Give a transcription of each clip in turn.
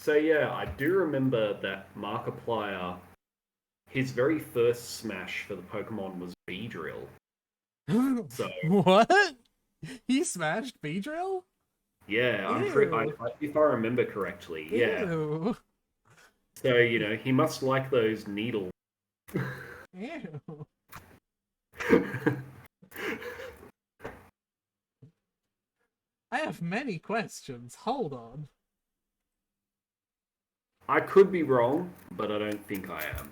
So yeah, I do remember that Markiplier, his very first smash for the Pokemon was Beedrill. So What? He smashed Beedrill? yeah, Ew. if I remember correctly, yeah. Ew. So he must like those needles. Ew. I have many questions. Hold on. I could be wrong, but I don't think I am.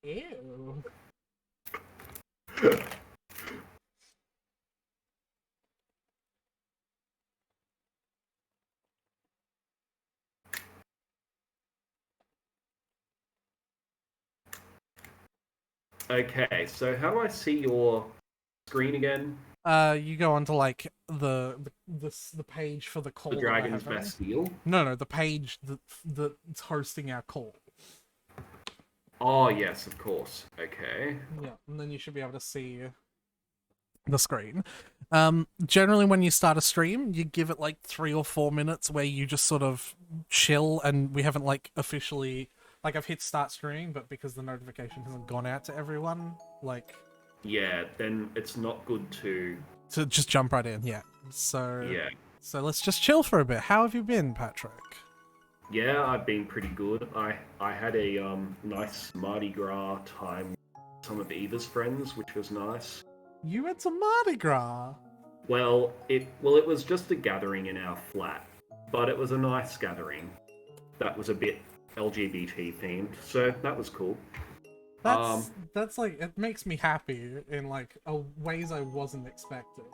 Ew. Okay, so how do I see your screen again? You go onto like the page for the The call that we're Dragon's having. Bastille? No, the page that's hosting our call. Oh, yes, of course. Okay. Yeah, and then you should be able to see the screen. Generally, when you start a stream, you give it like 3 or 4 minutes where you just sort of chill, and we haven't like officially like I've hit start streaming, but because the notification hasn't gone out to everyone, like Yeah, then it's not good to just jump right in. Yeah. So yeah. so let's just chill for a bit. How have you been, Patrick? Yeah, I've been pretty good. I had a nice Mardi Gras time with some of Eva's friends, which was nice. You went to Mardi Gras. Well, it was just a gathering in our flat, but it was a nice gathering. That was a bit LGBT themed, so that was cool. Um, That's like it makes me happy in like ways I wasn't expecting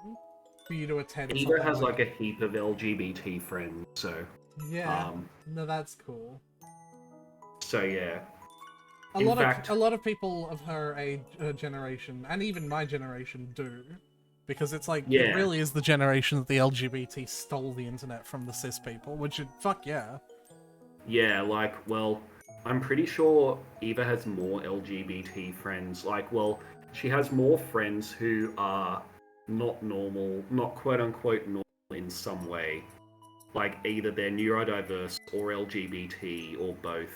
for you to attend Eva something has like like a heap of LGBT friends, yeah. um, No, that's cool. so yeah. A In lot of fact, a lot of people of her age generation and even my generation do because it's like it yeah, really is the generation that the LGBT stole the internet from the cis people, which fuck yeah. yeah, I'm pretty sure Eva has more LGBT friends. She has more friends who are not normal, not quote unquote normal in some way. Like either they're neurodiverse or LGBT or both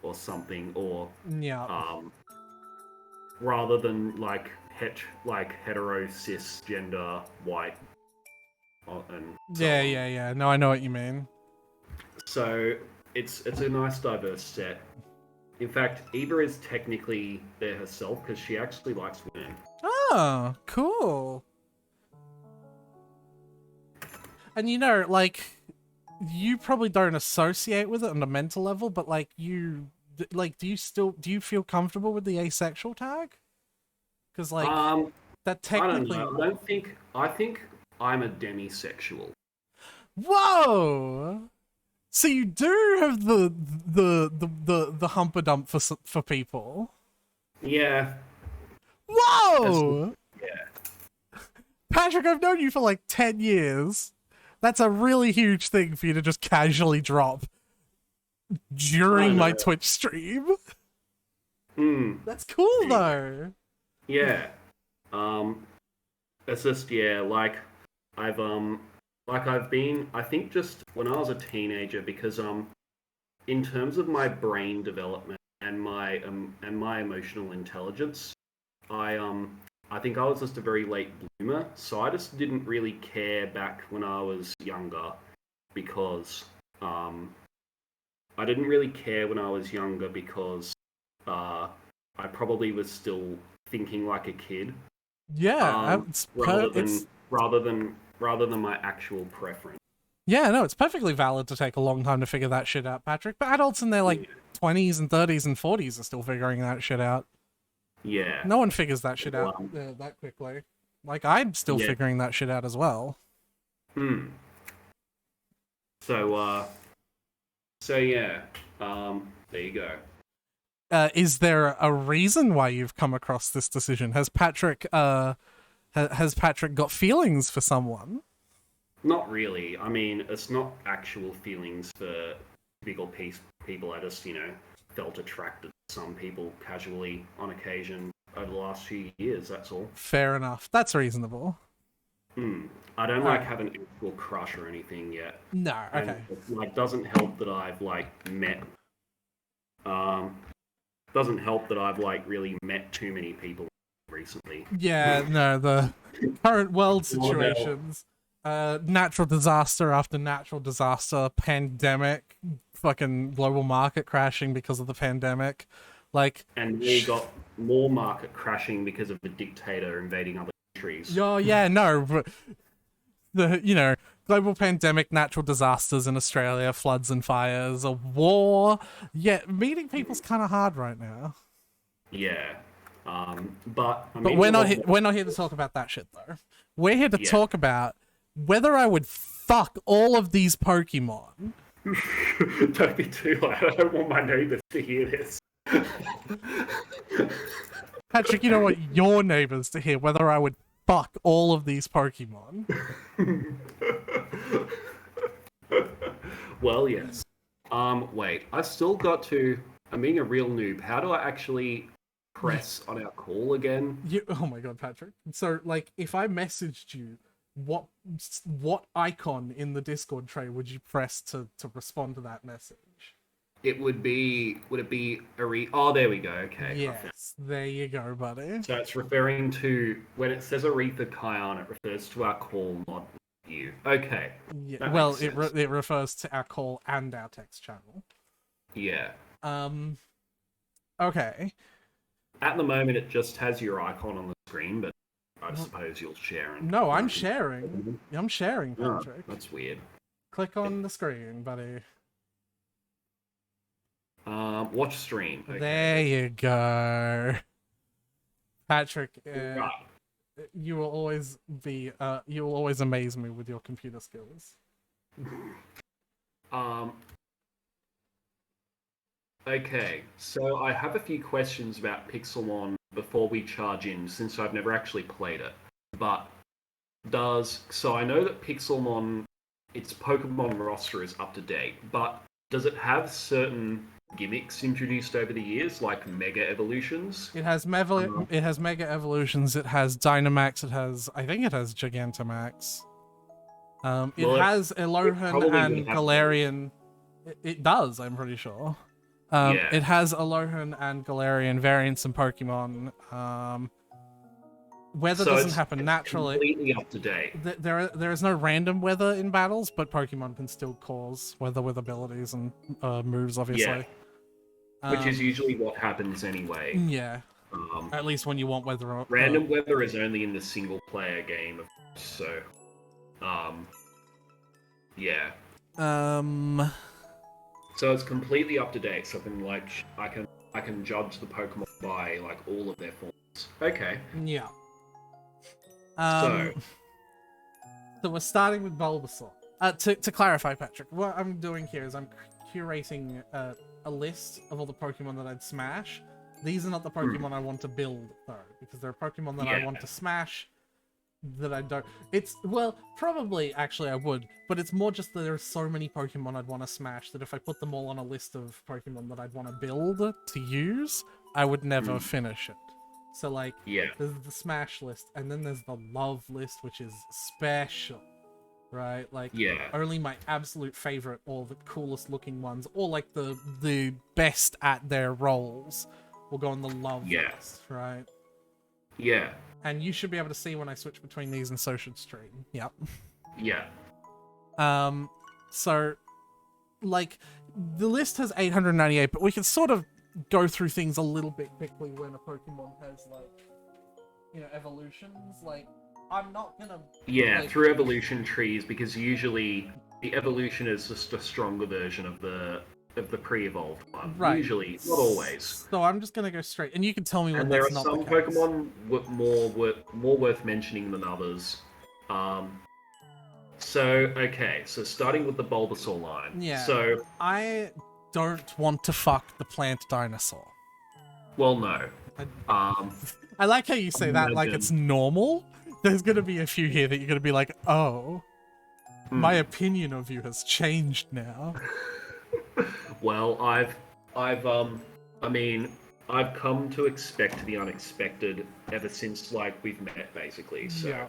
or something, or Yeah. um, rather than like hetero cisgender white and so Yeah, on. yeah, yeah. No, I know what you mean. So it's a nice diverse set. In fact, Eva is technically there herself because she actually likes women. Oh, cool. And like you probably don't associate with it on a mental level, but like do you feel comfortable with the asexual tag? Because like Um, that I don't know. technically. I think I'm a demisexual. Whoa! So you do have the humper dump for people. Yeah, that's Whoa! yeah. Patrick, I've known you for like 10 years. That's a really huge thing for you to just casually drop I during my know. Twitch stream. Hmm. That's cool There you go. though. Yeah. Um, it's just yeah, I've I've been I think just when I was a teenager because in terms of my brain development and my emotional intelligence, I um I think I was just a very late bloomer, so I just didn't really care back when I was younger because um I didn't really care when I was younger because uh I probably was still thinking like a kid Yeah, rather it's than rather than my actual preference. yeah, no, it's perfectly valid to take a long time to figure that shit out, Patrick. But adults in their like Yeah, 20s and 30s and 40s are still figuring that shit out. yeah, No one figures that shit well, out that quickly. Like I'm still yeah. figuring that shit out as well. Hmm. So yeah. There you go. Is there a reason why you've come across this decision? Has Patrick got feelings for someone? Not really. I mean, it's not actual feelings for typical people. I just felt attracted to some people casually on occasion over the last few years. That's all. Fair enough. That's reasonable. I don't like Alright. have an actual crush or anything yet, No, and okay. it, like doesn't help that I've like met. Um, doesn't help that I've like really met too many people recently. Yeah, no, the current world What about situations, natural disaster after natural disaster, pandemic, fucking global market crashing because of the pandemic, like, and we got more market crashing because of the dictator invading other countries. oh yeah, no, but global pandemic, natural disasters in Australia, floods and fires, a war. Yeah, meeting people's kind of hard right now. Yeah. But I'm But meeting a lot we're more. not here to talk about that shit though. We're here to Yeah. talk about whether I would fuck all of these Pokemon. Don't be too loud. I don't want my neighbors to hear this. Patrick, you don't want your neighbors to hear whether I would fuck all of these Pokemon. Well, yes. Wait. I've still got to. I'm being a real noob. How do I actually press on our call again? Oh my god, Patrick. So, like, if I messaged you, what icon in the Discord tray would you press to respond to that message? It would be. Would it be Oh, there we go. Okay. Yes, there you go, buddy. So it's referring to when it says Aretha Kion, it refers to our call, not you. Okay. Yeah, That well, makes it sense. it refers to our call and our text channel. Yeah. Um. Okay. At the moment, it just has your icon on the screen, but I suppose you'll share and. No, I'm sharing. I'm sharing, Oh, Patrick. that's weird. Click on the screen, buddy. Watch stream. Okay. There you go, Patrick. Right. You will always be. You will always amaze me with your computer skills. Um. Okay, so I have a few questions about Pixelmon before we charge in, since I've never actually played it. But so I know that Pixelmon, its Pokemon roster is up to date, but does it have certain gimmicks introduced over the years, like Mega Evolutions? It has It has Mega Evolutions. It has Dynamax. It has. I think it has Gigantamax. It Well, has Alolan probably would and have Galarian. It does. I'm pretty sure. Yeah. It has Alolan and Galarian variants in Pokemon. Weather So doesn't it's happen naturally. completely up to date. There is no random weather in battles, but Pokemon can still cause weather with abilities and moves, obviously. Which is usually what happens anyway. Yeah. At least when you want weather. Random weather is only in the single player game, so yeah. So it's completely up to date. So I can judge the Pokemon by like all of their forms. Okay. Yeah. So So we're starting with Bulbasaur. To clarify, Patrick, what I'm doing here is I'm curating a list of all the Pokemon that I'd smash. These are not the Pokemon I want to build, though, because there are Pokemon that I want to smash that I don't. Probably actually I would, but it's more just that there are so many Pokemon I'd want to smash that if I put them all on a list of Pokemon that I'd want to build to use, I would never finish it. So, like, there's the smash list, and then there's the love list, which is special, right? Like, only my absolute favorite, or the coolest looking ones, or like the best at their roles, will go on the love list, right? Yeah. And you should be able to see when I switch between these, and so should stream. Yep. Yeah. So, like, the list has 898, but we can sort of go through things a little bit quickly when a Pokemon has, like, evolutions. Like, I'm not gonna... through evolution trees, because usually the evolution is just a stronger version of the pre-evolved one. Right. Usually, not always. So I'm just gonna go straight, and you can tell me when And there that's are not some the case. Pokemon more worth mentioning than others. So starting with the Bulbasaur line. Yeah. So I don't want to fuck the plant dinosaur. well, no. I like how you say that like it's normal. There's gonna be a few here that you're gonna be like, oh, my opinion of you has changed now. Well, I've come to expect the unexpected ever since like we've met, basically. So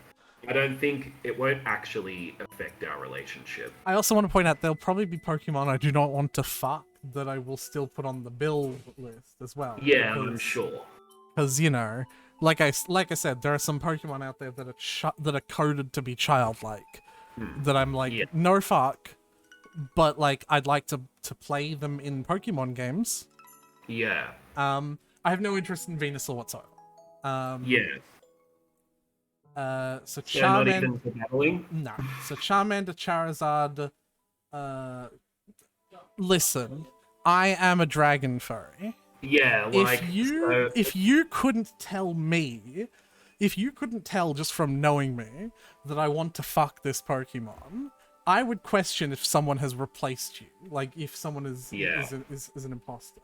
I don't think it won't actually affect our relationship. I also want to point out there'll probably be Pokemon I do not want to fuck that I will still put on the build list as well. Yeah, I'm sure. Because you know, like I said, there are some Pokemon out there that are coded to be childlike. That I'm like, Yeah. no fuck, but like I'd like to play them in Pokemon games. Yeah. I have no interest in Venusaur whatsoever. Yeah. So So not Charmander. even for battling? No. So Charmander, Charizard. Listen, I am a dragon furry. Yeah, like If you couldn't tell me, if you couldn't tell just from knowing me that I want to fuck this Pokemon, I would question if someone has replaced you. Like if someone is an imposter.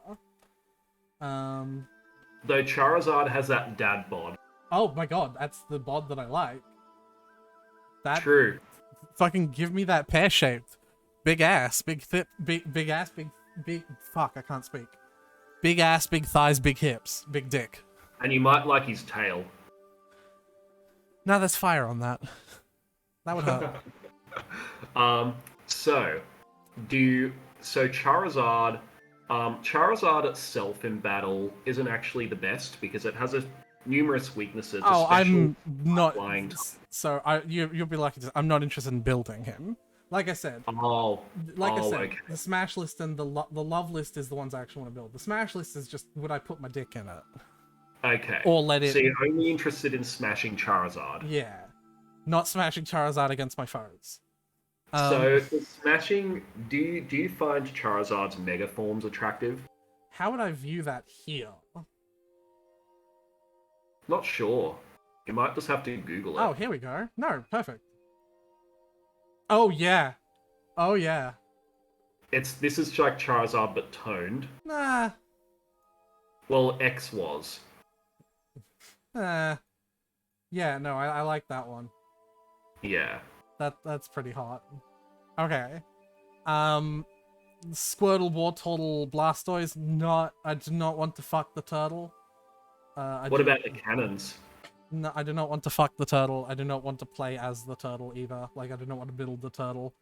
Though Charizard has that dad bod. Oh my god, that's the bod that I like. That True. fucking give me that pear shaped, big ass, big ass, big. Fuck, I can't speak. Big ass, big thighs, big hips, big dick. And you might like his tail. No, there's fire on that. That would hurt. So Charizard, Charizard itself in battle isn't actually the best because it has numerous weaknesses. Oh, I'm not. Flying. So you'll be lucky. I'm not interested in building him. Like I said. Okay. The Smash list and the Love list is the ones I actually want to build. The Smash list is just would I put my dick in it? Okay. Or let it. So you're only interested in smashing Charizard. Yeah, not smashing Charizard against my foes. So smashing. Do you find Charizard's Mega Forms attractive? How would I view that here? Not sure. You might just have to Google it. Oh, here we go. No, perfect. Oh yeah. Oh yeah. This is like Charizard but toned. Nah. Well, X was. Yeah, no, I like that one. Yeah. That's pretty hot. Okay. Squirtle, Wartortle, Blastoise, I do not want to fuck the turtle. What about the cannons? No, I do not want to fuck the turtle. I do not want to play as the turtle either. Like, I do not want to build the turtle.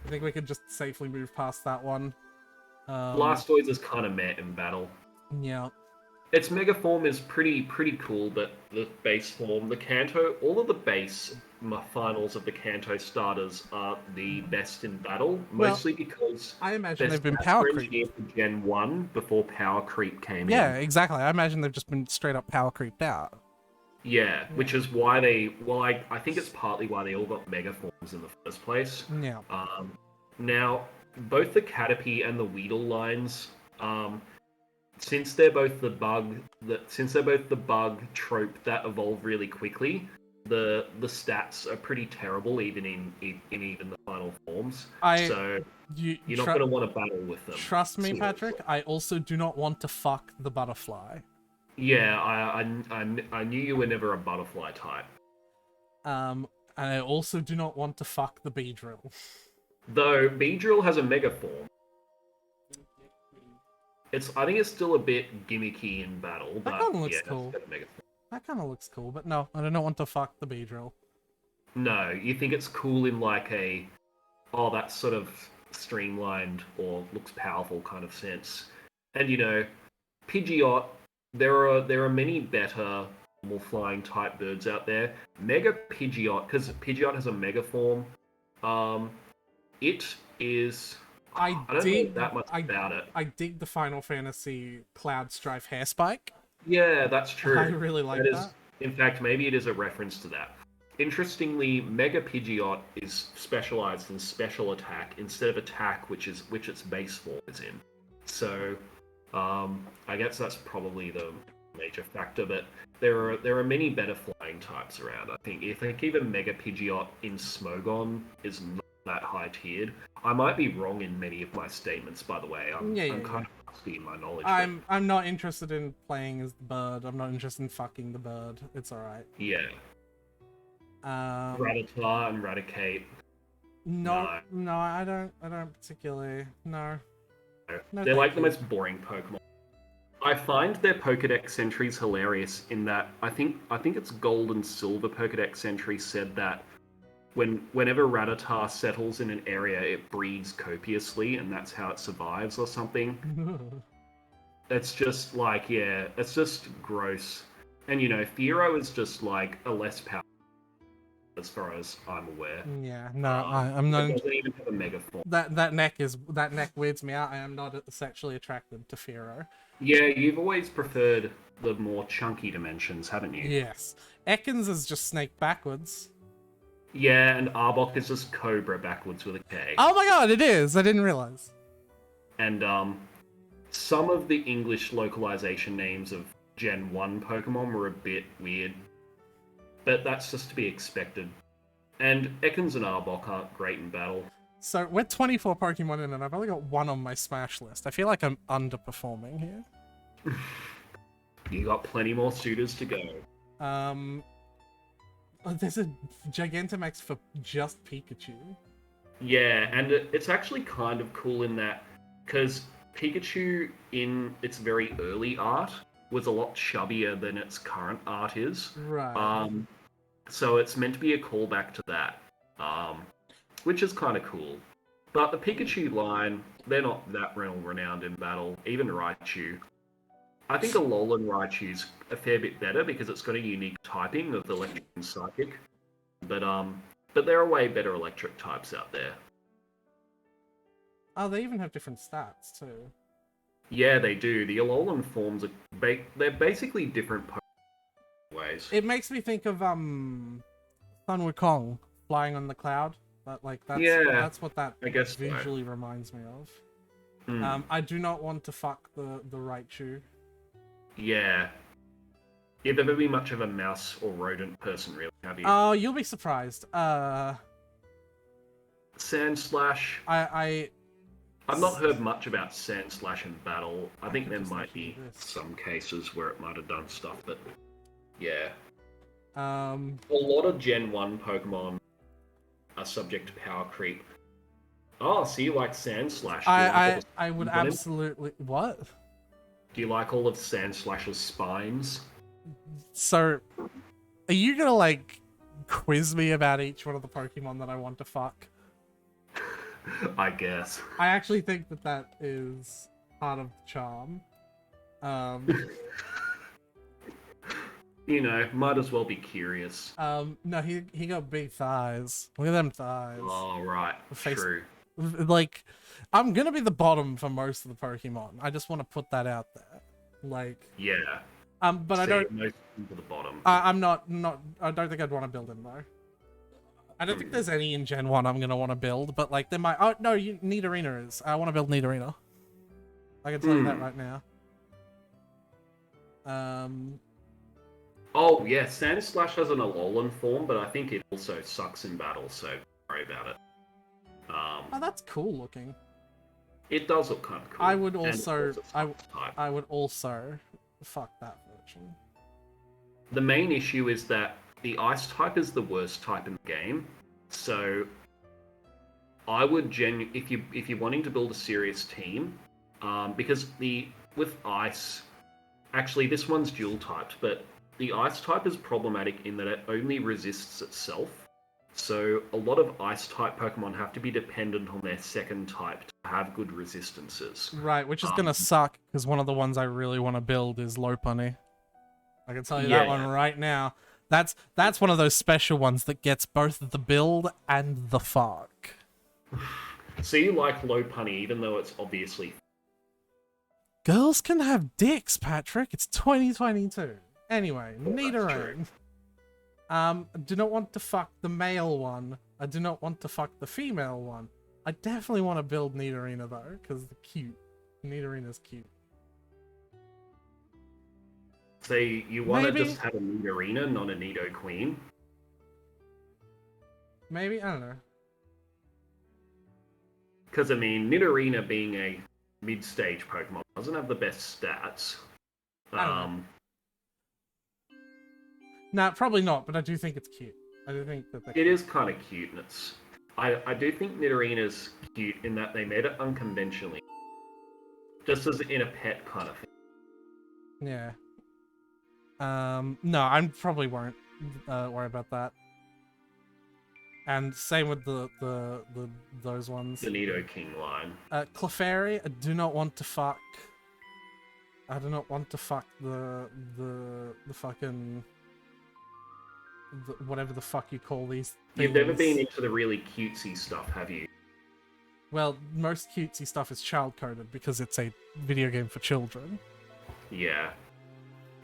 I think we could just safely move past that one. Blastoise is kind of meh in battle. Yeah. Its Mega Form is pretty cool, but the base form, the Kanto, all of the base finals of the Kanto starters are the best in battle, mostly because I imagine they've been power creep for Gen 1 before power creep came in. Yeah, exactly. I imagine they've just been straight up power creeped out. Yeah, which is why I think it's partly why they all got Mega Forms in the first place. Yeah. Now, both the Caterpie and the Weedle lines, since they're both the bug trope that evolve really quickly, the stats are pretty terrible even in the final forms. You're not going to want to battle with them. Trust me, Patrick. I also do not want to fuck the butterfly. Yeah, I knew you were never a butterfly type. And I also do not want to fuck the Beedrill. Though Beedrill has a Mega Form. I think it's still a bit gimmicky in battle, but that kind of looks cool. Mega Form. That kind of looks cool, but no, I do not want to fuck the Beedrill. No, you think it's cool in like that's sort of streamlined or looks powerful kind of sense. And Pidgeot, there are many better normal flying type birds out there. Mega Pidgeot, because Pidgeot has a Mega Form, it is. I don't know that much about it. I dig the Final Fantasy Cloud Strife hair spike. Yeah, that's true. I really like that. In fact, maybe it is a reference to that. Interestingly, Mega Pidgeot is specialized in special attack instead of attack, which its base form is in. So, I guess that's probably the major factor. But there are many better flying types around. I think even Mega Pidgeot in Smogon is not that high tiered. I might be wrong in many of my statements, by the way. I'm kind of rusty in my knowledge. I'm not interested in playing as the bird. I'm not interested in fucking the bird. It's alright. Yeah. Rattata and Raticate. No, I don't particularly. No. They're like the most boring Pokemon. I find their Pokedex entries hilarious in that I think it's Gold and Silver Pokedex entry said that whenever Rattata settles in an area, it breeds copiously, and that's how it survives or something. It's just like, yeah, it's just gross. And Fearow is just like a less powerful, as far as I'm aware. Yeah, no, I'm not. It doesn't even have a mega form. That neck weirds me out. I am not sexually attracted to Fearow. Yeah, you've always preferred the more chunky dimensions, haven't you? Yes, Ekans is just snake backwards. Yeah, and Arbok is just Cobra backwards with a K. Oh my god, it is! I didn't realize. And some of the English localization names of Gen 1 Pokemon were a bit weird. But that's just to be expected. And Ekans and Arbok aren't great in battle. So we're 24 Pokemon in and I've only got one on my Smash list. I feel like I'm underperforming here. You got plenty more suitors to go. Oh, there's a Gigantamax for just Pikachu. Yeah, and it's actually kind of cool in that, because Pikachu in its very early art was a lot chubbier than its current art is. Right. So it's meant to be a callback to that, which is kind of cool. But the Pikachu line, they're not that renowned in battle, even Raichu. I think Alolan Raichu's a fair bit better because it's got a unique typing of Electric and Psychic. But there are way better electric types out there. Oh, they even have different stats too. Yeah, they do. The Alolan forms are they're basically different ways. It makes me think of Sun Wukong flying on the cloud. But like that's what that I guess visually reminds me of. I do not want to fuck the Raichu. Yeah. You've never been much of a mouse or rodent person, really, have you? Oh, you'll be surprised. Sandslash. I've not heard much about Sandslash in battle. I think there might be some cases where it might have done stuff, but yeah. A lot of Gen 1 Pokemon are subject to power creep. Oh, so you like Sandslash? I would absolutely... What? Do you like all of Sandslash's spines? So, are you gonna, like, quiz me about each one of the Pokemon that I want to fuck? I guess. I actually think that is part of the charm. Might as well be curious. No, he got big thighs. Look at them thighs. Oh, right. True. Like, I'm gonna be the bottom for most of the Pokemon. I just want to put that out there. Like... Yeah. But I don't... Most to the bottom. I'm not... I don't think I'd want to build him, though. I don't think there's any in Gen 1 I'm gonna want to build, but, like, there might... Oh, no, Nidorina is. I want to build Nidorina. I can tell you that right now. Oh, yeah, Sandslash has an Alolan form, but I think it also sucks in battle, so don't worry about it. Oh, that's cool looking. It does look kind of cool. I would also... I would also... Fuck that version. The main issue is that the Ice type is the worst type in the game, so I would if you're wanting to build a serious team, because with Ice, actually this one's dual typed, but the Ice type is problematic in that it only resists itself. So a lot of Ice-type Pokemon have to be dependent on their second type to have good resistances. Right, which is gonna suck, because one of the ones I really want to build is Lopunny. I can tell you that one right now. That's one of those special ones that gets both the build and the fuck. So you like Lopunny, even though it's obviously... Girls can have dicks, Patrick. It's 2022. Anyway, Nidoran. Do not want to fuck the male one. I do not want to fuck the female one. I definitely want to build Nidorina though, because they're cute. Nidorina's cute. So you want to just have a Nidorina, not a Nidoqueen? Maybe? I don't know. Because, I mean, Nidorina being a mid-stage Pokemon doesn't have the best stats. I don't know. Nah, probably not, but I do think it's cute. I do think that it is kind of cute, and it's... I do think Nidorina's cute in that they made it unconventionally. Just as in a pet kind of thing. Yeah. No, I probably won't worry about that. And same with the those ones. The Nidoking line. Clefairy, I do not want to fuck. I do not want to fuck the fucking whatever the fuck you call these things. You've never been into the really cutesy stuff, have you? Well, most cutesy stuff is child-coded because it's a video game for children. Yeah.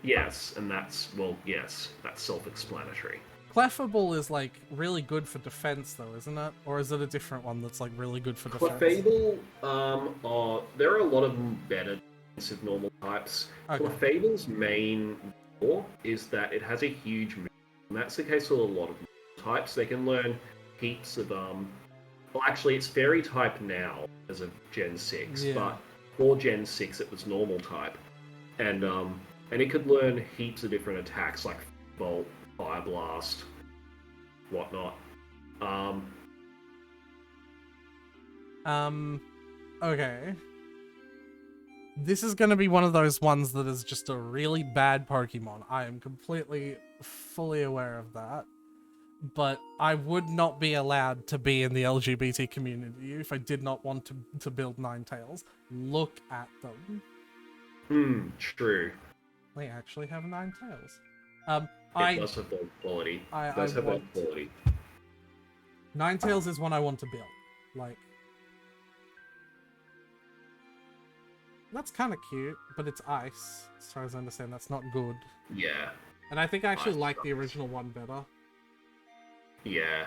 Yes, and that's, well, yes, that's self-explanatory. Clefable is, like, really good for defense, though, isn't it? Or is it a different one that's, like, really good for defense? Clefable, there are a lot of better defensive normal types. Okay. Clefable's main flaw is that it has a huge move, and that's the case with a lot of types. They can learn heaps of, well, actually, it's Fairy type now as of Gen 6, but for Gen 6 it was normal type. And it could learn heaps of different attacks, like Bolt, Fire Blast, whatnot. Okay. This is going to be one of those ones that is just a really bad Pokemon. I am completely, fully aware of that. But I would not be allowed to be in the LGBT community if I did not want to build Ninetales. Look at them. True. They actually have Ninetales. It does have that quality. It does have that quality. Ninetales is one I want to build. Like, that's kind of cute, but it's ice. As far as I understand, that's not good. Yeah. And I think I actually like the original one better. Yeah.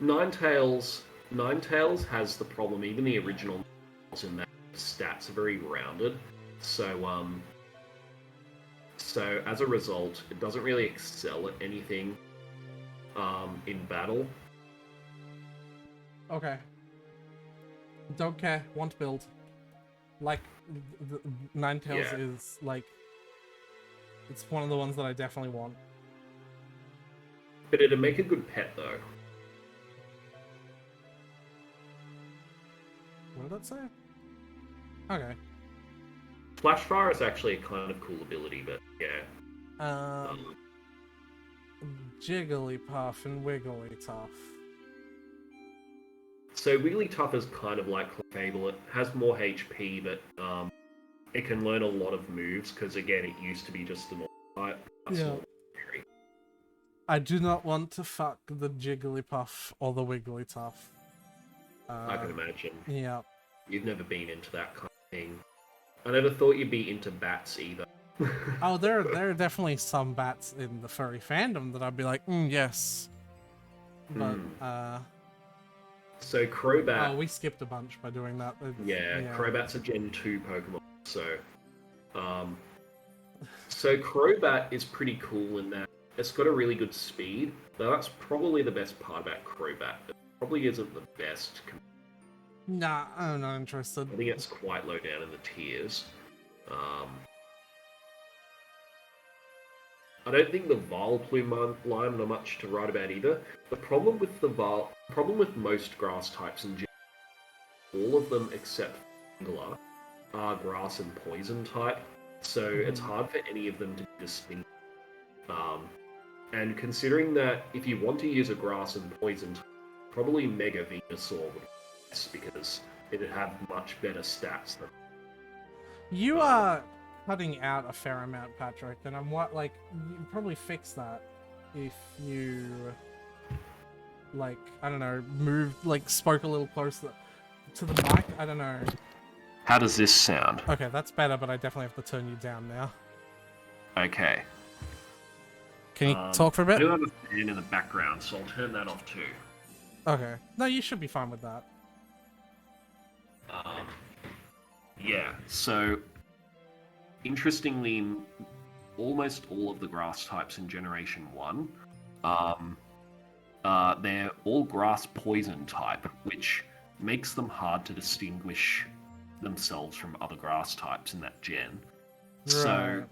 Ninetales has the problem, even the original, in that stats are very rounded. So, so as a result, it doesn't really excel at anything in battle. Okay. Don't care. Want to build. Like, Ninetales is, like, it's one of the ones that I definitely want. But it'd make a good pet, though. What did that say? Okay. Flashfire is actually a kind of cool ability, but yeah. Jigglypuff and Wigglytuff. So Wigglytuff is kind of like Clefable. It has more HP, but it can learn a lot of moves, because again, it used to be just the normal type. Yeah. I do not want to fuck the Jigglypuff or the Wigglytuff. I can imagine. Yeah. You've never been into that kind of thing. I never thought you'd be into bats either. Oh, there are definitely some bats in the furry fandom that I'd be like, yes. But, So Crobat... Oh, we skipped a bunch by doing that. Yeah, Crobat's a Gen 2 Pokemon, so... So Crobat is pretty cool in that it's got a really good speed, but that's probably the best part about Crobat. It probably isn't the best... Nah, I'm not interested. I think it's quite low down in the tiers. I don't think the Vileplume line are much to write about either. The problem with most grass types in general, all of them except Fingler are grass and poison type, so it's hard for any of them to be distinct. And considering that if you want to use a grass and poison type, probably Mega Venusaur would be best because it'd have much better stats than. You are cutting out a fair amount, Patrick, and I'm like, you probably fix that if you, like, I don't know, moved, like, spoke a little closer to the mic. I don't know. How does this sound? Okay, that's better, but I definitely have to turn you down now. Okay. Can you talk for a bit? I do have a fan in the background, so I'll turn that off too. Okay. No, you should be fine with that. Yeah, so interestingly, almost all of the grass types in Generation 1, they're all grass poison type, which makes them hard to distinguish themselves from other grass types in that gen. Right.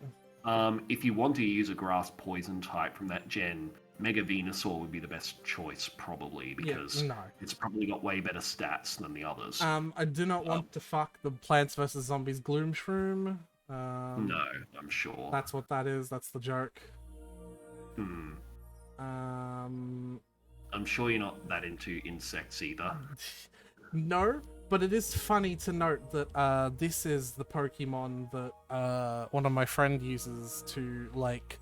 So, if you want to use a grass poison type from that gen, Mega Venusaur would be the best choice, probably, because it's probably got way better stats than the others. I do not want to fuck the Plants vs. Zombies Gloomshroom. No, I'm sure. That's what that is. That's the joke. Hmm. Um, I'm sure you're not that into insects either. no, but it is funny to note that this is the Pokemon that one of my friend uses to like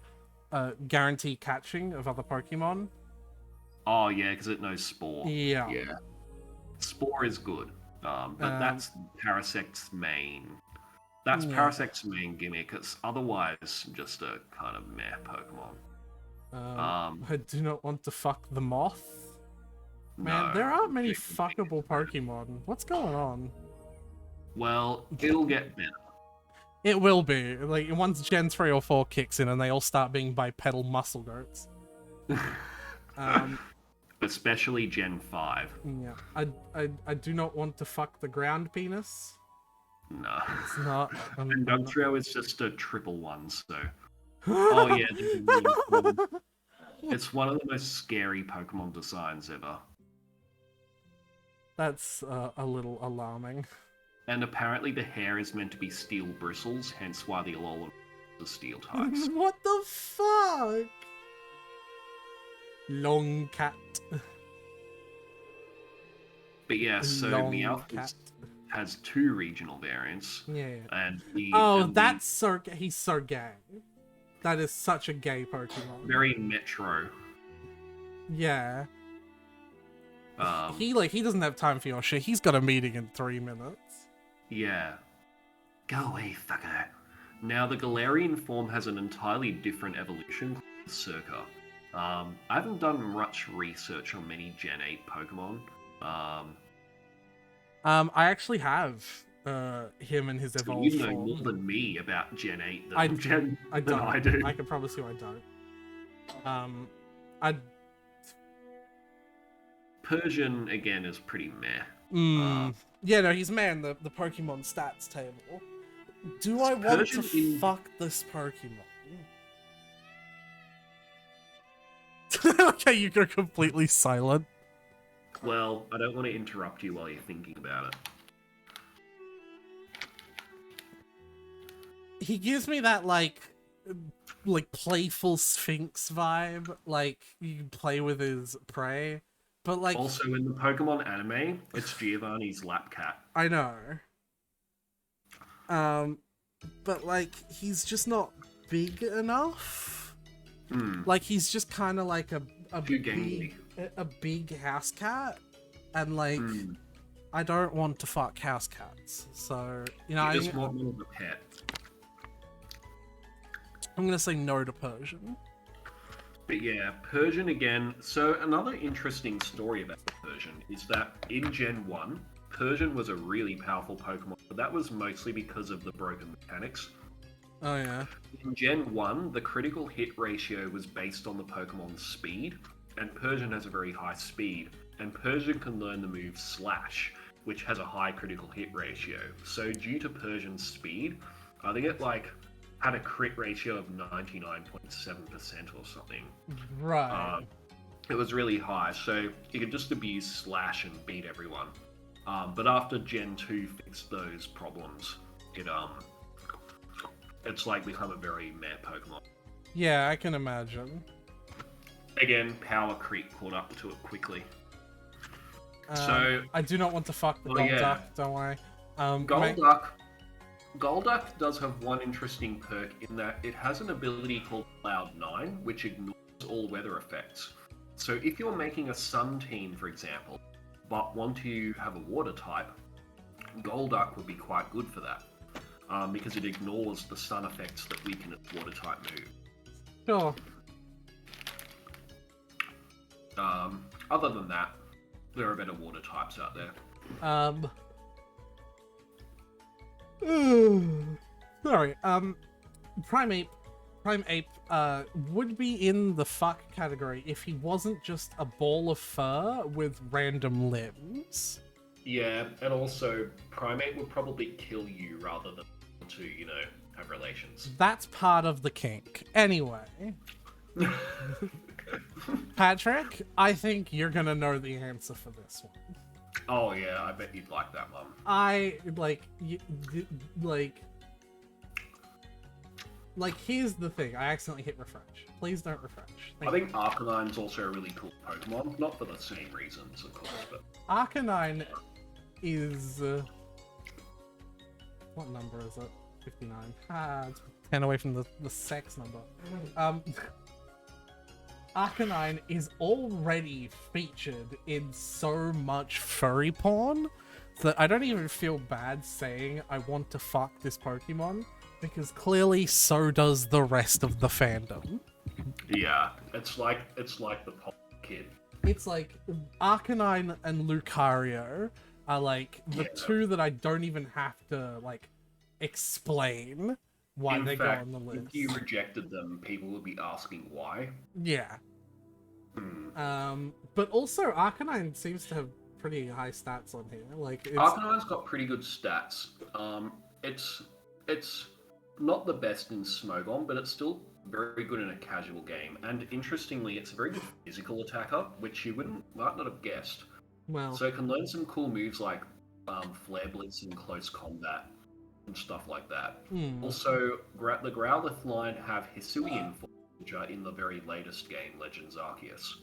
guarantee catching of other Pokemon. Oh yeah, because it knows Spore. Yeah. Yeah. Spore is good. But that's Parasect's main. That's Yeah. Parasect's main gimmick. It's otherwise just a kind of meh Pokemon. I do not want to fuck the moth. Man, No, there aren't many fuckable Pokemon. What's going on? Well, it'll get better. It will be. Like, once Gen 3 or 4 kicks in and they all start being bipedal muscle goats. Especially Gen 5. Yeah. I do not want to fuck the ground penis. No. It's not. And Dugtrio is just a triple one, so... Oh yeah, this is really cool. It's one of the most scary Pokemon designs ever. That's a little alarming. And apparently the hair is meant to be steel bristles, hence why the Alolan are steel types. What the fuck? Long cat. But yeah, so Long Meowth cat. has 2 regional variants. Yeah. And That's so... He's so gay. That is such a gay Pokemon. very Metro. Yeah. He doesn't have time for your shit. He's got a meeting in 3 minutes. Yeah. Go away, fucker. Now, the Galarian form has an entirely different evolution called Circa. I haven't done much research on many Gen 8 Pokemon. I actually have him and his So evolved you know form. more than me about Gen 8 than I than I do. I can promise you I don't. Persian, again, is pretty meh. Yeah, no, he's man, the Pokemon stats table. Do I want to fuck this Pokemon? Okay, you go completely silent. Well, I don't want to interrupt you while you're thinking about it. He gives me that, like playful Sphinx vibe. Like, you can play with his prey. But, like... Also, in the Pokemon anime, it's Giovanni's lap cat. I know. But, like, he's just not big enough. Like, he's just kind of like a big house cat. And, like, I don't want to fuck house cats. So, you know, You just want one of the pet. I'm gonna say no to Persian. But yeah, Persian again. So another interesting story about Persian is that in Gen 1, Persian was a really powerful Pokemon, but that was mostly because of the broken mechanics. Oh yeah. In Gen 1, the critical hit ratio was based on the Pokemon's speed, and Persian has a very high speed, and Persian can learn the move Slash, which has a high critical hit ratio. So due to Persian's speed, I think it had a crit ratio of 99.7% or something. Right. It was really high, so you could just abuse Slash and beat everyone. But after Gen 2 fixed those problems, it's become a very meh Pokemon. Yeah, I can imagine. Again, power creep caught up to it quickly. So I do not want to fuck the Golduck, don't worry. Golduck does have one interesting perk in that it has an ability called Cloud 9, which ignores all weather effects. So if you're making a Sun team, for example, but want to have a water type, Golduck would be quite good for that, because it ignores the sun effects that weaken its water type move. Sure. Other than that, there are better water types out there. Sorry. Primeape would be in the fuck category if he wasn't just a ball of fur with random limbs. Yeah, and also Primeape would probably kill you rather than to, have relations. That's part of the kink. Anyway. Patrick, I think you're gonna know the answer for this one. Oh yeah, I bet you'd like that one. like, here's the thing. I accidentally hit refresh. Please don't refresh. I think Arcanine's also a really cool Pokemon. Not for the same reasons, of course, but... Arcanine is... what number is it? 59. It's 10 away from the sex number. Arcanine is already featured in so much furry porn that I don't even feel bad saying I want to fuck this Pokemon, because clearly so does the rest of the fandom. Yeah, it's like the pop kid. It's like Arcanine and Lucario are like the two that I don't even have to like explain why they go on the list. If you rejected them, people would be asking why. Yeah. But also Arcanine seems to have pretty high stats on here. Like Arcanine's got pretty good stats. It's not the best in Smogon, but it's still very good in a casual game. And interestingly, it's a very good physical attacker, which you might not have guessed. Well, so it can learn some cool moves like Flare Blitz in close combat and stuff like that. Also, the Growlithe line have Hisuian which are in the very latest game, Legends Arceus.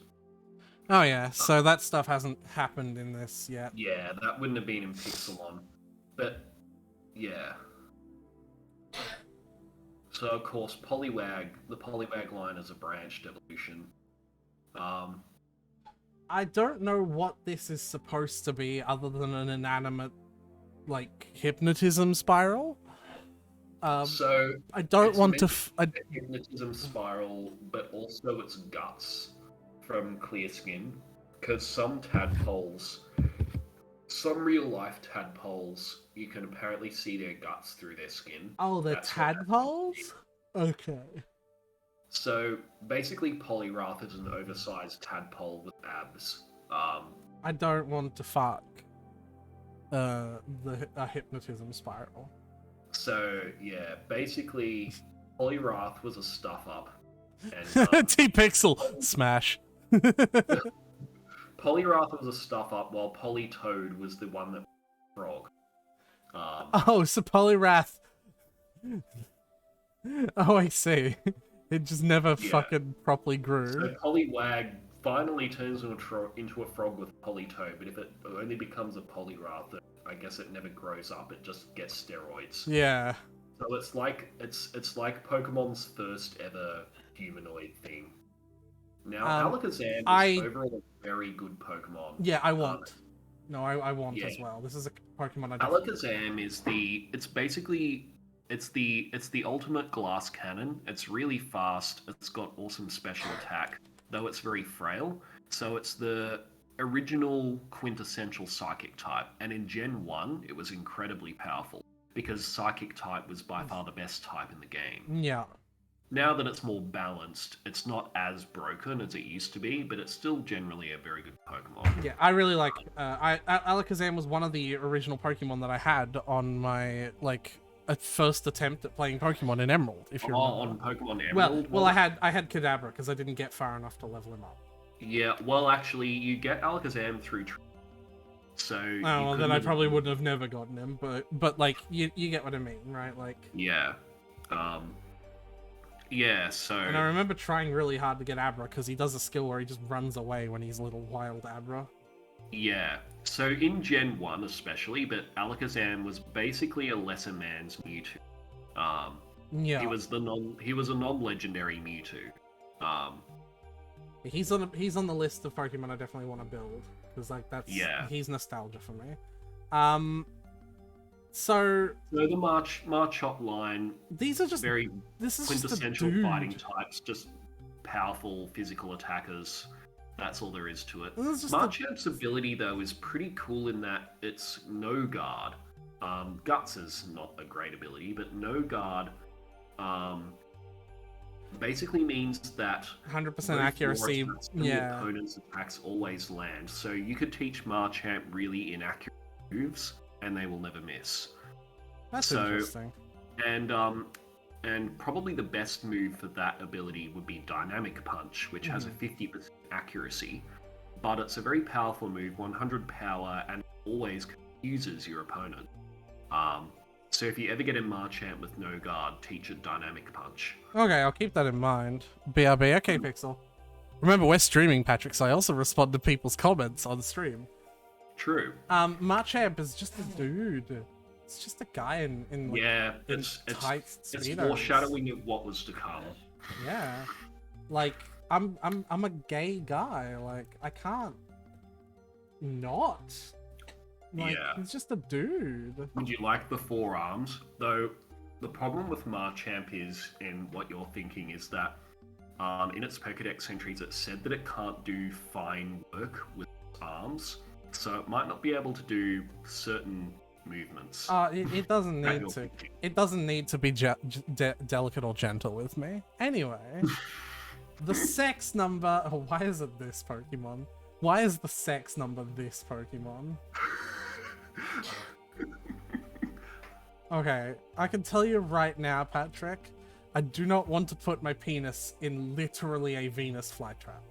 Oh yeah, so that stuff hasn't happened in this yet. Yeah, that wouldn't have been in Pixelon. But, yeah. So, of course, the Poliwag line is a branched evolution. I don't know what this is supposed to be other than an inanimate, like, hypnotism spiral. So I don't want to. A hypnotism spiral, but also its guts from Clear Skin, because some real life tadpoles, you can apparently see their guts through their skin. Oh, they're tadpoles? Okay. So basically, Poliwrath is an oversized tadpole with abs. I don't want to fuck a hypnotism spiral. So yeah, basically, Poliwrath was a stuff up. And, T-Pixel smash. Poliwrath was a stuff up, while Politoed was the one that was a frog. Oh, so Poliwrath. Oh, I see. It just never fucking properly grew. So Poliwag finally turns into a frog with Politoed, but if it only becomes a Poliwrath, I guess it never grows up. It just gets steroids. Yeah. So it's like Pokemon's first ever humanoid thing. Now, Alakazam is overall a very good Pokemon. Yeah, I want. I want as well. This is a Pokemon I Alakazam is it's the ultimate glass cannon. It's really fast. It's got awesome special attack, though it's very frail. So it's the original quintessential Psychic type. And in Gen 1, it was incredibly powerful, because Psychic type was by far the best type in the game. Yeah. Now that it's more balanced, it's not as broken as it used to be, but it's still generally a very good Pokemon. Yeah, I really like... Alakazam was one of the original Pokemon that I had on my, first attempt at playing Pokemon in Emerald, if you remember. On Pokemon Emerald? Well, I had Kadabra, because I didn't get far enough to level him up. Yeah, well, actually, you get Alakazam through... So... Oh, well, then I probably wouldn't have never gotten him, but you get what I mean, right? Yeah. Yeah, so... And I remember trying really hard to get Abra, because he does a skill where he just runs away when he's little wild Abra. Yeah, so in Gen 1 especially, but Alakazam was basically a lesser man's Mewtwo. Yeah. He was a non-legendary Mewtwo. He's on the list of Pokemon I definitely want to build, because he's nostalgia for me. So the Marchot line. These are just this is quintessential fighting types, just powerful physical attackers. That's all there is to it. Marchot's ability though is pretty cool in that it's no guard. Guts is not a great ability, but no guard basically means that 100% accuracy. The opponent's attacks always land. So you could teach Marchant really inaccurate moves, and they will never miss. That's interesting. And probably the best move for that ability would be Dynamic Punch, which has a 50% accuracy, but it's a very powerful move, 100 power, and always confuses your opponent. So if you ever get a Marchant with no guard, teach a dynamic punch. Okay, I'll keep that in mind. BRB, okay, Pixel. Remember, we're streaming, Patrick, so I also respond to people's comments on the stream. True. Machamp is just a dude. It's just a guy in like, yeah, in it's Speedos. foreshadowing of what was to come. Yeah, like I'm a gay guy. Like I can't not. Like Yeah. he's just a dude. Would you like the forearms? Though the problem with Marchamp is, and what you're thinking is that in its Pokedex entries it said that it can't do fine work with its arms, so it might not be able to do certain movements. It doesn't that need you're to. thinking. It doesn't need to be delicate or gentle with me. Anyway, the sex number. Oh, why is it this Pokemon? Why is the sex number this Pokemon? Okay, I can tell you right now, Patrick, I do not want to put my penis in literally a Venus flytrap.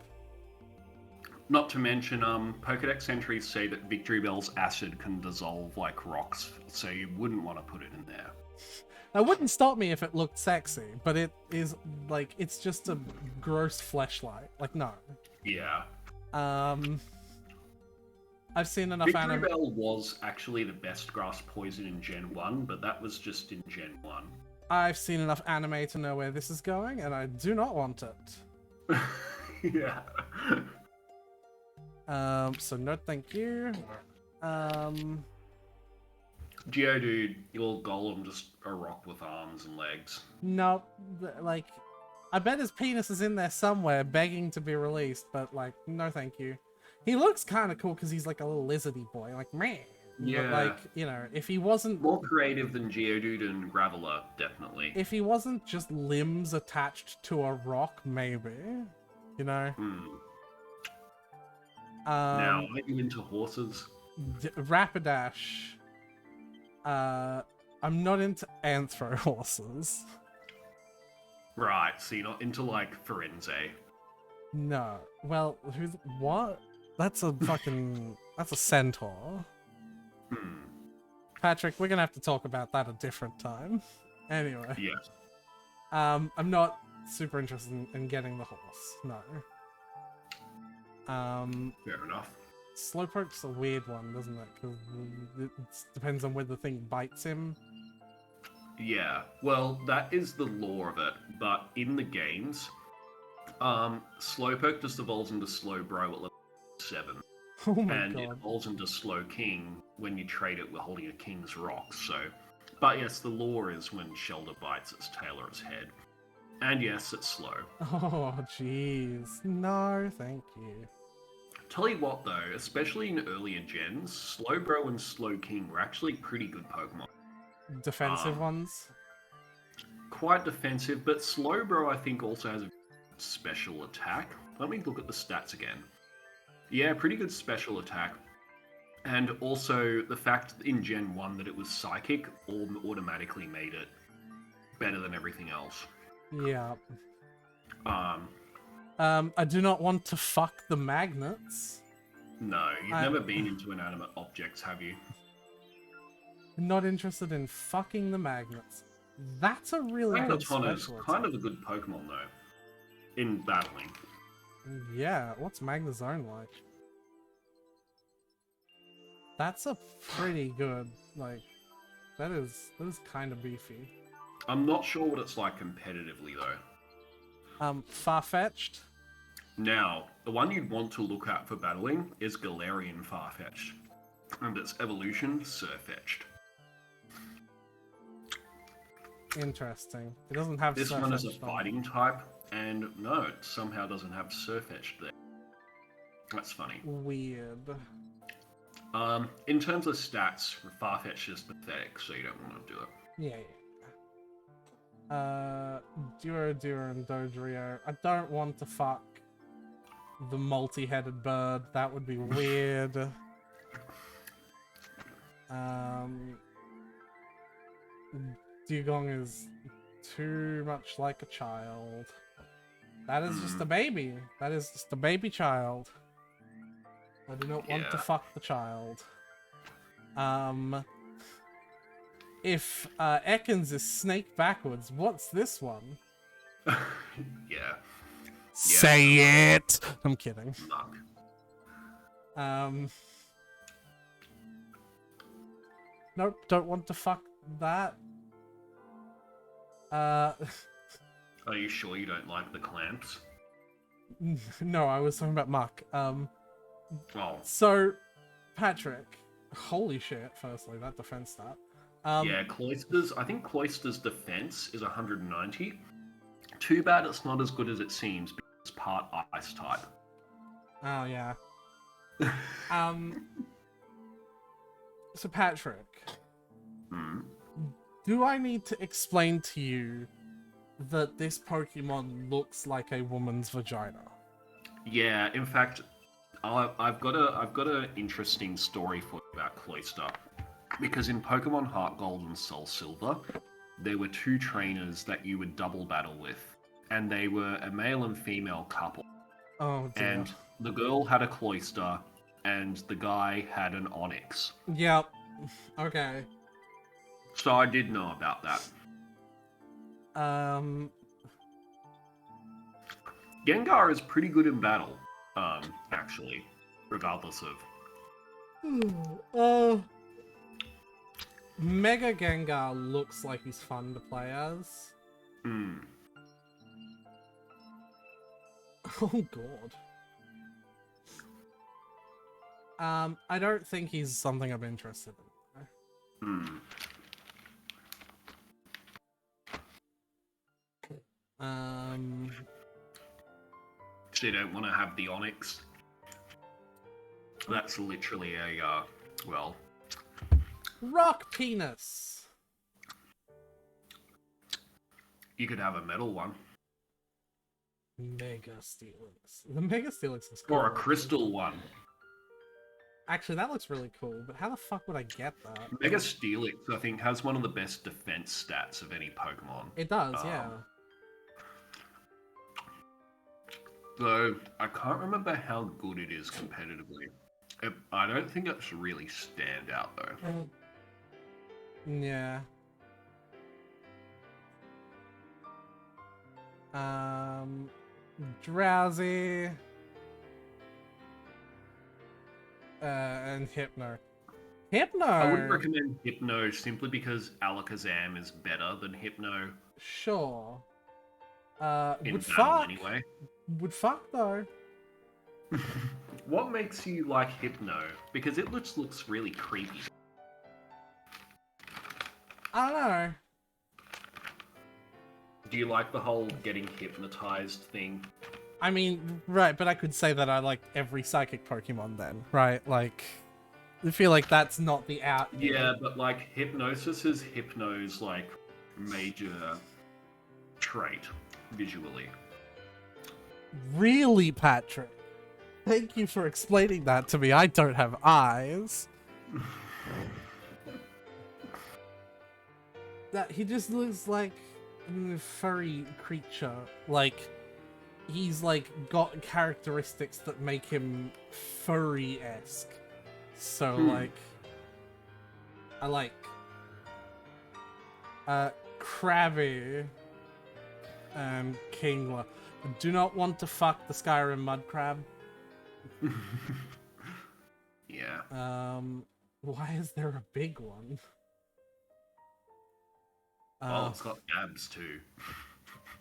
Not to mention, Pokedex entries say that Victory Bell's acid can dissolve like rocks, so you wouldn't want to put it in there. That wouldn't stop me if it looked sexy, but it is, like, it's just a gross fleshlight. Like, no. Yeah. I've seen enough Victory Bell was actually the best grass poison in Gen 1, but that was just in Gen 1. I've seen enough anime to know where this is going, and I do not want it. Yeah. So no thank you. Geodude, your golem just a rock with arms and legs. No, like, I bet his penis is in there somewhere begging to be released, but like, no thank you. He looks kind of cool because he's like a little lizardy boy, like, man. Yeah. But, like, you know, if he wasn't... More creative than Geodude and Graveler, definitely. If he wasn't just limbs attached to a rock, maybe. You know? Now, are you into horses? Rapidash. I'm not into anthro horses. Right, so you're not into, like, Firenze. No. Well, what? That's a fucking... that's a centaur. Patrick, we're gonna have to talk about that a different time. Anyway. Yes. I'm not super interested in getting the horse. No. Fair enough. Slowpoke's a weird one, doesn't it? Because it depends on whether the thing bites him. Yeah, well, that is the lore of it, but in the games, Slowpoke just evolves into Slowbro at level 7. Oh my and it god. evolves into Slow King when you trade it with holding a King's Rock, so... But yes, the lore is when Shelder bites its tail or its head. And yes, it's slow. Oh, jeez. No, thank you. Tell you what though, especially in earlier gens, Slowbro and Slow King were actually pretty good Pokemon. Defensive ones? Quite defensive, but Slowbro I think also has a special attack. Let me look at the stats again. Yeah, pretty good special attack. And also the fact in Gen 1 that it was Psychic automatically made it better than everything else. Yeah. I do not want to fuck the magnets. No, you've never been into inanimate objects, have you? Not interested in fucking the magnets. That's a really good Magneton is special kind attack. of a good Pokemon though, in battling. Yeah, what's Magnezone like? That's a pretty good, like, that is kind of beefy. I'm not sure what it's like competitively though. Farfetch'd? Now, the one you'd want to look at for battling is Galarian Farfetch'd, and its evolution, Sirfetch'd. Interesting. It doesn't have This one is a Sirfetch'd on it. fighting type, and no, it somehow doesn't have Sirfetch'd there. That's funny. Weird. In terms of stats, Farfetch'd is pathetic, so you don't want to do it. Yeah. Duo and Dodrio. I don't want to fuck the multi-headed bird. That would be weird. Dugong is too much like a child. That is just a baby. That is just a baby child. I do not want to fuck the child. If Ekans is snake backwards, what's this one? Yeah. Say it! I'm kidding. Muck. Nope, don't want to fuck that. Are you sure you don't like the clamps? No, I was talking about Muck. Oh. So, Patrick, holy shit, firstly, that defense stat. Yeah, Cloister's... I think Cloister's defense is 190. Too bad it's not as good as it seems, because it's part ice type. Oh, yeah. So, Patrick, do I need to explain to you that this Pokemon looks like a woman's vagina? Yeah, in fact, I've got an interesting story for you about Cloister. Because in Pokemon Heart Gold and Soul Silver, there were two trainers that you would double battle with, and they were a male and female couple. Oh, dear. And the girl had a Cloister, and the guy had an Onyx. Yep. Okay. So I did know about that. Gengar is pretty good in battle, actually, regardless of... Mega Gengar looks like he's fun to play as. Oh god. I don't think he's something I'm interested in. So you don't want to have the Onyx? That's literally a, well... Rock penis! You could have a metal one. Mega Steelix. The Mega Steelix is cool. Or a crystal one. Actually, that looks really cool, but how the fuck would I get that? Mega Steelix, I think, has one of the best defense stats of any Pokemon. It does, yeah. Though, I can't remember how good it is competitively. I don't think it's really stand out, though. Yeah. Drowsy. And Hypno. Hypno! I wouldn't recommend Hypno simply because Alakazam is better than Hypno. Sure. In would battle, fuck. anyway. Would fuck, though. What makes you like Hypno? Because it looks really creepy. I don't know. Do you like the whole getting hypnotized thing? I mean, right, but I could say that I like every psychic Pokemon then, right? Like, I feel like that's not the out. Yeah, but like Hypnosis is Hypno's like major trait visually. Really, Patrick? Thank you for explaining that to me. I don't have eyes. That he just looks like a furry creature. Like, he's like got characteristics that make him furry-esque. So like, I like Krabby and Kingler. I do not want to fuck the Skyrim mud crab. Yeah. Why is there a big one? Oh, it's got abs too.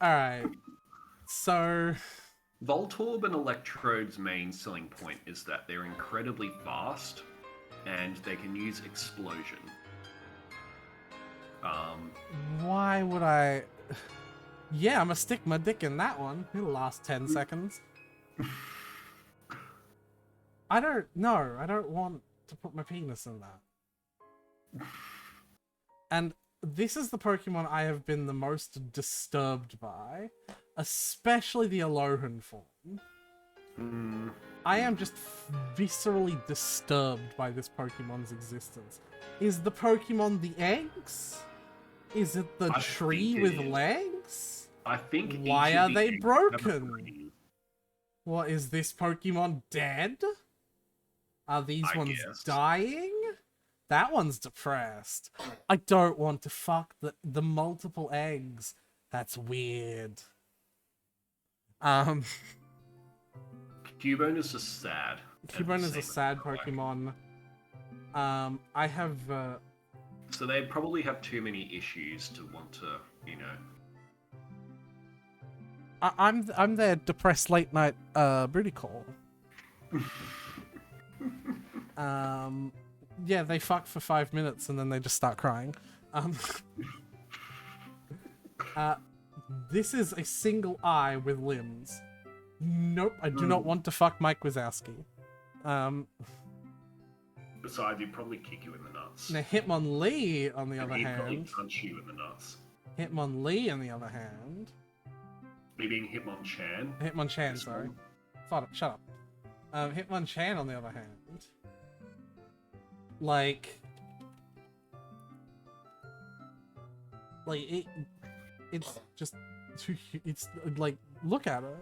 Alright. So... Voltorb and Electrode's main selling point is that they're incredibly fast, and they can use Explosion. Why would I... Yeah, I'm gonna stick my dick in that one. It'll last 10 seconds. I don't want to put my penis in that. And this is the Pokemon I have been the most disturbed by, especially the Alolan form. I am just viscerally disturbed by this Pokemon's existence. Is the Pokemon the eggs? Is it the tree with legs? I think. Why are they broken? What, is this Pokemon dead? Are these ones dying? That one's depressed. I don't want to fuck the multiple eggs. That's weird. Cubone is just sad. Cubone is a sad Pokemon. I have So they probably have too many issues to want to, you know. I'm their depressed late night booty call. Yeah, they fuck for 5 minutes and then they just start crying. This is a single eye with limbs. Nope, I do not want to fuck Mike Wazowski. Besides, he'd probably kick you in the nuts. Now Hitmonlee, on the other He'd probably hand, punch you in the nuts. Hitmonlee, on the other hand, Me being Hitmonchan. Hitmonchan, This sorry. one. Shut up. Hitmonchan, on the other hand, like it's just too. It's like, look at it.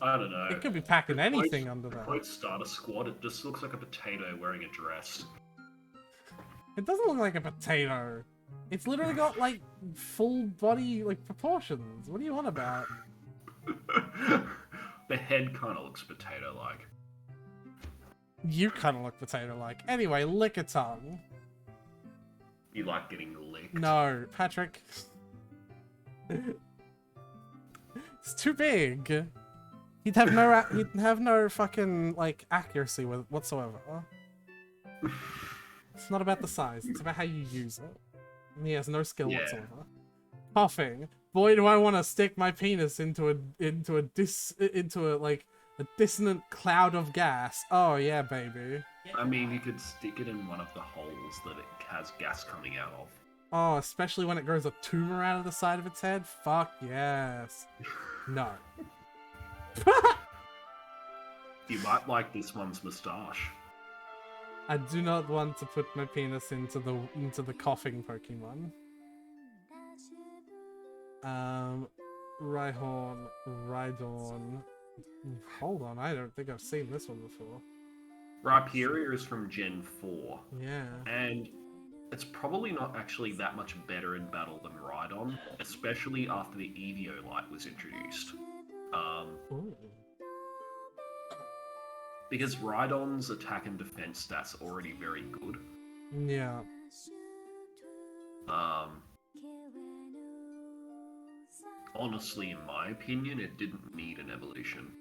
I don't know. It could be packing anything under The that. quote starter squad, it just looks like a potato wearing a dress. It doesn't look like a potato. It's literally got like full body like proportions. What do you want about? The head kind of looks potato-like. You kind of look potato-like. Anyway, Lickitung. You like getting licked. No, Patrick. It's too big. He'd have no fucking like accuracy with whatsoever. It's not about the size. It's about how you use it. And he has no skill whatsoever. Coughing. Boy, do I want to stick my penis into a dissonant cloud of gas. Oh yeah, baby. I mean, you could stick it in one of the holes that it has gas coming out of. Oh, especially when it grows a tumor out of the side of its head? Fuck yes. No. You might like this one's moustache. I do not want to put my penis into the coughing Pokemon. Rhyhorn, Rhydorn. Hold on, I don't think I've seen this one before. Rhyperior is from Gen 4. Yeah. And it's probably not actually that much better in battle than Rhydon, especially after the Eviolite was introduced. Ooh. Because Rhydon's attack and defense stats are already very good. Yeah. Honestly, in my opinion, it didn't need an evolution.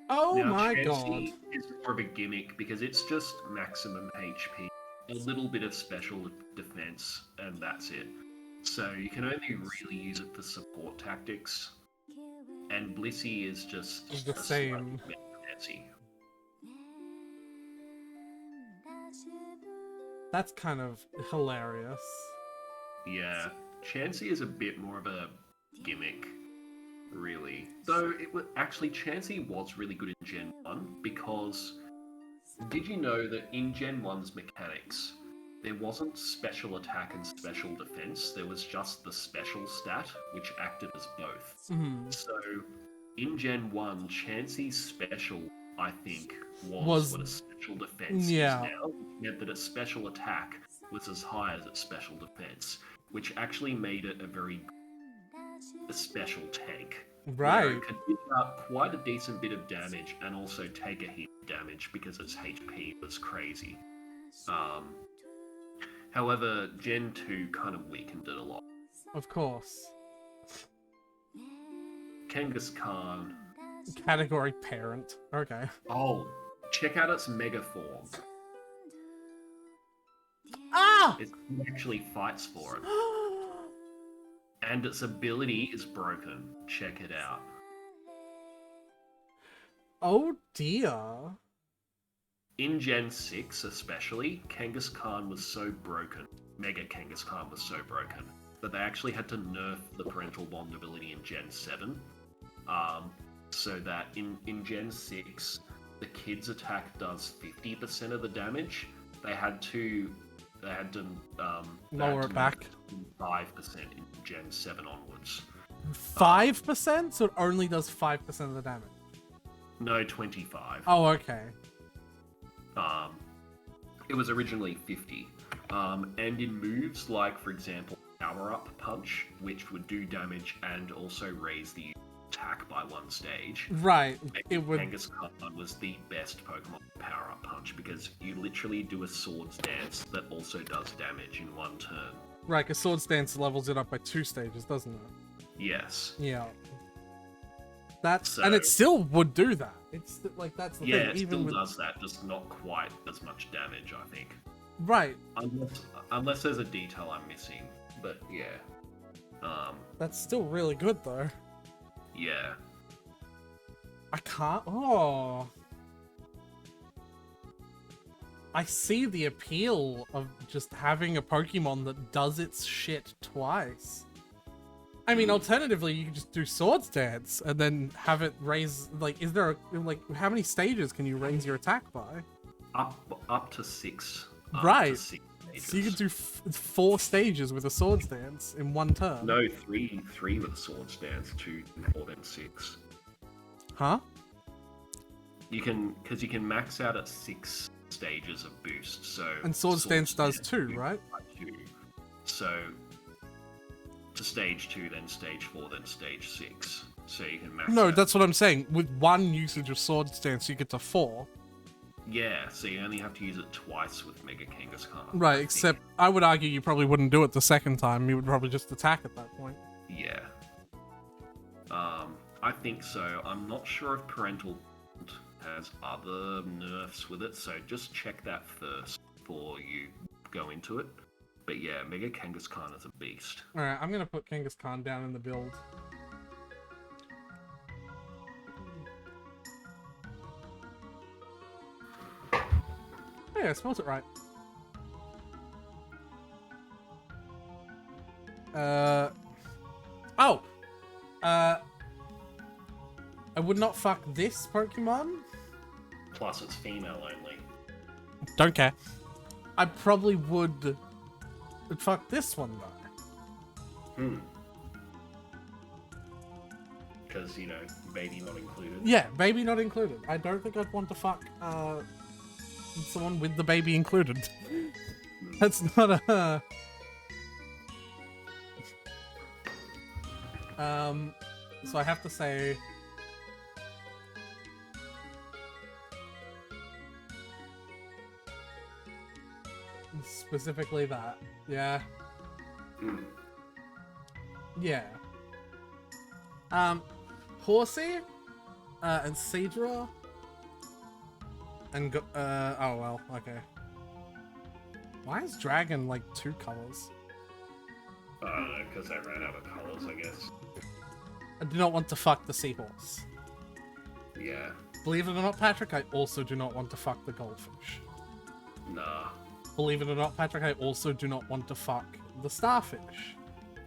Oh Now, my Chansey god. is more of a gimmick because it's just maximum HP, a little bit of special defense, and that's it. So you can only really use it for support tactics. And Blissey is just It's the a same. slightly better Chansey. That's kind of hilarious. Yeah, Chansey is a bit more of a gimmick, really. Though it was actually Chansey was really good in Gen 1 because did you know that in Gen 1's mechanics there wasn't special attack and special defense, there was just the special stat which acted as both. Mhm. So in Gen 1, Chansey's special, I think, was what a special defense yeah. is now. It meant that its special attack was as high as its special defense, which actually made it a special tank. Right. Where it could dish out quite a decent bit of damage and also take a heap of damage because its HP was crazy. However, Gen 2 kind of weakened it a lot. Of course. Kangaskhan. Category parent. Okay. Oh, check out its mega form. Ah! It actually fights for it. And its ability is broken. Check it out. Oh dear. In Gen 6 especially, Kangaskhan was so broken, Mega Kangaskhan was so broken, that they actually had to nerf the parental bond ability in Gen 7. So that in Gen 6, the kid's attack does 50% of the damage. They had to Lower it back. 5% in Gen 7 onwards. 5%? So it only does 5% of the damage? No, 25. Oh, okay. It was originally 50. And in moves like, for example, Power Up Punch, which would do damage and also raise the attack by 1 stage. Right. It would. Kangaskhan was the best Pokemon Power Up Punch because you literally do a Swords Dance that also does damage in 1 turn. Right, because Swords Dance levels it up by 2 stages, doesn't it? Yes. Yeah. And it still would do that. It's like that's the thing. Yeah, it still does that, just not quite as much damage, I think. Right. Unless there's a detail I'm missing, but yeah. That's still really good though. Yeah. I can't. Oh. I see the appeal of just having a Pokemon that does its shit twice. I mean, alternatively, you can just do Swords Dance and then have it raise. Like, is there how many stages can you raise your attack by? Up to 6. Right. To 6 stages. So you could do 4 stages with a Swords Dance in 1 turn. No, 3 with a Swords Dance, 2, 4, then 6. Huh? You can max out at 6 stages of boost. So and Swords Dance does 2, right? 2. So to stage 2, then stage 4, then stage 6. So you can max. No, out. that's what I'm saying. With 1 usage of Swords Dance, you get to 4. Yeah, so you only have to use it twice with Mega Kangaskhan. Right, except I would argue you probably wouldn't do it the second time. You would probably just attack at that point. Yeah. I think so. I'm not sure if Parental has other nerfs with it, so just check that first before you go into it. But yeah, Mega Kangaskhan is a beast. Alright, I'm gonna put Kangaskhan down in the build. Yeah, I spelled it right. I would not fuck this Pokemon. Plus, it's female only. Don't care. I probably would fuck this one though. Because, baby not included. Yeah, baby not included. I don't think I'd want to fuck someone with the baby included. That's not a... So I have to say... Specifically that. Yeah. Yeah. Horsey, and Seadra, and oh well, okay. Why is Dragon like 2 colors? Because I ran out of colors, I guess. I do not want to fuck the seahorse. Yeah. Believe it or not, Patrick, I also do not want to fuck the goldfish. Nah. Believe it or not, Patrick, I also do not want to fuck the starfish.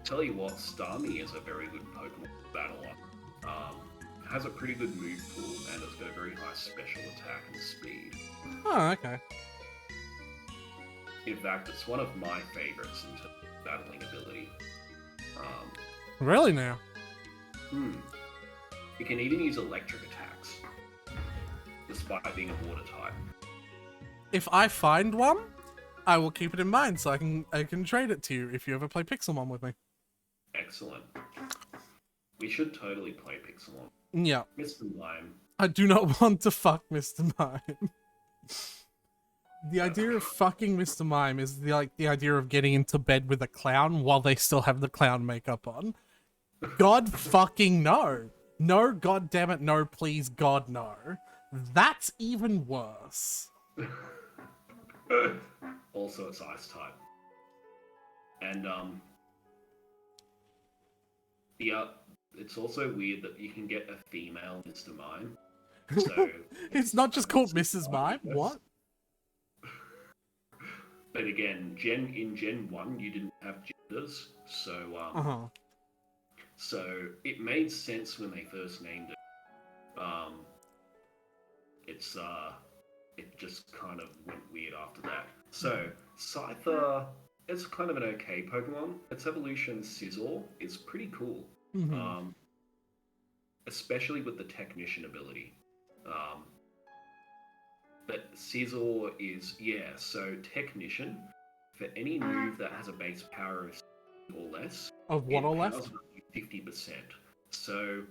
Tell you what, Starmie is a very good Pokemon battler. Has a pretty good move pool and it's got a very high special attack and speed. Oh, okay. In fact, it's one of my favorites in terms of battling ability. Really now? It can even use electric attacks, despite being a water type. If I find one, I will keep it in mind so I can trade it to you if you ever play Pixelmon with me. Excellent. We should totally play Pixelmon. Yeah. Mr. Mime. I do not want to fuck Mr. Mime. The idea of fucking Mr. Mime is the idea of getting into bed with a clown while they still have the clown makeup on. God fucking no. No, god damn it, no, please, God, no. That's even worse. Also, it's ice type. And, it's also weird that you can get a female Mr. Mime. So it's not just called Mrs. Mime? What? But again, in Gen 1, you didn't have genders, so, so it made sense when they first named it. It just kind of went weird after that. So, Scyther is kind of an okay Pokemon. Its evolution, Scizor, is pretty cool. Especially with the Technician ability. But Scizor is, yeah, so Technician, for any move that has a base power of 60 or less, Of it what or less? powers up to 50%. So,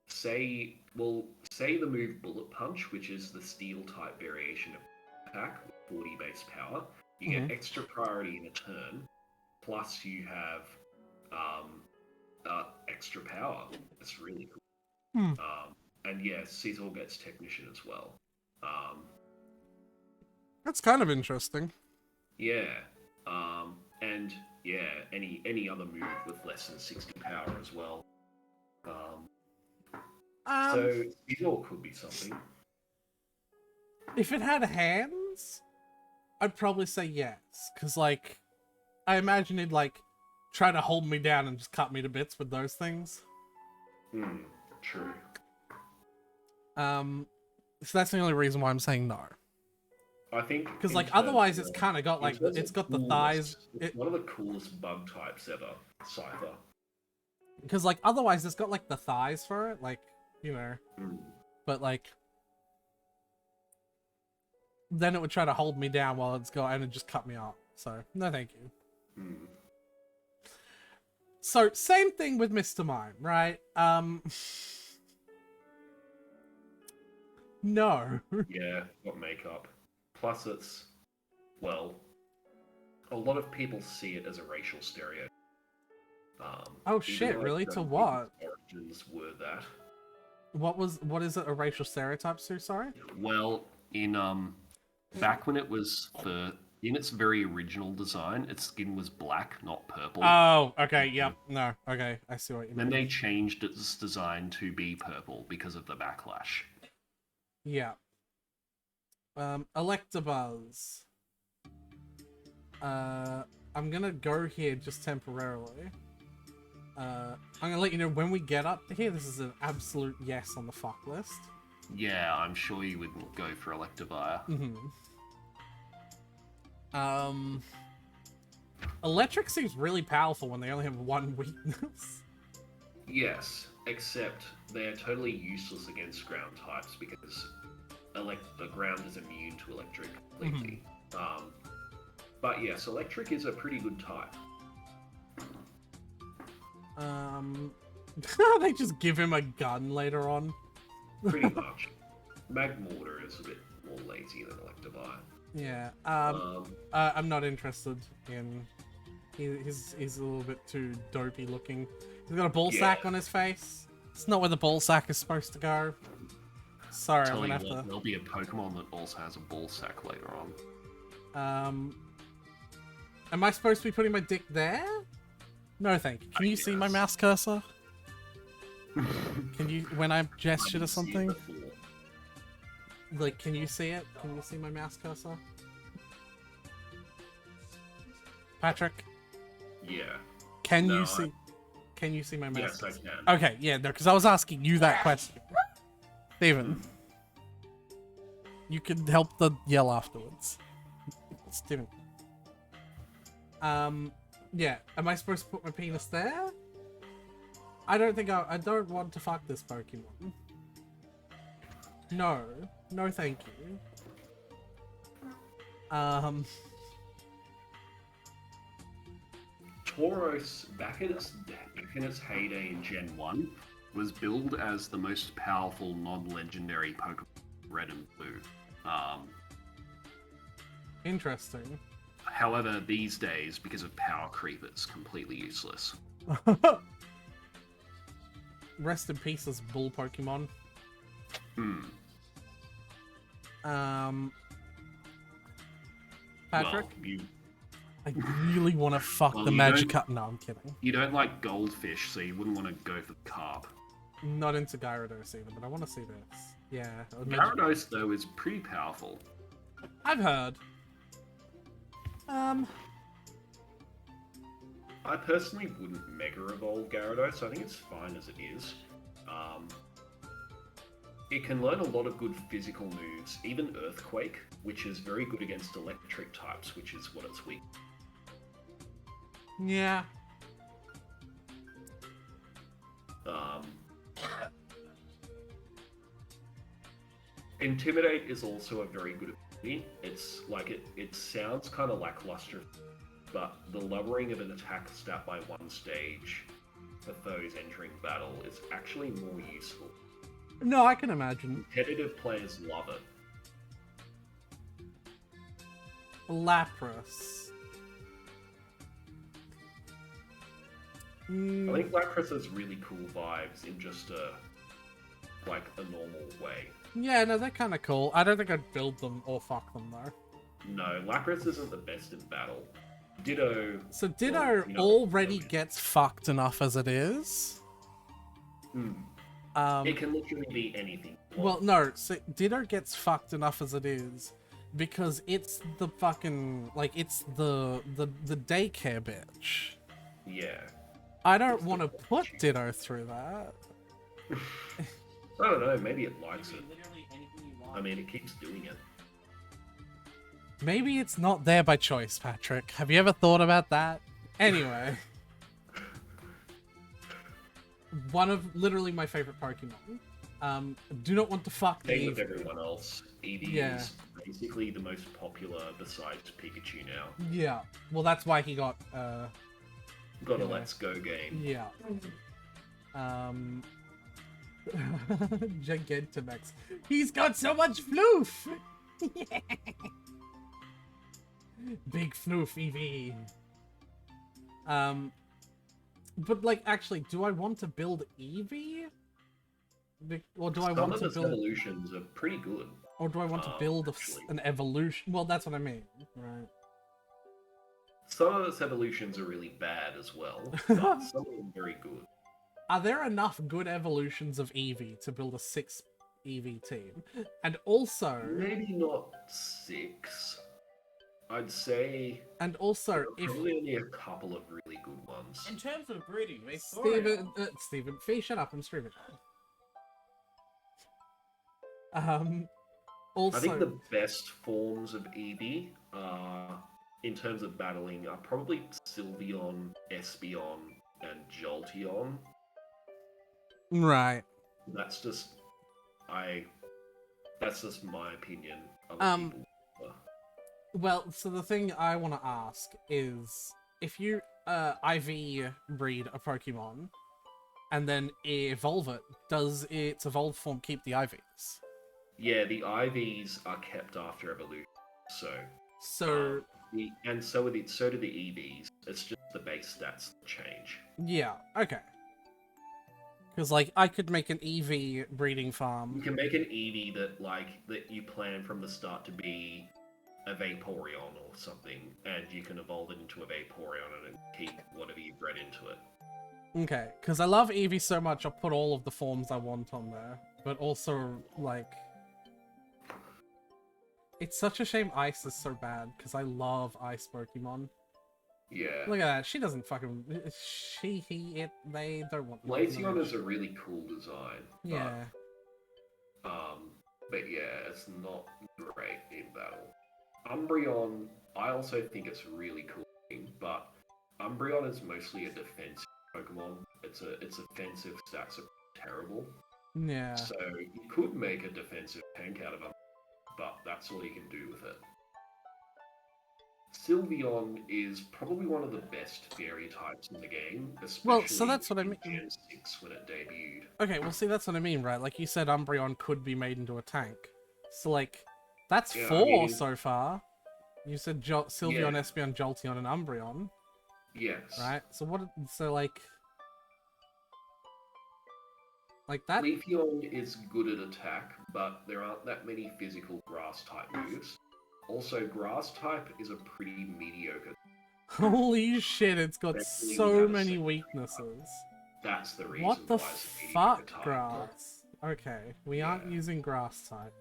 say the move Bullet Punch, which is the steel type variation of attack with 40 base power, you Mm-hmm. get extra priority in a turn, plus you have extra power. It's really cool. Hmm. And yeah, Scizor gets Technician as well. That's kind of interesting. Yeah. And yeah, any other move with less than 60 power as well. So Scizor could be something. If it had hands, I'd probably say yes, because like I imagine it'd like try to hold me down and just cut me to bits with those things. True. So that's the only reason why I'm saying no. I think Because like otherwise, it's kind of got like it's got the thighs. It's one of the coolest bug types ever, Scyther. Because like otherwise, it's got like the thighs for it, like you know. But like, then it would try to hold me down while it's going and it just cut me off. So no, thank you. So same thing with Mr. Mime, right? No. Yeah, got makeup. Plus, it's well, a lot of people see it as a racial stereotype. Oh shit! Really? To what? Origins were that. What is it? A racial stereotype, Sue? Sorry. Well, in back when it was in its very original design, its skin was black, not purple. Oh, okay. Yep. No. Okay. I see what you mean. Then they changed its design to be purple because of the backlash. Yeah. Electabuzz. I'm gonna go here just temporarily. I'm gonna let you know when we get up to here. This is an absolute yes on the fuck list. Yeah, I'm sure you would go for Electivire. Electric seems really powerful when they only have one weakness. Yes, except they are totally useless against ground types because the ground is immune to electric completely. But yes, electric is a pretty good type. They just give him a gun later on. Pretty much. Magmortar is a bit more lazy than Electivire. Yeah. I'm not interested in. He's a little bit too dopey looking. He's got a ball sack on his face. It's not where the ball sack is supposed to go. Sorry, I'm gonna have to. There'll be a Pokemon that also has a ball sack later on. Am I supposed to be putting my dick there? No, thank you. Can you see my mouse cursor? Can you, when I gesture to something? Like, can you see it? Can you see my mouse cursor? Patrick? Yeah. Can you see? Can you see my mouse? Yes, I can. Okay, yeah, no, because I was asking you that question. Steven. You can help the yell afterwards. Steven. Yeah. Am I supposed to put my penis there? I don't think I don't want to fuck this Pokemon. No. No, thank you. Tauros, back in its heyday in Gen 1, was billed as the most powerful non-legendary Pokemon Red and Blue. Interesting. However, these days, because of power creep, it's completely useless. Rest in peace, this bull Pokemon. Patrick? Well, I really want to fuck the Magikarp. No, I'm kidding. You don't like goldfish, so you wouldn't want to go for the carp. Not into Gyarados either, but I want to see this. Yeah. Gyarados, though, is pretty powerful. I've heard. I personally wouldn't Mega Evolve Gyarados. I think it's fine as it is. It can learn a lot of good physical moves, even Earthquake, which is very good against electric types, which is what it's weak. Yeah. Intimidate is also a very good It's like it sounds kind of lackluster, but the lowering of an attack stat by one stage for foes entering battle is actually more useful. No, I can imagine. Competitive players love it. Lapras. I think Lapras has really cool vibes in just a normal way. Yeah, no, they're kind of cool. I don't think I'd build them or fuck them though. No, Lapras isn't the best in battle. Ditto. So Ditto well, you know, already gets fucked enough as it is. It can literally be anything. Well, no, so Ditto gets fucked enough as it is because it's the fucking it's the daycare bitch. Yeah. I don't want to put Ditto through that. I don't know, maybe it likes it. I mean, it keeps doing it. Maybe it's not there by choice, Patrick. Have you ever thought about that? Anyway. One of literally my favorite Pokemon. Do not want to fuck the Same with everyone else. Eevee Yeah. is basically the most popular besides Pikachu now. Yeah. Well, that's why he got, Got a Let's Go game. yeah. Gigantamax. He's got so much floof! Big floof Eevee. But actually, do I want to build Eevee? Or do I Some want of to its build... evolutions are pretty good. Or do I want to build actually. an evolution? Well, that's what I mean, right? Some of its evolutions are really bad as well, but some of them are very good. Are there enough good evolutions of Eevee to build a 6 Eevee team? And also... Maybe not 6. I'd say... And also, if... Probably only a couple of really good ones. In terms of breeding, Steven, Fee, shut up, I'm streaming. Also... I think the best forms of Eevee, in terms of battling, are probably Sylveon, Espeon, and Jolteon. Right. That's just my opinion. People. Well, so the thing I want to ask is, if you IV breed a Pokemon and then evolve it, does its evolved form keep the IVs? Yeah, the IVs are kept after evolution. So So so do the EVs. It's just the base stats that change. yeah, okay. Because I could make an EV breeding farm. You can make an Eevee that you plan from the start to be a Vaporeon or something, and you can evolve it into a Vaporeon and keep whatever you bred into it. Okay, because I love Eevee so much, I'll put all of the forms I want on there. But also, it's such a shame Ice is so bad, because I love Ice Pokemon. Yeah. Look at that, she doesn't fucking... they don't want... Glaceon is a really cool design. Yeah. But yeah, it's not great in battle. Umbreon, I also think it's really cool, but Umbreon is mostly a defensive Pokemon. Its offensive stats are terrible. Yeah. So you could make a defensive tank out of him, but that's all you can do with it. Sylveon is probably one of the best fairy types in the game, especially Well, so that's what I mean. Gen 6 when it debuted. Okay, well, see, that's what I mean, right? Like you said, Umbreon could be made into a tank. So, that's Yeah, 4 so far. You said Sylveon, Yeah. Espeon, Jolteon, and Umbreon, Yes. right? So that... Leafeon is good at attack, but there aren't that many physical grass type moves. Also, grass type is a pretty mediocre. Holy shit, it's got Especially so without a many second weaknesses. That's the reason What the why it's a mediocre fuck, type. grass? Okay, we aren't Yeah. using grass type.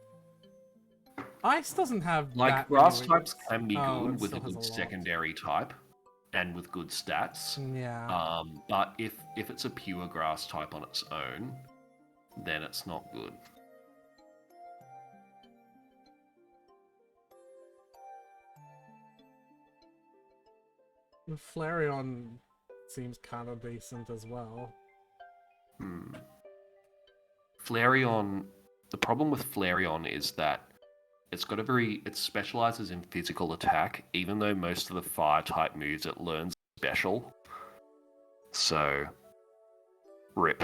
Ice doesn't have that many Grass types weaknesses. can be Oh, good it with a still has good lot. secondary type and with good stats. Yeah. But if it's a pure grass type on its own, then it's not good. Flareon seems kind of decent as well. Flareon, the problem with Flareon is that It specializes in physical attack, even though most of the fire type moves it learns special. So, rip.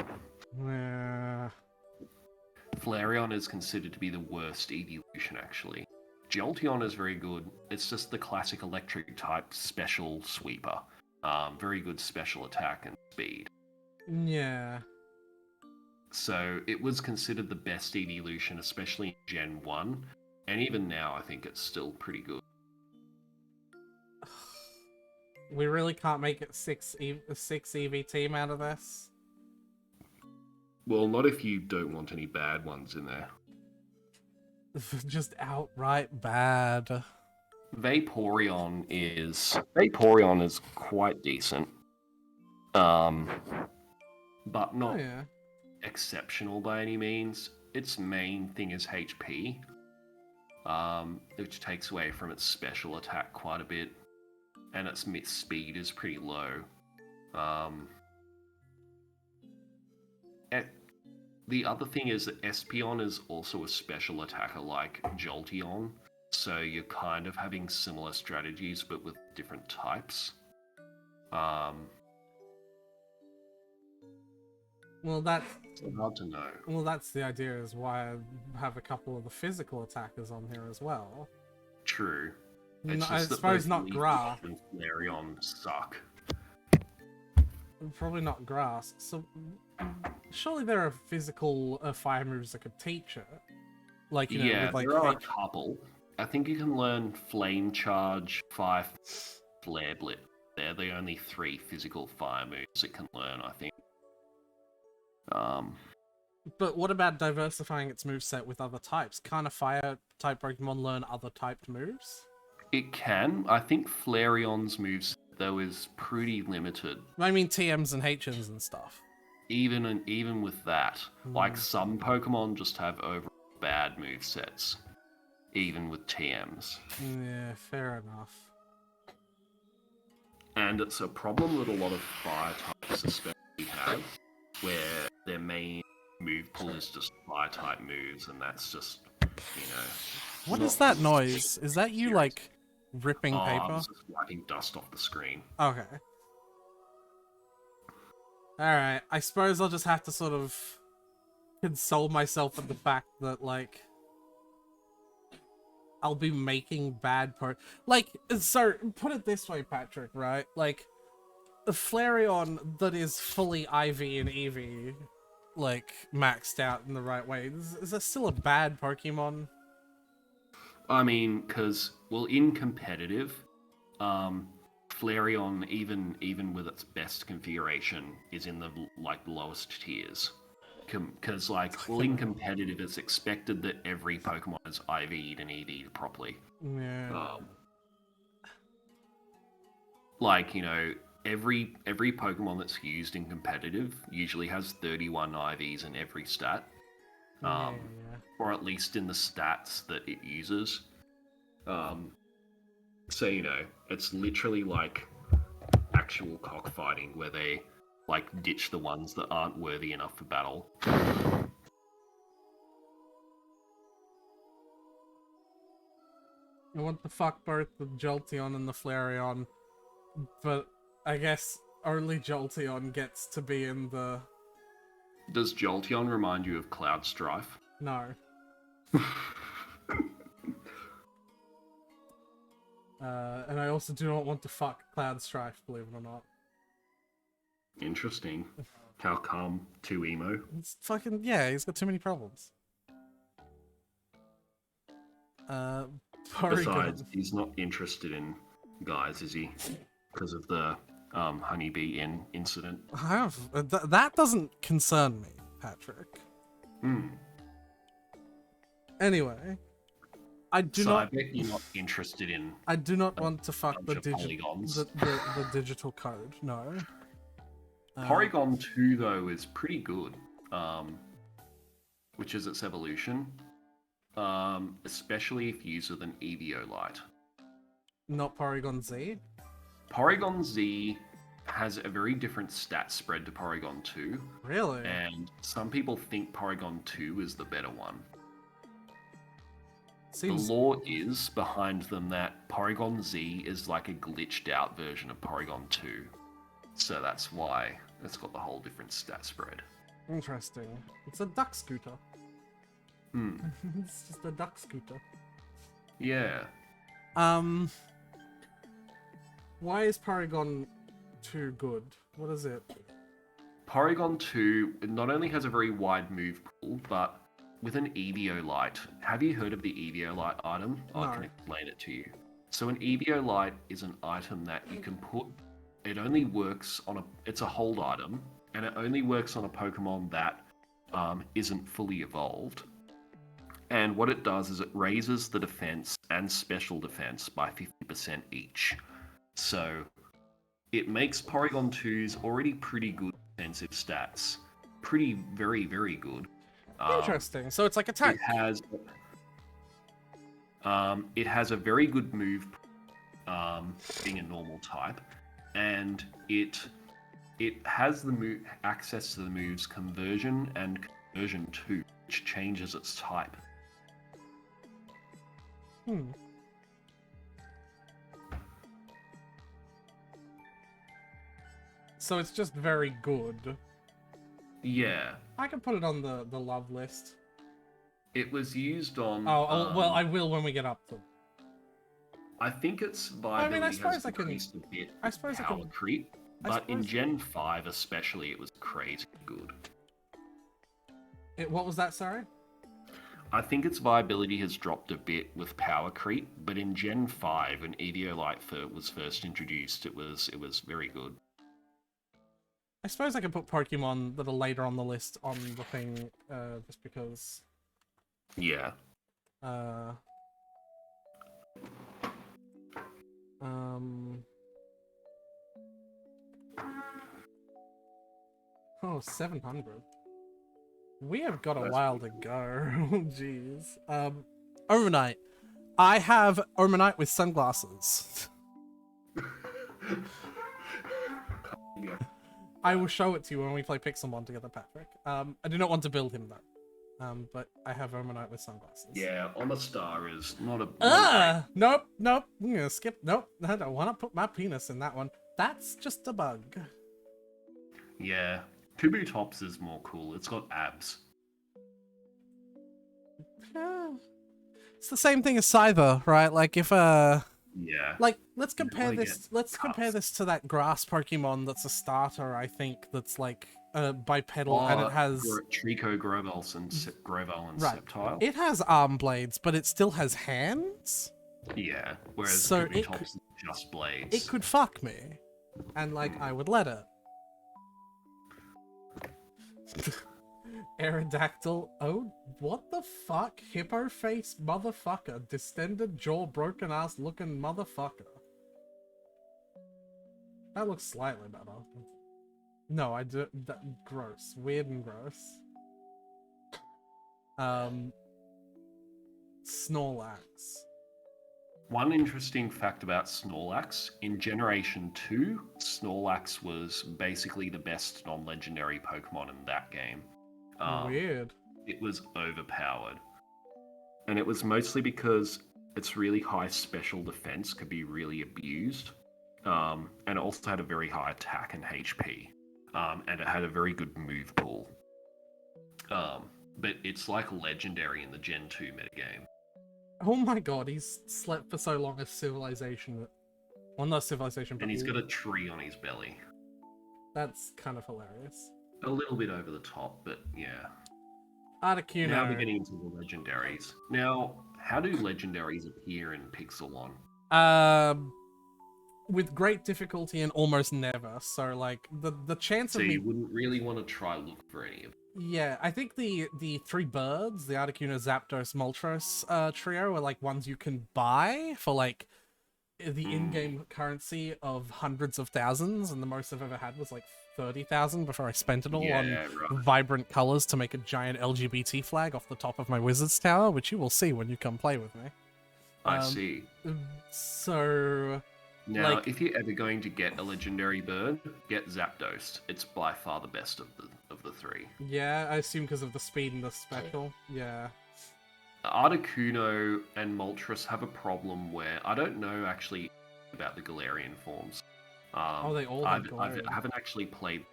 Flareon is considered to be the worst evolution, actually. Jolteon is very good. It's just the classic electric type special sweeper. Very good special attack and speed. Yeah. So it was considered the best evolution, especially in Gen 1. And even now, I think it's still pretty good. We really can't make it six EV team out of this. Well, not if you don't want any bad ones in there. Just outright bad. Vaporeon is quite decent. But not exceptional by any means. Its main thing is HP, which takes away from its special attack quite a bit, and its speed is pretty low. The other thing is that Espeon is also a special attacker like Jolteon, so you're kind of having similar strategies but with different types. Well, that's hard to know. Well, that's the idea, is why I have a couple of the physical attackers on here as well. True. No, I suppose not grass. And Flareon suck. Probably not grass. So, surely there are physical fire moves that could teach it. Like, you know, with, like, there are a couple. I think you can learn Flame Charge, Fire, Flare Blitz. They're the only 3 physical fire moves it can learn, I think. But what about diversifying its moveset with other types? Can't a fire type Pokemon learn other typed moves? It can. I think Flareon's moves though is pretty limited. I mean TMs and HMs and stuff. Even with that, like some Pokemon just have overall bad movesets, even with TMs. Yeah, fair enough. And it's a problem that a lot of fire types especially have, where their main move pool is just fire type moves, and that's just, you know. What is that noise? Is that you, like, ripping paper? I was just wiping dust off the screen. Okay. Alright, I suppose I'll just have to sort of console myself with the fact that, like, I'll be making bad like, so, put it this way, Patrick, right? Like, a Flareon that is fully IV and EV, like, maxed out in the right way, is that still a bad Pokemon? I mean, because, well, in competitive, Flareon, even with its best configuration, is in the, like, lowest tiers. Because, like, well, in competitive, it's expected that every Pokemon is IV'd and EV'd properly. Yeah. Like, you know, every Pokemon that's used in competitive usually has 31 IVs in every stat. Or at least in the stats that it uses. So, you know, it's literally like actual cockfighting where they, like, ditch the ones that aren't worthy enough for battle. I want to fuck both the Jolteon and the Flareon, but I guess only Jolteon gets to be in the... Does Jolteon remind you of Cloud Strife? No. And I also do not want to fuck Cloud Strife, believe it or not. Interesting. How come? Too emo? It's fucking... yeah, he's got too many problems. Besides, he's not interested in guys, is he? Because of the honeybee incident. That doesn't concern me, Patrick. Anyway, I bet you're not interested in. I do not want to fuck the digital code. No. Porygon 2 though is pretty good, which is its evolution, especially if used with an Eviolite. Not Porygon Z? Porygon Z has a very different stat spread to Porygon 2. Really? And some people think Porygon 2 is the better one. Seems The lore is behind them that Porygon Z is like a glitched out version of Porygon 2. So that's why it's got the whole different stat spread. interesting. It's a duck scooter. Hmm. It's just a duck scooter. Yeah. Why is Porygon 2 good? What is it? Porygon 2 not only has a very wide move pool, but with an Eviolite. Have you heard of the Eviolite item? No. I can explain it to you. So an Eviolite is an item that you can put. It only works on a. It's a hold item, and it only works on a Pokemon that isn't fully evolved. And what it does is it raises the defense and special defense by 50% each. So it makes Porygon 2's already pretty good defensive stats very, very good. Interesting. So it's like a tank. It has a very good move, being a normal type, and it has the access to the moves Conversion and Conversion 2, which changes its type. So it's just very good. Yeah. I can put it on the love list. It was used on. Well, I will when we get up to it. I think its viability has decreased a bit. I suppose I power can. creep, but in Gen 5 especially, it was crazy good. What was that? Sorry. I think its viability has dropped a bit with power creep, but in Gen 5, when Eviolite was first introduced, it was very good. I suppose I can put Pokemon that are later on the list on the thing, just because. Yeah. Oh, 700. We have got a while to go. Jeez. Omanite. I have Omanite with sunglasses. Yeah. I will show it to you when we play Pixelmon together, Patrick. I do not want to build him though. But I have Omanite with sunglasses. Yeah, Omastar is not a. Nope. I'm gonna skip. Nope. I don't want to put my penis in that one. That's just a bug. Yeah, Kabutops is more cool. It's got abs. Yeah. It's the same thing as Scyther, right? Like if Yeah. Like let's compare wanna this. Let's compare this to that grass Pokemon that's a starter. I think that's like bipedal and it has Trico, Grovels, and right. Sceptile. It has arm blades, but it still has hands. Yeah, whereas So Kabutops is just blades. It could fuck me, and like I would let it. Aerodactyl. Oh, what the fuck? Hippo face motherfucker. Distended jaw, broken ass looking motherfucker. That looks slightly better. No, I do. Gross. Weird and gross. Snorlax. One interesting fact about Snorlax, in Generation 2, Snorlax was basically the best non-legendary Pokemon in that game. Weird. It was overpowered. And it was mostly because its really high special defense could be really abused. And it also had a very high attack and HP. And it had a very good move pool. But it's like legendary in the Gen 2 metagame. Oh my god, he's slept for so long as Civilization. Well, not Civilization, but... And he's got a tree on his belly. That's kind of hilarious. A little bit over the top, but yeah. Articuno. Now we're getting into the legendaries. Now, how do legendaries appear in Pixelmon? With great difficulty and almost never. So, like, the chance of me... So you wouldn't really want to try look for any of them. Yeah, I think the three birds, the Articuno, Zapdos, Moltres trio are like ones you can buy for like the in-game currency of hundreds of thousands, and the most I've ever had was like 30,000 before I spent it all on vibrant colors to make a giant LGBT flag off the top of my wizard's tower, which you will see when you come play with me. I see. So... Now, like, if you're ever going to get a legendary bird, get Zapdos. It's by far the best of the three. Yeah, I assume because of the speed and the special. Yeah. Articuno and Moltres have a problem where I don't know actually about the Galarian forms. Oh, they all have Galarian. I haven't actually played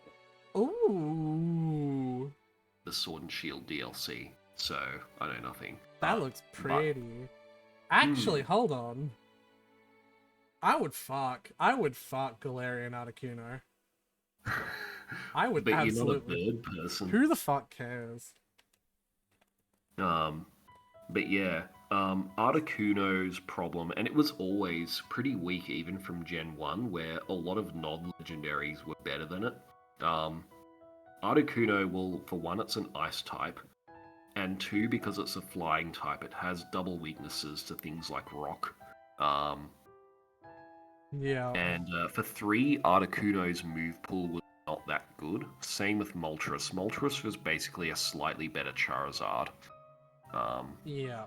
Ooh, the Sword and Shield DLC, so I know nothing. that looks pretty. Actually, hold on. I would fuck Galarian Articuno. I would But absolutely. you're not a bird person. Who the fuck cares? But yeah, Articuno's problem, and it was always pretty weak even from Gen 1, where a lot of non-legendaries were better than it. Articuno will, for one, it's an ice type, and two, because it's a flying type, it has double weaknesses to things like rock. Yeah. And for three, Articuno's move pool was not that good. Same with Moltres. Moltres was basically a slightly better Charizard. Yeah.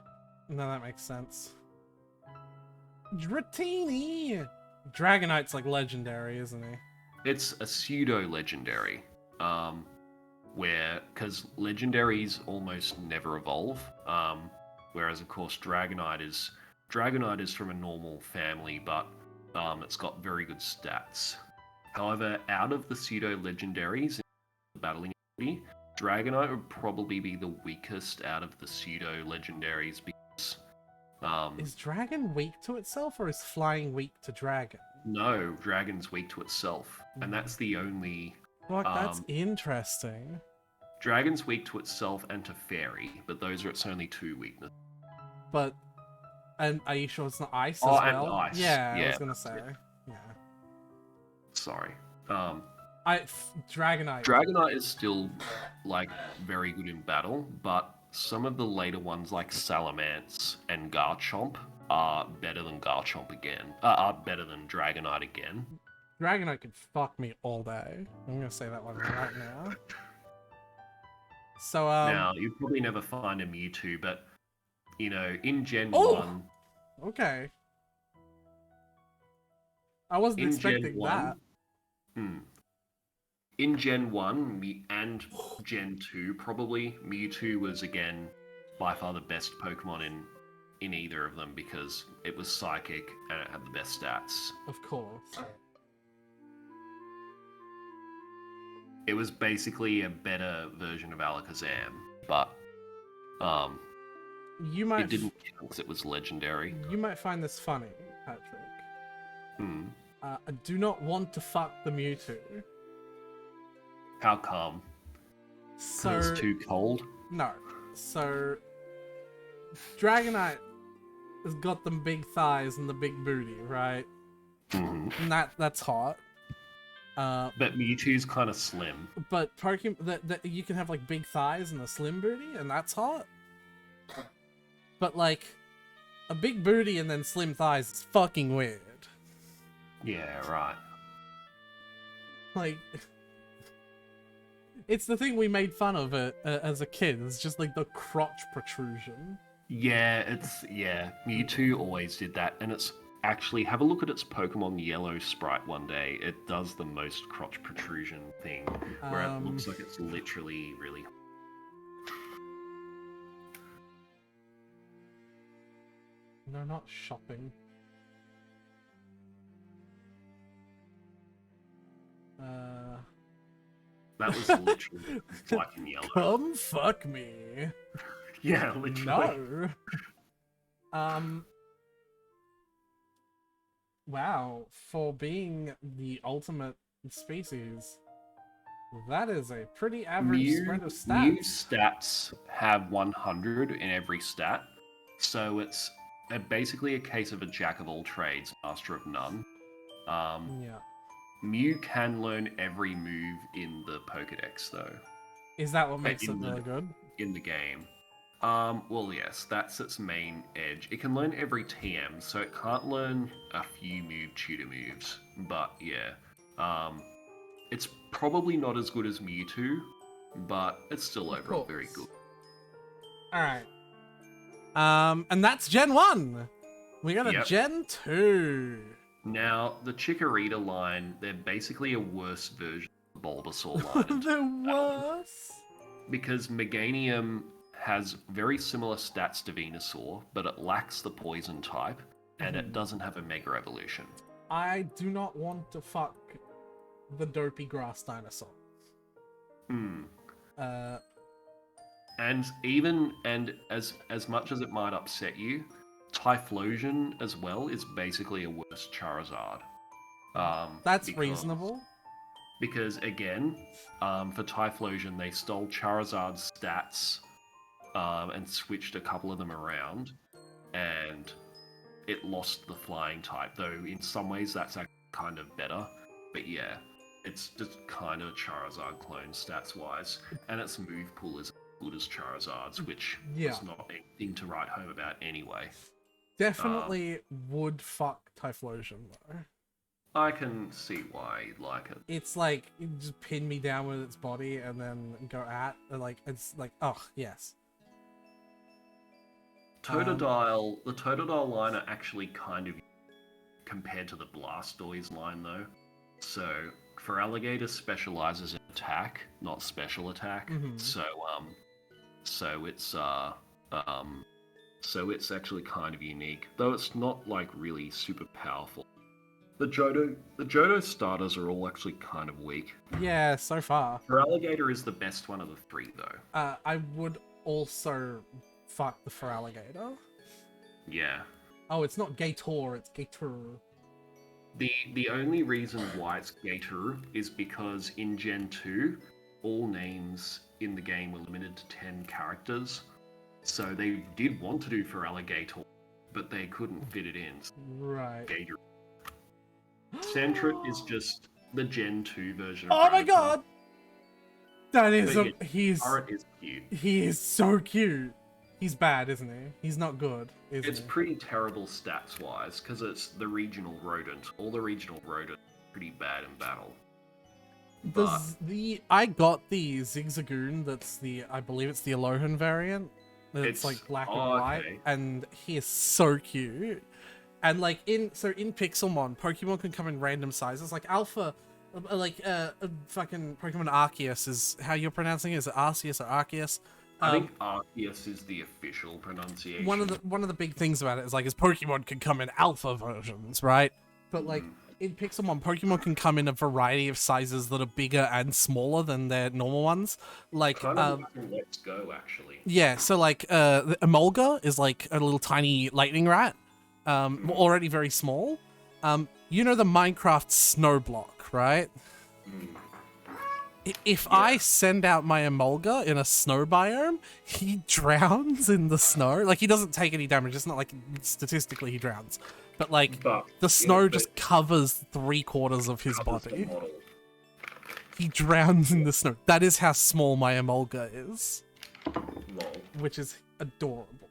No, that makes sense. Dratini! Dragonite's like legendary, isn't he? It's a pseudo-legendary. Because legendaries almost never evolve. Whereas, of course, Dragonite is from a normal family, but it's got very good stats. However, out of the pseudo-legendaries in the battling ability, Dragonite would probably be the weakest out of the pseudo-legendaries because... Is Dragon weak to itself, or is Flying weak to Dragon? No, Dragon's weak to itself, and that's the only... Fuck, that's interesting. Dragon's weak to itself and to Fairy, but those are its only two weaknesses. But... And are you sure it's not Ice as Oh, well? and Ice. Yeah, Yeah, I was gonna say. Yeah. Sorry. Dragonite. Dragonite is still, like, very good in battle, but some of the later ones, like Salamence and Garchomp, are better than Garchomp again. Are better than Dragonite again. Dragonite could fuck me all day. I'm gonna say that one right now. So, Now, you'll probably never find a Mewtwo, but, you know, in Gen 1... Okay. I wasn't expecting that. In Gen 1 and Gen 2, probably, Mewtwo was, again, by far the best Pokemon in either of them because it was psychic and it had the best stats. Of course. It was basically a better version of Alakazam, but it didn't count because it was legendary. You might find this funny, Patrick. I do not want to fuck the Mewtwo. How come? So it's too cold? No. So Dragonite has got them big thighs and the big booty, right? And that's hot. But Mewtwo's kind of slim. But Pokemon that you can have like big thighs and a slim booty, and that's hot. But like a big booty and then slim thighs is fucking weird. Yeah, right. Like, it's the thing we made fun of it as a kid. It's just like the crotch protrusion. Yeah, Mewtwo always did that, and it's actually, have a look at its Pokemon Yellow sprite one day. It does the most crotch protrusion thing, where it looks like it's literally really... No, not shopping. That was literally black and yellow. Come fuck me. Yeah, literally. No. Wow, for being the ultimate species, that is a pretty average spread of stats. Mew stats have 100 in every stat, so it's basically a case of a jack of all trades, master of none. Yeah. Mew can learn every move in the Pokedex, though. Is that what makes it really good? In the game. Well, yes, that's its main edge. It can learn every TM, so it can't learn a few tutor moves. But, yeah. It's probably not as good as Mewtwo, but it's still overall very good. Alright. And that's Gen 1! We got a Gen 2! Now, the Chikorita line, they're basically a worse version of the Bulbasaur line. They're worse? Because Meganium has very similar stats to Venusaur, but it lacks the poison type, and it doesn't have a Mega Evolution. I do not want to fuck the dopey grass dinosaur. Hmm. Uh, And as much as it might upset you, Typhlosion as well is basically a worse Charizard. that's because- reasonable. Because again, for Typhlosion, they stole Charizard's stats and switched a couple of them around, and it lost the flying type. Though in some ways that's actually kind of better. But yeah, it's just kind of a Charizard clone stats wise, and its move pool is as good as Charizard's, which Yeah. is not anything to write home about anyway. Definitely would fuck Typhlosion though. I can see why you'd like it. It's like it just pin me down with its body and then go at like it's like oh yes. Totodile, the Totodile line are actually kind of compared to the Blastoise line though. So Feraligatr specializes in attack, not special attack. Mhm. So it's actually kind of unique, though it's not like really super powerful. The Johto starters are all actually kind of weak. Yeah, so far. Feraligatr is the best one of the three though. I would also fuck the Feraligatr. Yeah. Oh, it's not Gator, it's Gator. The only reason why it's Gator is because in Gen 2, all names in the game were limited to 10 characters. So they did want to do Feraligatr, but they couldn't fit it in. Right. Gator. Sandshrew is just the Gen 2 version of Oh my Rattata. god! That is But yeah, he's Current is cute. he is so cute. He's bad, isn't he? He's not good, is It's he? pretty terrible stats wise because it's the regional rodent. All the regional rodents are pretty bad in battle. But I got the Zigzagoon. That's I believe it's the Alolan variant. It's like black and white, okay. and he is so cute. And like in Pixelmon, Pokemon can come in random sizes. Like Alpha, fucking Pokemon Arceus is how you're pronouncing it. Is it Arceus or Arceus? I think Arceus is the official pronunciation. One of the big things about it is like Pokemon can come in alpha versions, right? But like in Pixelmon, Pokemon can come in a variety of sizes that are bigger and smaller than their normal ones. Like kind of like in Let's Go actually. yeah, so like the Emolga is like a little tiny lightning rat, already very small. You know the Minecraft snow block, right? If I send out my Emolga in a snow biome, he drowns in the snow. Like, he doesn't take any damage. It's not like statistically he drowns. But, like, the snow just covers 3/4 of his body. He drowns in the snow. That is how small my Emolga is. Lol. Which is adorable.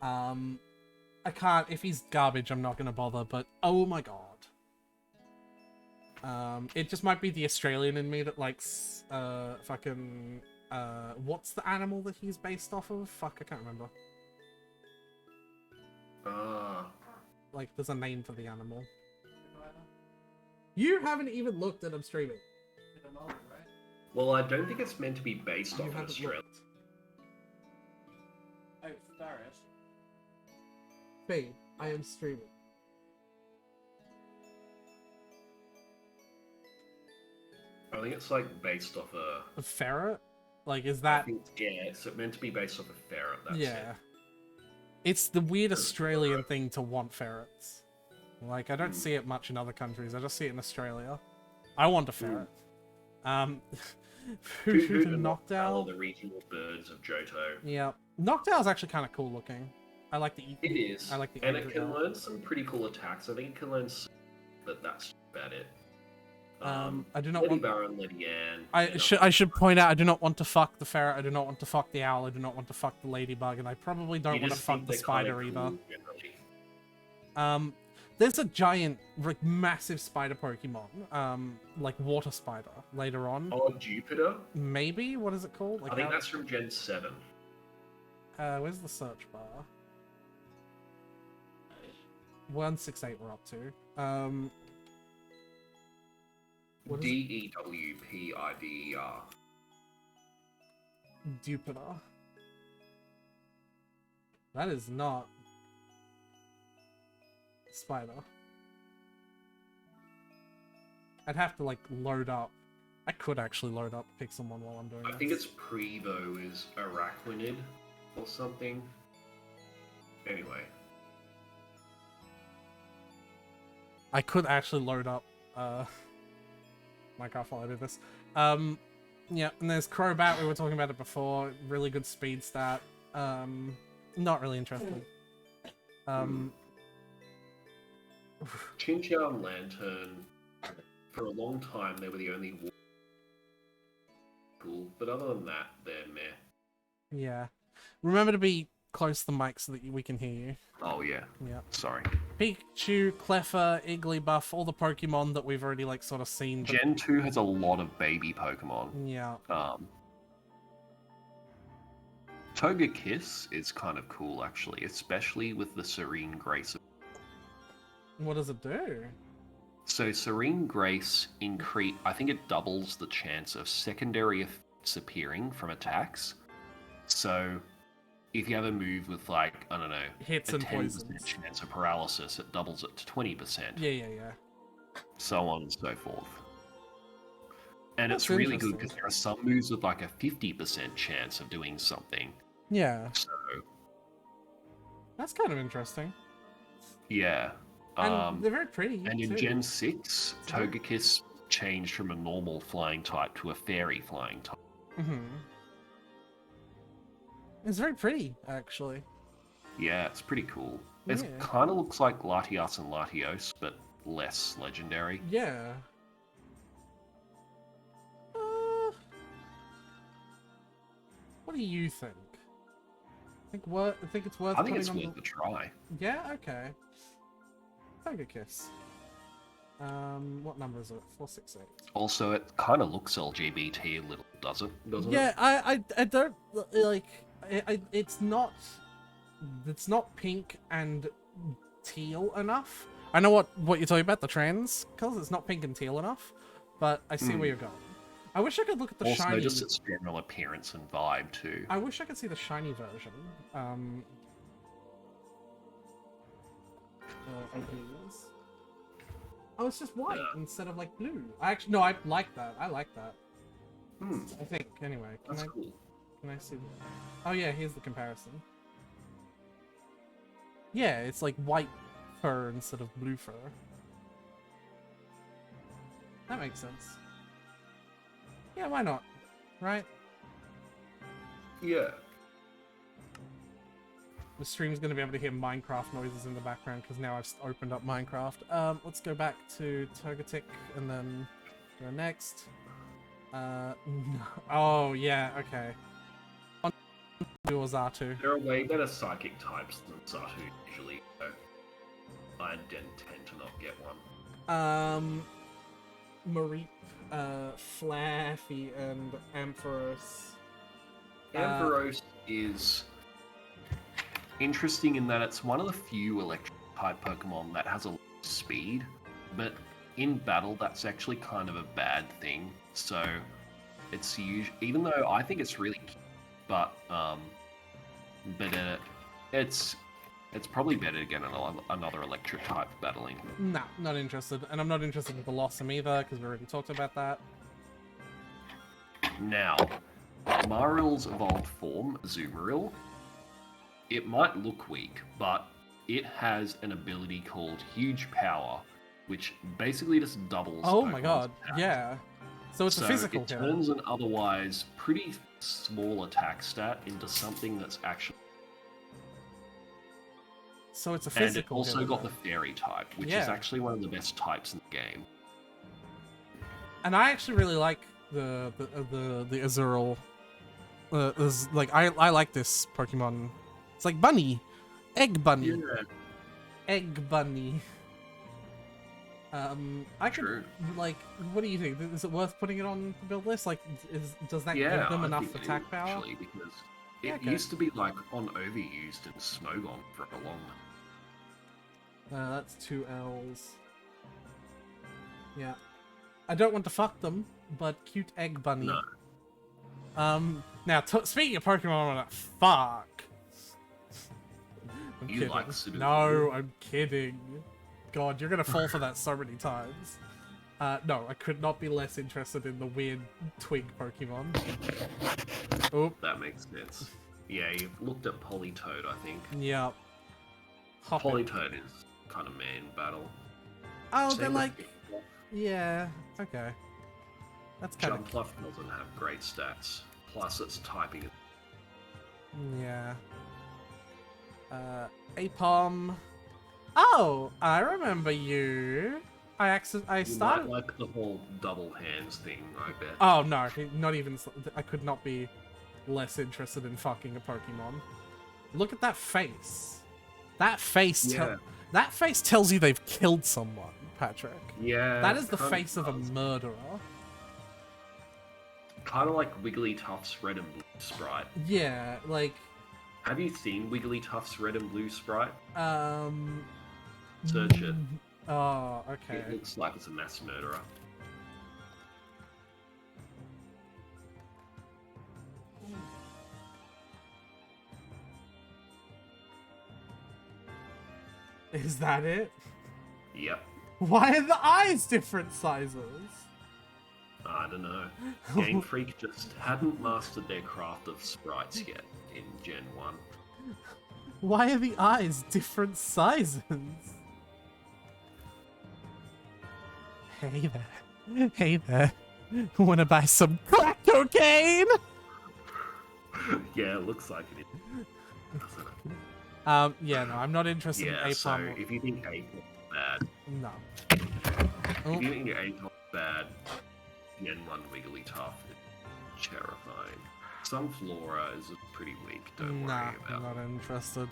I can't... If he's garbage, I'm not going to bother, but... Oh my god. It just might be the Australian in me that likes, fucking, what's the animal that he's based off of? Fuck, I can't remember. Like, there's a name for the animal. You haven't even looked at him streaming. Well, I don't think it's meant to be based You off of haven't Australia. looked. Oh, Darius. Babe, I am streaming. I think it's like based off A ferret? Like, is I that... think, yeah, it's meant to be based off a ferret. That's yeah. it. It's the weird Australian thing to want ferrets. Like, I don't see it much in other countries. I just see it in Australia. I want a ferret. Fufu to Noctowl. The regional birds of Johto. Yeah. Noctowl's actually kind of cool looking. I like the... It is. I like the... And it can learn some pretty cool attacks. I think it can learn some, but that's about it. I do not Lady want... Baron, Lady Anne. I should point out, I do not want to fuck the ferret, I do not want to fuck the owl, I do not want to fuck the ladybug, and I probably don't want to fuck the spider either. There's a giant, like, massive spider Pokemon, like water spider, later on. Oh, Jupiter? Maybe? What is it called? Like, I think that's from Gen 7. Where's the search bar? 168 we're up to. What is it? Dewpider. Jupiter. That is not spider. I'd have to like load up. I could actually load up Pixelmon while I'm doing I this. think its pre though is arachnid or something. Anyway. I could actually load up Minecraft while I do this. Yeah, and there's Crobat, we were talking about it before. Really good speed stat. Not really interested. Chinchou Lantern, for a long time, they were the only cool, but other than that, they're meh. Yeah. Remember to be close to the mic so that we can hear you. Oh, yeah. Yeah. Sorry. Pikachu, Cleffa, Igglybuff, all the Pokemon that we've already like sort of seen. But... Gen 2 has a lot of baby Pokemon. Yeah. Togekiss is kind of cool, actually, especially with the Serene Grace. What does it do? So Serene Grace I think it doubles the chance of secondary effects appearing from attacks. So if you have a move with like, I don't know, hits a and 10% poisons chance of paralysis, it doubles it to 20%. Yeah. So on and so forth. And That's it's really good interesting. because there are some moves with like a 50% chance of doing something. Yeah. So That's kind of interesting. yeah. And they're very pretty. And in too. Gen 6, Togekiss changed from a normal flying type to a fairy flying type. Mm-hmm. It's very pretty, actually. Yeah, it's pretty cool. It Yeah. kind of looks like Latias and Latios, but less legendary. Yeah. What do you think? I think it's worth. I think it's putting on worth a try. Yeah. Okay. Togekiss. What number is it? 468. Also, it kind of looks LGBT a little, doesn't it? Yeah, I don't like. It's not pink and teal enough. I know what you're talking about, the trans colors. It's not pink and teal enough, but I see where you're going. I wish I could look at the also, shiny. just its general appearance and vibe too. I wish I could see the shiny version. Of these. Oh, it's just white instead of like blue. I like that. I like that. I think anyway. That's cool. Can I see? Oh yeah, here's the comparison. Yeah, it's like white fur instead of blue fur. That makes sense. Yeah, why not? Right? Yeah. The stream's going to be able to hear Minecraft noises in the background because now I've opened up Minecraft. Let's go back to Togetic and then go next. No. Oh, yeah, okay. On to Zatu. There are way better psychic types than Zatu usually, so I tend to not get one. Mareep, Flaffy, and Ampharos. Ampharos is interesting in that it's one of the few electric type Pokemon that has a lot of speed, but in battle that's actually kind of a bad thing. So it's even though I think it's really cute, but it's probably better to get another electric type battling. Nah, not interested. And I'm not interested in Blossom either, because we already talked about that. Now, Maril's evolved form, Azumarill, it might look weak, but it has an ability called Huge Power, which basically just doubles Oh Pokemon's my god, attack. yeah. So it's a physical it hit. turns an otherwise pretty small attack stat into something that's actually... So it's a And it physical also hit. got the Fairy type, which is Yeah. actually one of the best types in the game. And I actually really like the Azurill. I like this Pokemon. It's like Bunny, Egg Bunny, Yeah, Egg Bunny. I could true. like. What do you think? Is it worth putting it on the build list? Like, does that Yeah, give them I enough think it attack is, power? actually, because it Okay. used to be like on overused and Smogon for a long time. That's 2 L's. Yeah. I don't want to fuck them, but cute Egg Bunny. No. Now, speaking of Pokemon I want to fuck. I'm You kidding. like Citizen No, Rule? I'm kidding. God, you're gonna fall for that so many times. No, I could not be less interested in the weird twig Pokemon. Oop, That makes sense. Yeah, you've looked at Politoed, I think. yeah. Hop it. Politoed is kind of man battle. Oh, Same they're with like, Jumpluff. yeah, okay. That's kind of, Jumpluff doesn't have great stats. Plus, its typing is yeah. Apom. Oh, I remember you. I You might started. like the whole double hands thing, I bet. Oh no, not even. I could not be less interested in fucking a Pokemon. Look at that face. That face. Yeah. That face tells you they've killed someone, Patrick. Yeah. That is the kind face of a does. murderer. Kind of like Wigglytuff's red and blue sprite. Yeah, like Have you seen Wigglytuff's red and blue sprite? um. Search it. Oh, okay. It looks like it's a mass murderer. Is that it? Yep. Why are the eyes different sizes? I don't know. Game Freak just hadn't mastered their craft of sprites yet in Gen 1. Why are the eyes different sizes? Hey there. Hey there. Wanna buy some crack cocaine? Yeah, it looks like it is. Doesn't it? Yeah, no, I'm not interested Yeah, in so Apom. if you think Apom's bad, No. if you think Apom's bad, Gen 1 Wigglytuff is terrifying. Sunflora is pretty weak, don't Nah, worry about not interested.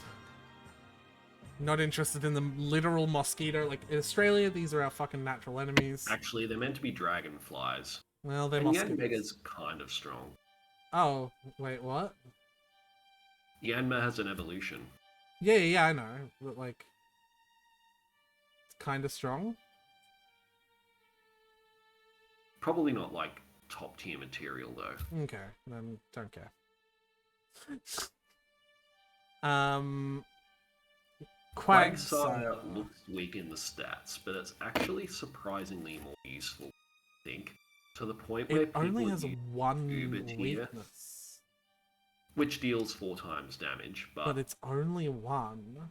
Not interested in the literal mosquito. Like, in Australia, these are our fucking natural enemies. Actually, they're meant to be dragonflies. Well, they're And mosquitoes. Yanmega's kind of strong. Oh, wait, what? Yanma has an evolution. Yeah, I know. But, like, it's kind of strong. Probably not like top tier material though. Okay, then don't care. Quagsire. Quagsire looks weak in the stats, but it's actually surprisingly more useful, I think. To the point where It only people has use one Uber tier, weakness. which deals 4 times damage, But it's only one.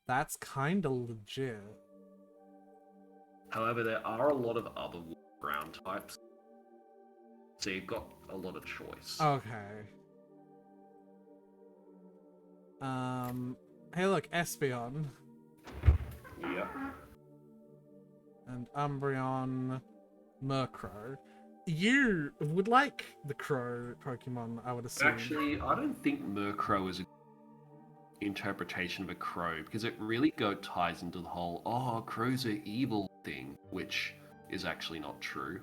That's kind of legit. however, there are a lot of other ground types, so you've got a lot of choice. Okay. Hey look, Espeon Yep. and Umbreon, Murkrow. You would like the Crow Pokemon, I would assume. Actually, I don't think Murkrow is a interpretation of a crow because it really ties into the whole crows are evil thing, which is actually not true.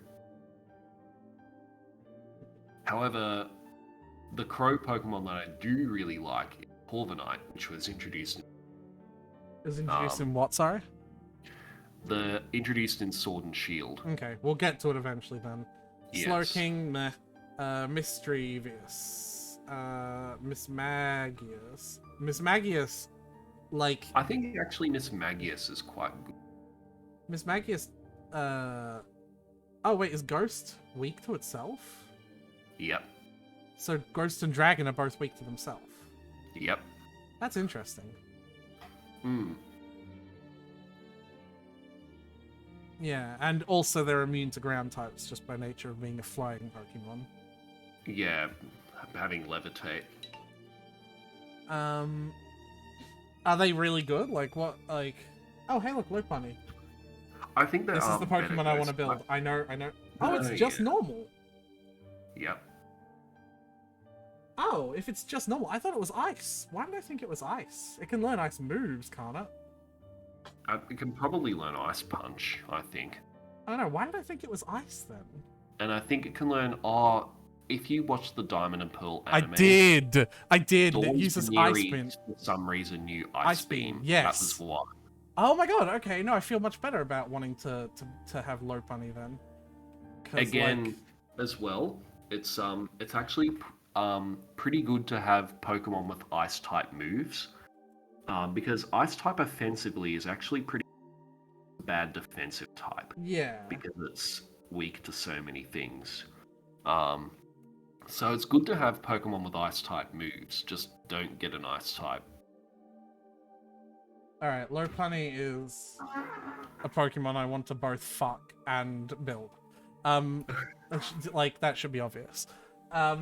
However, the crow Pokemon that I do really like is Corviknight, which was introduced Is introduced in what, sorry? introduced in Sword and Shield. Okay, we'll get to it eventually then. Yes. Slowking, meh. Mischievous. Miss Magius. Miss Magius, like, I think actually Miss Magius is quite good. Miss Magius, oh wait, is Ghost weak to itself? Yep. So Ghost and Dragon are both weak to themselves. Yep. That's interesting. Hmm. Yeah, and also they're immune to ground types just by nature of being a flying Pokemon. Yeah, having Levitate. Are they really good? Like what? Like, oh hey, look, Lopunny. I think that This is the Pokemon I want to build. I know. Oh, it's just yeah. normal. Yep. Oh, if it's just normal, I thought it was ice. Why did I think it was ice? It can learn ice moves, can't it? It can probably learn Ice Punch, I think. I don't know. Why did I think it was ice then? And I think it can learn, if you watch the Diamond and Pearl anime... I did. It Dawn's uses Veneering, Ice Beam. for some reason, knew Ice Ice Beam, Beam. yes. That was why. Oh my god. Okay, no, I feel much better about wanting to have Lopunny then. 'Cause, Again, like, as well, it's actually pretty good to have Pokemon with Ice-type moves. Because Ice type offensively is actually pretty bad defensive type Yeah. because it's weak to so many things. So it's good to have Pokemon with Ice type moves. Just don't get an Ice type. Alright, Lopunny is a Pokemon I want to both fuck and build. Like, that should be obvious. But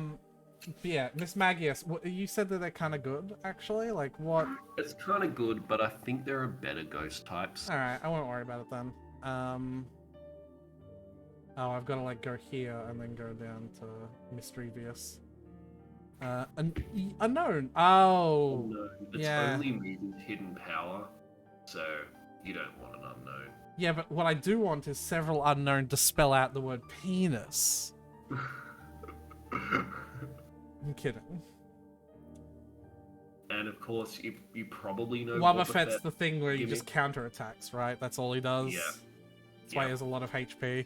yeah, Miss Magius, you said that they're kind of good, actually? Like, what? It's kind of good, but I think there are better Ghost types. Alright, I won't worry about it then. Oh, I've got to, like, go here and then go down to Mischievous. Unknown. Oh, No, it's yeah. only moving hidden power, so you don't want an unknown. Yeah, but what I do want is several unknown to spell out the word penis. I'm kidding. And of course, you probably know Wobbuffet's the thing where he gimmick. just counterattacks, right? That's all he does. Yeah. That's why he Yeah. has a lot of HP.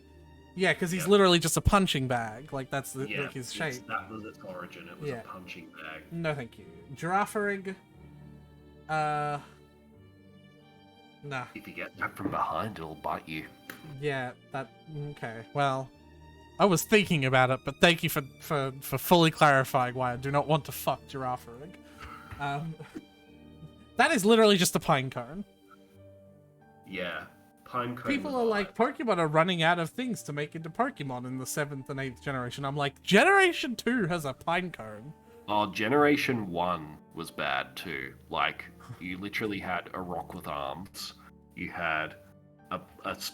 Yeah, because he's Yeah. literally just a punching bag. Like, that's like his it's- shape. That was its origin. It was Yeah. a punching bag. No, thank you. Girafarig. Nah. If you get that from behind, it'll bite you. Yeah, that... Okay, well... I was thinking about it, but thank you for fully clarifying why I do not want to fuck Girafarig. That is literally just a pine cone. Yeah. Pinecone. People was are like, Pokemon are running out of things to make into Pokemon in the 7th and 8th generation. I'm like, Generation 2 has a pine cone. Oh, Generation 1 was bad too. Like, you literally had a rock with arms. You had a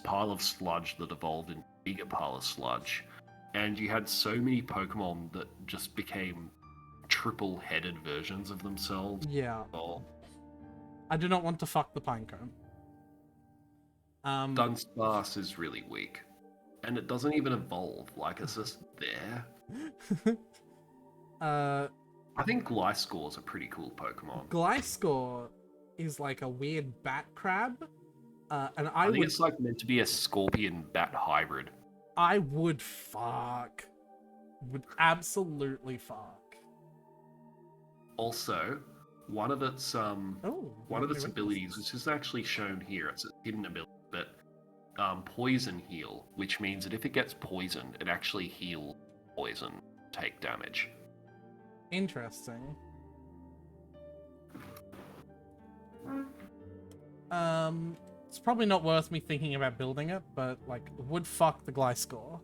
pile of sludge that evolved into a bigger pile of sludge. And you had so many Pokemon that just became triple-headed versions of themselves. Yeah. Oh, I do not want to fuck the pine cone. Dunsparce is really weak. And it doesn't even evolve. Like, it's just there. I think Gliscor is a pretty cool Pokemon. Gliscor is like a weird bat crab. And I think it's like meant to be a scorpion bat hybrid. I would fuck. Would absolutely fuck. Also, one of its abilities, which is actually shown here, it's a hidden ability, but poison heal, which means that if it gets poisoned, it actually heals poison, take damage. Interesting. It's probably not worth me thinking about building it, but like, would fuck the Gliscor.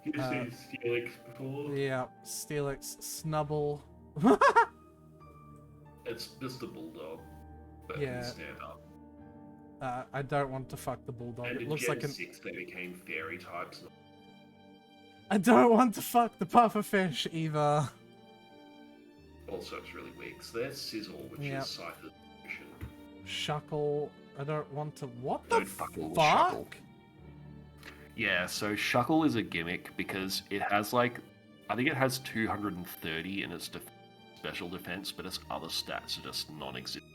You seen Steelix before? Yeah, Steelix, Snubble. It's just a bulldog, but Yeah. can stand up. I don't want to fuck the Bulldog. And It in looks Gen like an... 6, they became fairy types. I don't want to fuck the Pufferfish either. Also, it's really weak. So there's Sizzle, which Yep. is Scyther's evolution. Shuckle. I don't want to... What Don't the fuck with fuck? Shuckle. Yeah, so Shuckle is a gimmick because it has like, I think it has 230 in its special defense, but its other stats are just non-existent.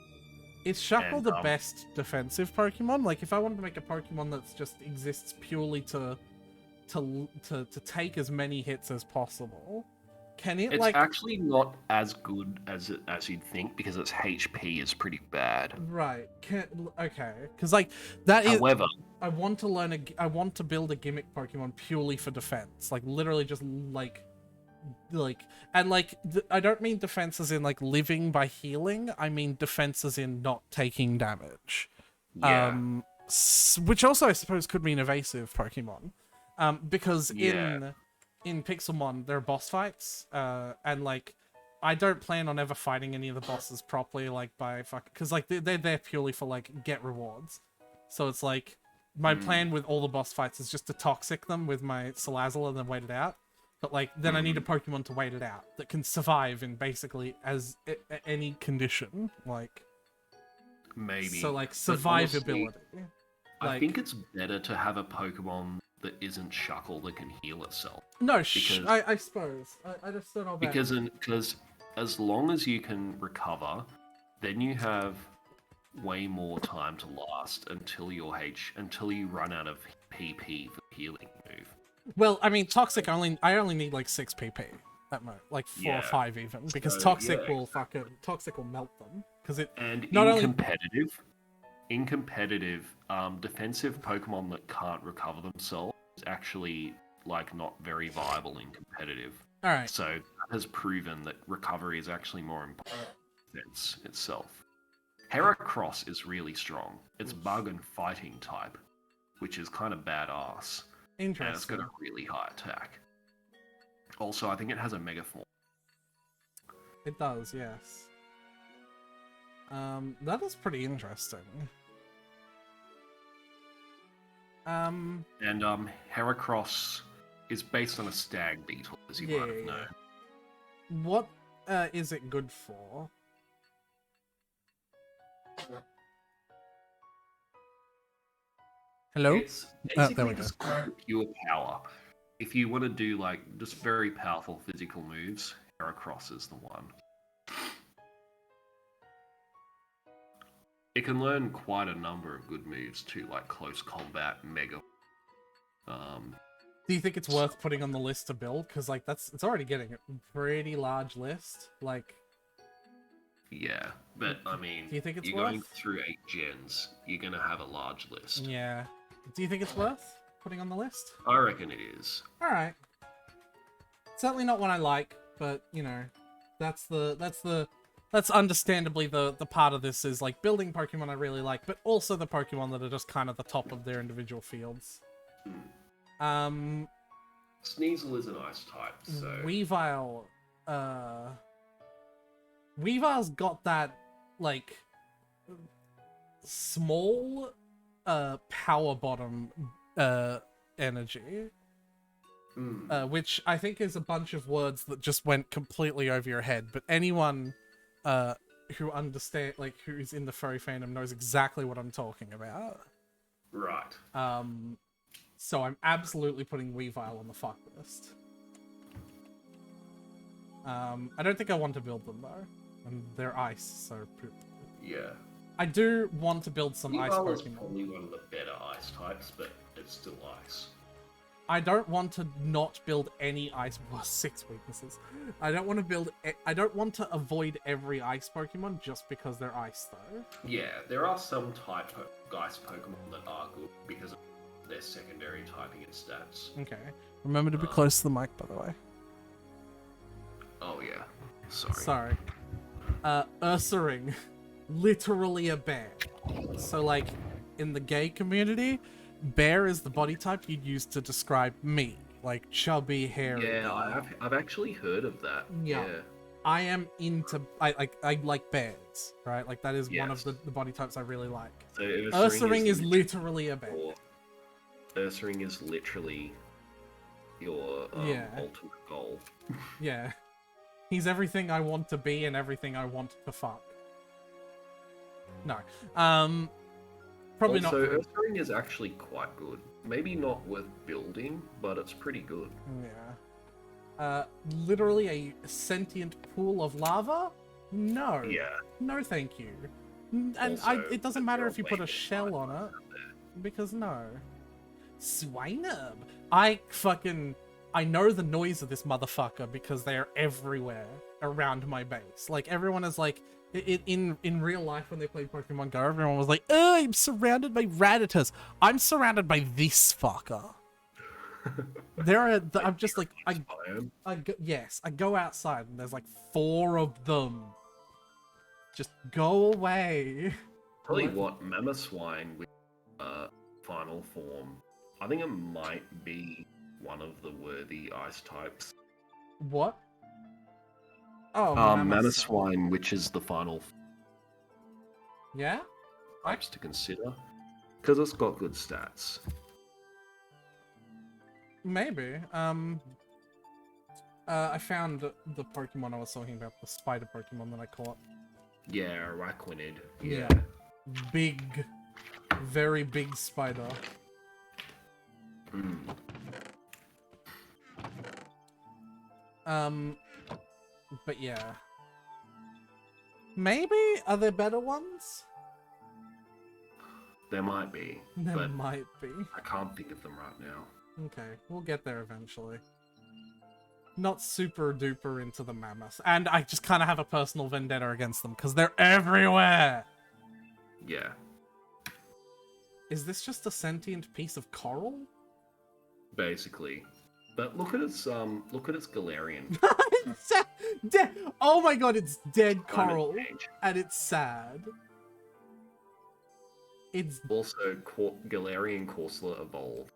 Is Shuckle And, the best defensive Pokemon? Like, if I wanted to make a Pokemon that just exists purely to take as many hits as possible, can it It's like... actually not as good as you'd think because its HP is pretty bad. Right. Okay. Because like that is... However, I want to I want to build a gimmick Pokemon purely for defense. Like, literally just and like, I don't mean defense as in like living by healing. I mean defense as in not taking damage. yeah, Which also I suppose could mean evasive Pokemon. Because Yeah. in Pixelmon there are boss fights, and like I don't plan on ever fighting any of the bosses properly, like by because like they're there purely for like get rewards. So it's like my plan with all the boss fights is just to toxic them with my Salazzle and then wait it out. But like then I need a Pokemon to wait it out that can survive in basically as any condition, like maybe. so like But honestly, survivability. I think it's better to have a Pokemon that isn't Shuckle that can heal itself. No, because- I suppose. I just don't know about... Because as long as you can recover, then you have way more time to last until until you run out of PP for the healing move. Well, I mean, Toxic I only need like 6 PP. at most, like 4 or Yeah. 5 even, because So, toxic yeah, will toxic will melt them because it And not in only competitive, defensive Pokemon that can't recover themselves is actually like not very viable in competitive. all right. So that has proven that recovery is actually more important than defense itself. Heracross is really strong. It's bug and fighting type, which is kind of badass. And it's Interesting. got a really high attack. Also, I think it has a Mega Form. It does, yes. That is pretty interesting. And Heracross is based on a stag beetle, as you might have known. What is it good for? Hello? It's There basically we go. just pure power. If you want to do like just very powerful physical moves, Heracross is the one. It can learn quite a number of good moves too, like close combat, mega. Do you think it's worth putting on the list to build? Because like it's already getting a pretty large list. Like, yeah, but I mean, do you think it's you're worth? going through 8 gens, you're gonna have a large list. Yeah. Do you think it's worth putting on the list? I reckon it is. All right. Certainly not one I like, but you know, that's understandably the part of this is like building Pokemon I really like, but also the Pokemon that are just kind of the top of their individual fields. Sneasel is an ice type, so Weavile, Weavile's got that like small power bottom energy. Which I think is a bunch of words that just went completely over your head, but anyone who who's in the furry fandom knows exactly what I'm talking about. right. So I'm absolutely putting Weavile on the fuck list. I don't think I want to build them though, and they're ice, so Yeah. I do want to build some ice Weavile is Pokemon. probably one of the better ice types, but it's still ice. I don't want to not build any ice. Well, 6 weaknesses. I don't want to build. I don't want to avoid every ice Pokemon just because they're ice, though. Yeah, there are some type of ice Pokemon that are good because of their secondary typing and stats. Okay. Remember to be close to the mic, by the way. Oh yeah. Sorry. Sorry. Ursaring, literally a bear. So like, in the gay community, bear is the body type you'd use to describe me, like chubby, hairy. Yeah, I've actually heard of that. Yeah. I am into I like bears, right? Like that is one of the body types I really like. So Ursaring is literally a bear. Ursaring is literally your ultimate goal. Yeah. He's everything I want to be and everything I want to fuck. No. Probably not. So Ursaring is actually quite good. Maybe not worth building, but it's pretty good. Yeah. Literally a sentient pool of lava? No. Yeah. No, thank you. And Also, it doesn't matter if you put a way shell more on it, out because no. Swinub. I know the noise of this motherfucker because they are everywhere around my base. Like, everyone is like, in real life when they played Pokemon Go, everyone was like, oh, I'm surrounded by Rattatas. I'm surrounded by this fucker. I'm just like, I go outside and there's like 4 of them. Just go away. Tell you what, Mamoswine with final form, I think it might be one of the worthy ice types. What? Oh, Mamoswine, which is the final yeah? types to consider, because it's got good stats. Maybe. I found the Pokemon I was talking about, the spider Pokemon that I caught. Yeah, Araquanid. Yeah. Big, very big spider. But yeah. Maybe? Are there better ones? There might be, There might be. I can't think of them right now. Okay, we'll get there eventually. not super duper into the mammoth. And I just kind of have a personal vendetta against them because they're everywhere. Yeah. Is this just a sentient piece of coral? Basically. But look at its Galarian. Oh my god, it's dead Climate coral. change. And it's sad. It's Also, Galarian Corsola evolved.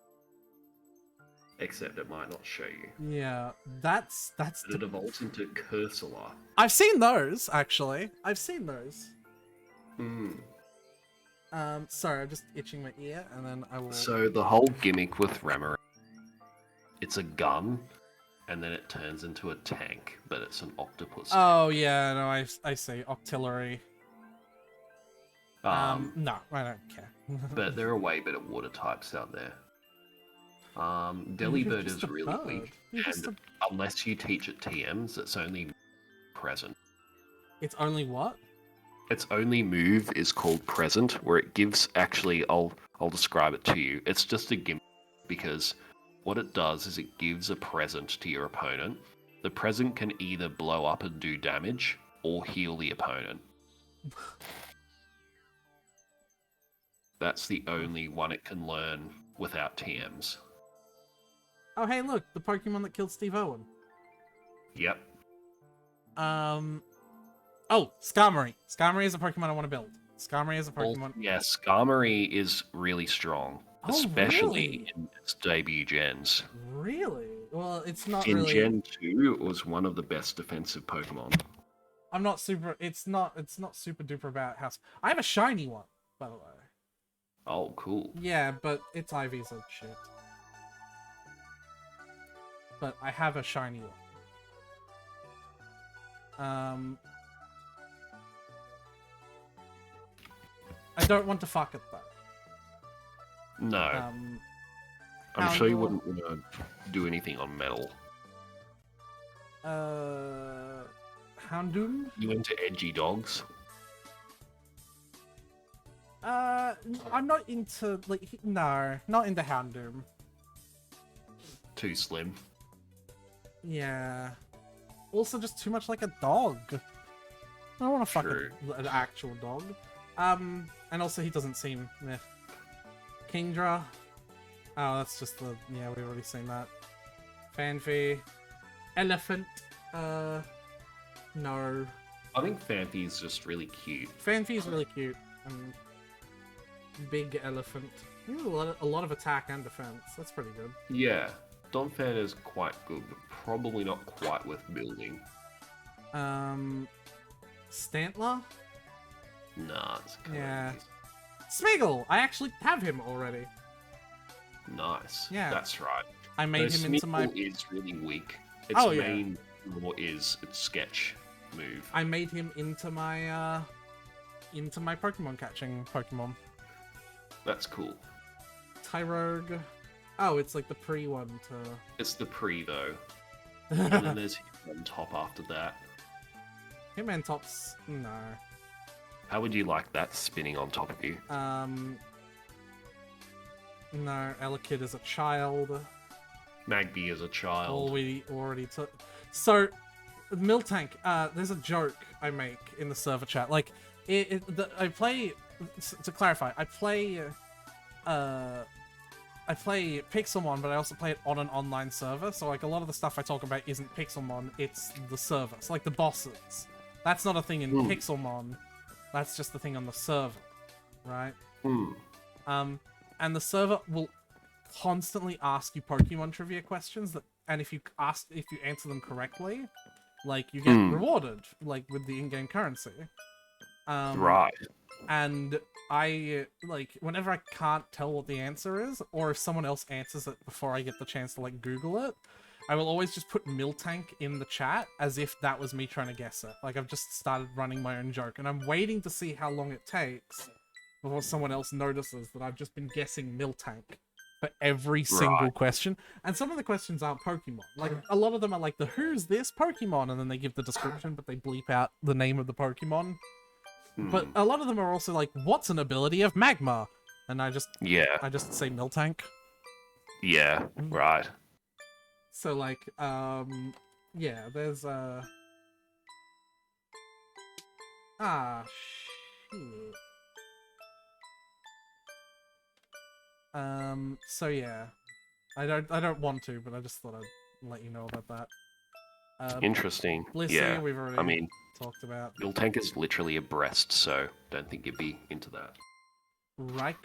Except it might not show you. yeah, that's But it evolves into Cursula. I've seen those actually. I've seen those. Mm. Sorry, I'm just itching my ear, and then I will. So the whole gimmick with Randommann, it's a gun, and then it turns into a tank, but it's an octopus. Oh yeah, no, I see octillery. tank. No, I don't care. But there are way better water types out there. Delibird just is a really bird. weak, You're just and unless you teach it TMs, it's only present. It's only what? Its only move is called Present, where it gives. Actually, I'll describe it to you. It's just a gimmick because what it does is it gives a present to your opponent. The present can either blow up and do damage or heal the opponent. That's the only one it can learn without TMs. Oh hey, look, the Pokemon that killed Steve Owen. Yep. Oh, Skarmory. Skarmory is a Pokemon I want to build. Skarmory is a Well, Pokemon. yeah, Skarmory is really strong, Oh, especially really? in its debut gens. Really? Well, it's not In really. Gen 2, it was one of the best defensive Pokemon. I'm not super. It's not super duper about house. I have a shiny one, by the way. Oh, cool. Yeah, but its IVs are shit. But I have a shiny one. I don't want to fuck it though. No, I'm sure you wouldn't want to do anything on metal. Houndoom? You into edgy dogs? I'm not into not into Houndoom. Too slim. Yeah. Also, just too much like a dog. I don't want to fuck True. an actual dog. And also he doesn't seem meh. Kingdra. Oh, that's just the we've already seen that. Fanfy. Elephant. No. I think Phanpy's just really cute. Fanfy's really cute. And big elephant. Ooh, a lot of attack and defense. That's pretty good. Yeah, Donphan is quite good, but probably not quite worth building. Stantler? Nah, it's kind Yeah. Smeagol! I actually have him already. Nice. Yeah. That's right. I made him into my. Smeagol is really weak. Its Oh, yeah. main law is its sketch move. I made him into my Pokemon catching Pokemon. That's cool. Tyrogue. Oh, it's like the pre one to. It's the pre though, and then there's on top after that. Hitmontop's no. How would you like that spinning on top of you? No. Elekid is a child. Magby is a child. All we already took. So, Miltank. There's a joke I make in the server chat. Like, I play. To clarify, I play Pixelmon, but I also play it on an online server. So, like, a lot of the stuff I talk about isn't Pixelmon; it's the server. So, like the bosses. That's not a thing in Pixelmon. That's just the thing on the server, right? And the server will constantly ask you Pokemon trivia questions and if you answer them correctly, like you get rewarded, like with the in-game currency. Right. And I like whenever I can't tell what the answer is, or if someone else answers it before I get the chance to like Google it, I will always just put Miltank in the chat as if that was me trying to guess it. Like I've just started running my own joke, and I'm waiting to see how long it takes before someone else notices that I've just been guessing Miltank for every single question. And some of the questions aren't Pokemon. Like a lot of them are like the who's this Pokemon, and then they give the description, but they bleep out the name of the Pokemon. But a lot of them are also like, what's an ability of Magma? And I just say Miltank. Yeah, right. So like, Yeah, there's ah shit. So yeah. I don't want to, but I just thought I'd let you know about that. Interesting. Blissey, Yeah. we've already I mean, talked about. your tank is literally a breast, so don't think you'd be into that. Raikou.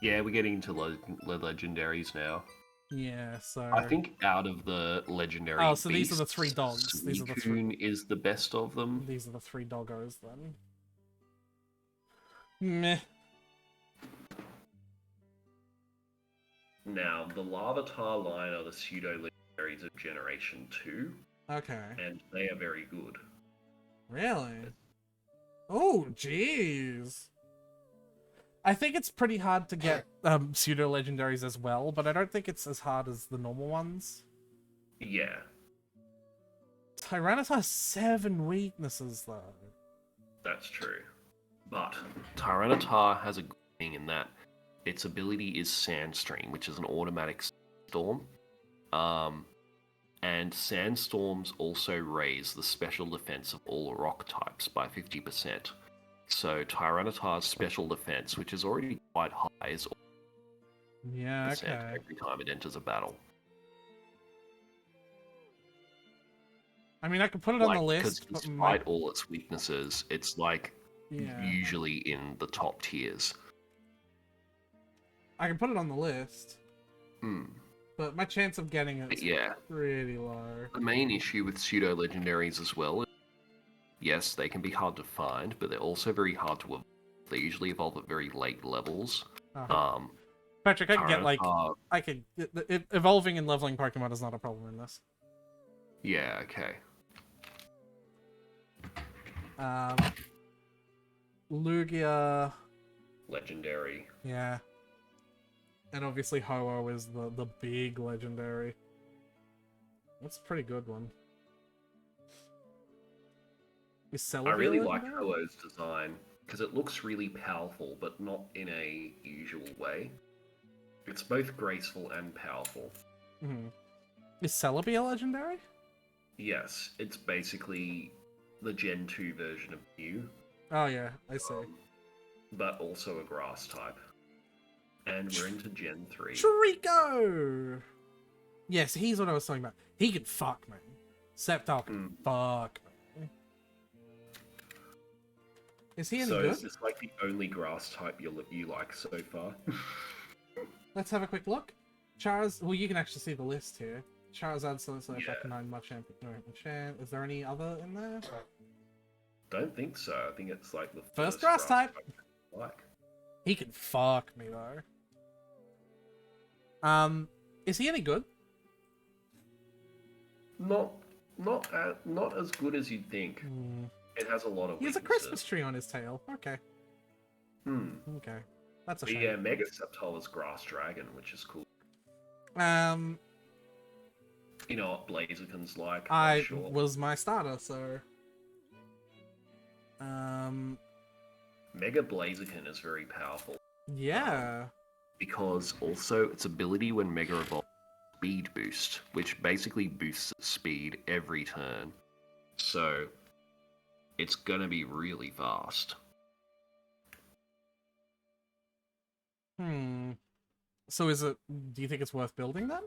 Yeah, we're getting into legendaries now. Yeah, so I think out of the legendary oh, so these are the beasts, 3 dogs. These are the 3. Suicune is the best of them. These are the 3 doggos then. Meh. Now, the Larvitar line are the pseudo-legendaries of Generation 2, Okay. and they are very good. Really? Oh, jeez. I think it's pretty hard to get pseudo legendaries as well, but I don't think it's as hard as the normal ones. Yeah. Tyranitar has 7 weaknesses though. That's true. But Tyranitar has a good thing in that its ability is Sandstream, which is an automatic storm. And sandstorms also raise the special defense of all rock types by 50%. So Tyranitar's special defense, which is already quite high, is Yeah, 50% okay. every time it enters a battle. I mean, I could put it on the Because list, but despite all its weaknesses, it's yeah, usually in the top tiers. I can put it on the list, Hmm. but my chance of getting it is Yeah. pretty low. The main issue with pseudo legendaries as well is, yes, they can be hard to find, but they're also very hard to evolve. They usually evolve at very late levels. Patrick, I can get like Tyranitar- evolving and leveling Pokemon is not a problem in this. Yeah, okay. Lugia, Legendary. yeah, and obviously Ho-Oh is the big legendary. That's a pretty good one. Is Celebi I really a like legendary? Ho-Oh's design, because it looks really powerful, but not in a usual way. It's both graceful and powerful. Mm-hmm. Is Celebi a legendary? Yes, it's basically the Gen 2 version of Mew, Oh yeah, I see. but also a grass type. And we're into Gen 3. Trico! Yes, he's what I was talking about. He can fuck me. Sceptile can fuck me. Is he any So good? is this like the only grass type you like so far? Let's have a quick look. Well, you can actually see the list here. Charizard, Solitaire, Arcanine, Machamp, Machamp. Is there any other in there? Don't think so. I think it's like the First grass type. I like. He can fuck me though. Is he any good? Not as good as you'd think. It has a lot of He has a weaknesses. Christmas tree on his tail. Okay. Okay. That's a But shame. yeah, Mega Sceptile is Grass Dragon, which is cool. You know what Blaziken's like, I'm sure. Was my starter, so Mega Blaziken is very powerful. yeah. Because also its ability when Mega Evolves speed boost, which basically boosts its speed every turn. So it's gonna be really fast. So do you think it's worth building then?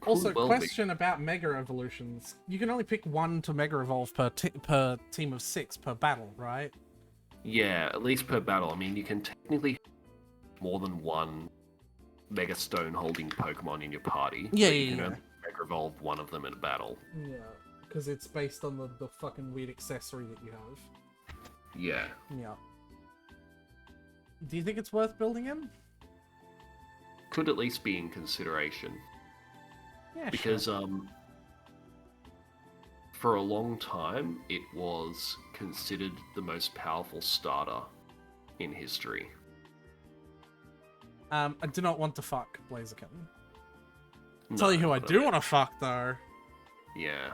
Could Also, well be. question about Mega Evolutions. You can only pick 1 to Mega Evolve per team of 6 per battle, right? Yeah, at least per battle. I mean, you can technically have more than one Mega Stone holding Pokemon in your party. Yeah, but yeah, you can yeah. only Mega Evolve one of them in a battle. Yeah, because it's based on the fucking weird accessory that you have. Yeah. Yeah. Do you think it's worth building him? Could at least be in consideration. Yeah, Because sure. for a long time it was considered the most powerful starter in history. I do not want to fuck Blaziken. No, Tell you who I but do want to fuck though. Yeah.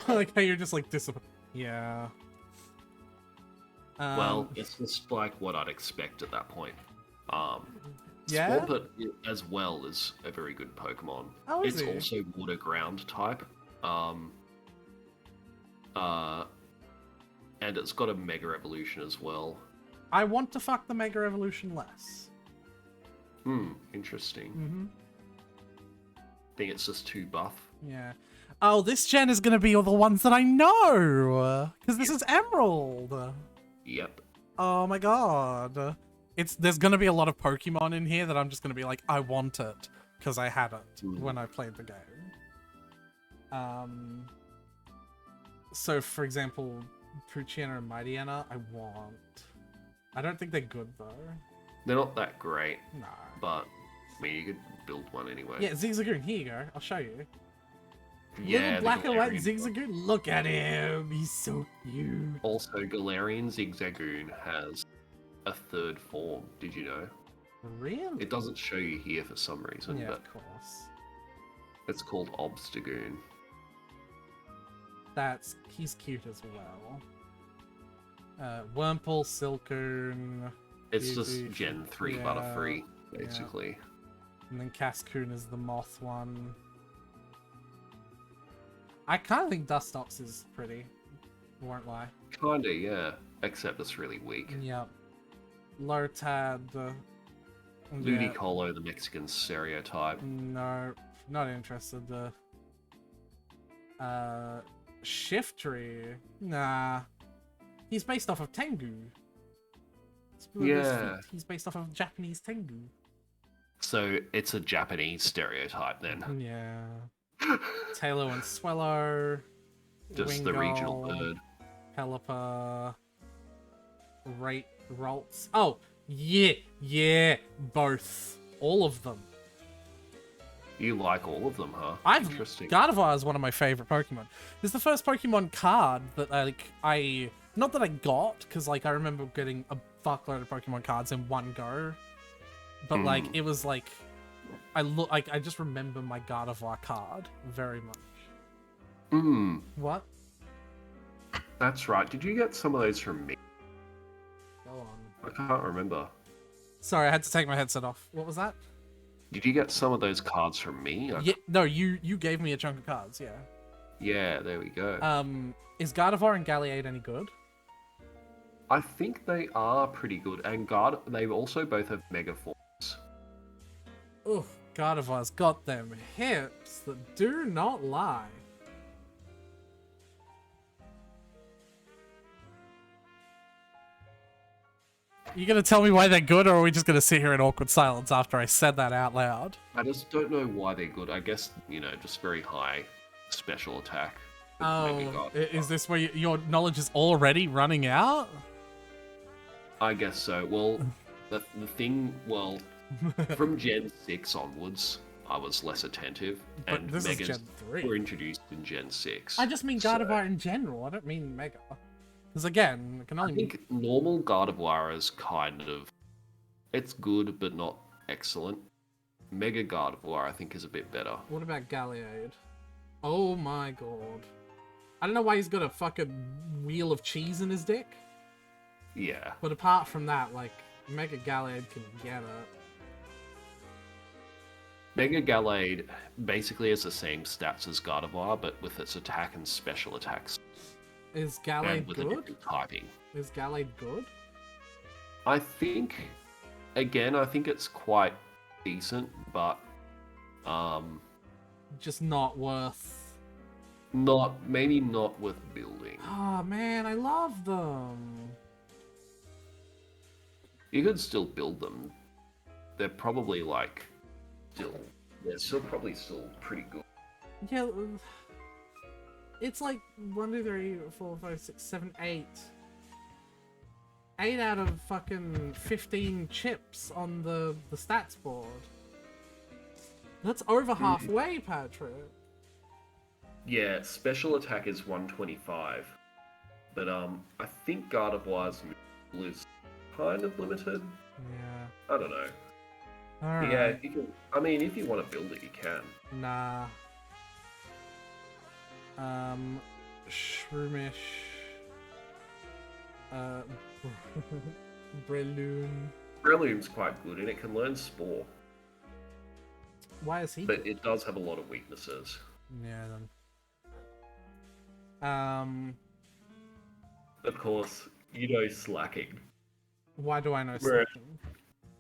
Like how you're just like disappointed. Yeah. Well, it's just like what I'd expect at that point. Yeah? Swampert as well is a very good Pokemon. Oh, is It's he? also water ground type. And it's got a Mega Evolution as well. I want to fuck the Mega Evolution less. Interesting. Mm-hmm. I think it's just too buff. Yeah. Oh, this gen is gonna be all the ones that I know! Because this is Emerald! Yep. Oh my god. There's gonna be a lot of Pokemon in here that I'm just gonna be like, I want it. Because I had it when I played the game. So, for example, Poochyena and Mightyena, I want. I don't think they're good, though. They're not that great, No. but I mean, you could build one anyway. Yeah, Zigzagoon, here you go. I'll show you. Yeah, Little the black and white Galarian Zigzagoon, look at him! He's so cute. Also, Galarian Zigzagoon has a third form. Did you know? Really? It doesn't show you here for some reason, Yeah, but of course. it's called Obstagoon. He's cute as well. Wurmple, Silcoon, It's Easy, just Gen 3 yeah, Butterfree, basically. and then Cascoon is the moth one. I kind of think Dustox is pretty. Won't lie. Kinda, yeah. Except it's really weak. Yep. Lotad. Yeah. Ludicolo, the Mexican stereotype. No, not interested. Shiftry. Nah. He's based off of Tengu. Yeah. He's based off of Japanese Tengu. So it's a Japanese stereotype then. Yeah. Tailo and Swellow. Just the regional Wingull, bird. Pelipper. Ralts. Oh, yeah, both. All of them. You like all of them, huh? Interesting. Gardevoir is one of my favorite Pokemon. It's the first Pokemon card that I not that I got, because I remember getting a fuckload of Pokemon cards in one go. But it was I just remember my Gardevoir card very much. What? That's right. Did you get some of those from me? Go on. I can't remember. Sorry, I had to take my headset off. What was that? Did you get some of those cards from me? Yeah, no, you gave me a chunk of cards, yeah. Yeah, there we go. Is Gardevoir and Galliade any good? I think they are pretty good, and they also both have Mega Forms. Ugh, Gardevoir's got them hips that do not lie. You gonna tell me why they're good, or are we just gonna sit here in awkward silence after I said that out loud? I just don't know why they're good. I guess, just very high special attack. with Mega Oh, Gardevoir. is this where your knowledge is already running out? I guess so. Well, the thing, from Gen 6 onwards, I was less attentive, But and this is Megas Gen 3. were introduced in Gen 6. I just mean so Gardevoir in general, I don't mean Mega. Because again, it can I only be... think normal Gardevoir is kind of... It's good, but not excellent. Mega Gardevoir, I think, is a bit better. What about Galliade? Oh my god. I don't know why he's got a fucking wheel of cheese in his dick. Yeah. But apart from that, Mega Galliade can get it. Mega Galade basically has the same stats as Gardevoir, but with its attack and special attacks. Is And Galliade with a good? different typing. Is Galliade good? I think it's quite decent, but Just not worth... maybe not with building. Oh man, I love them. You could still build them. They're probably they're probably still pretty good. Yeah, it's 1, 2, 3, 4, 5, 6, 7, 8. 8 out of fucking 15 chips on the stats board. That's over halfway, Patrick. Yeah, special attack is 125, but I think Gardevoir's move is kind of limited. Yeah. I don't know. Alright. Yeah, if you can. I mean, if you want to build it, you can. Nah. Shroomish. Breloon. Breloom's quite good, and it can learn Spore, Why is he but good? it does have a lot of weaknesses. Yeah, then. Of course, you know Slacking. Why do I know Where- Slacking?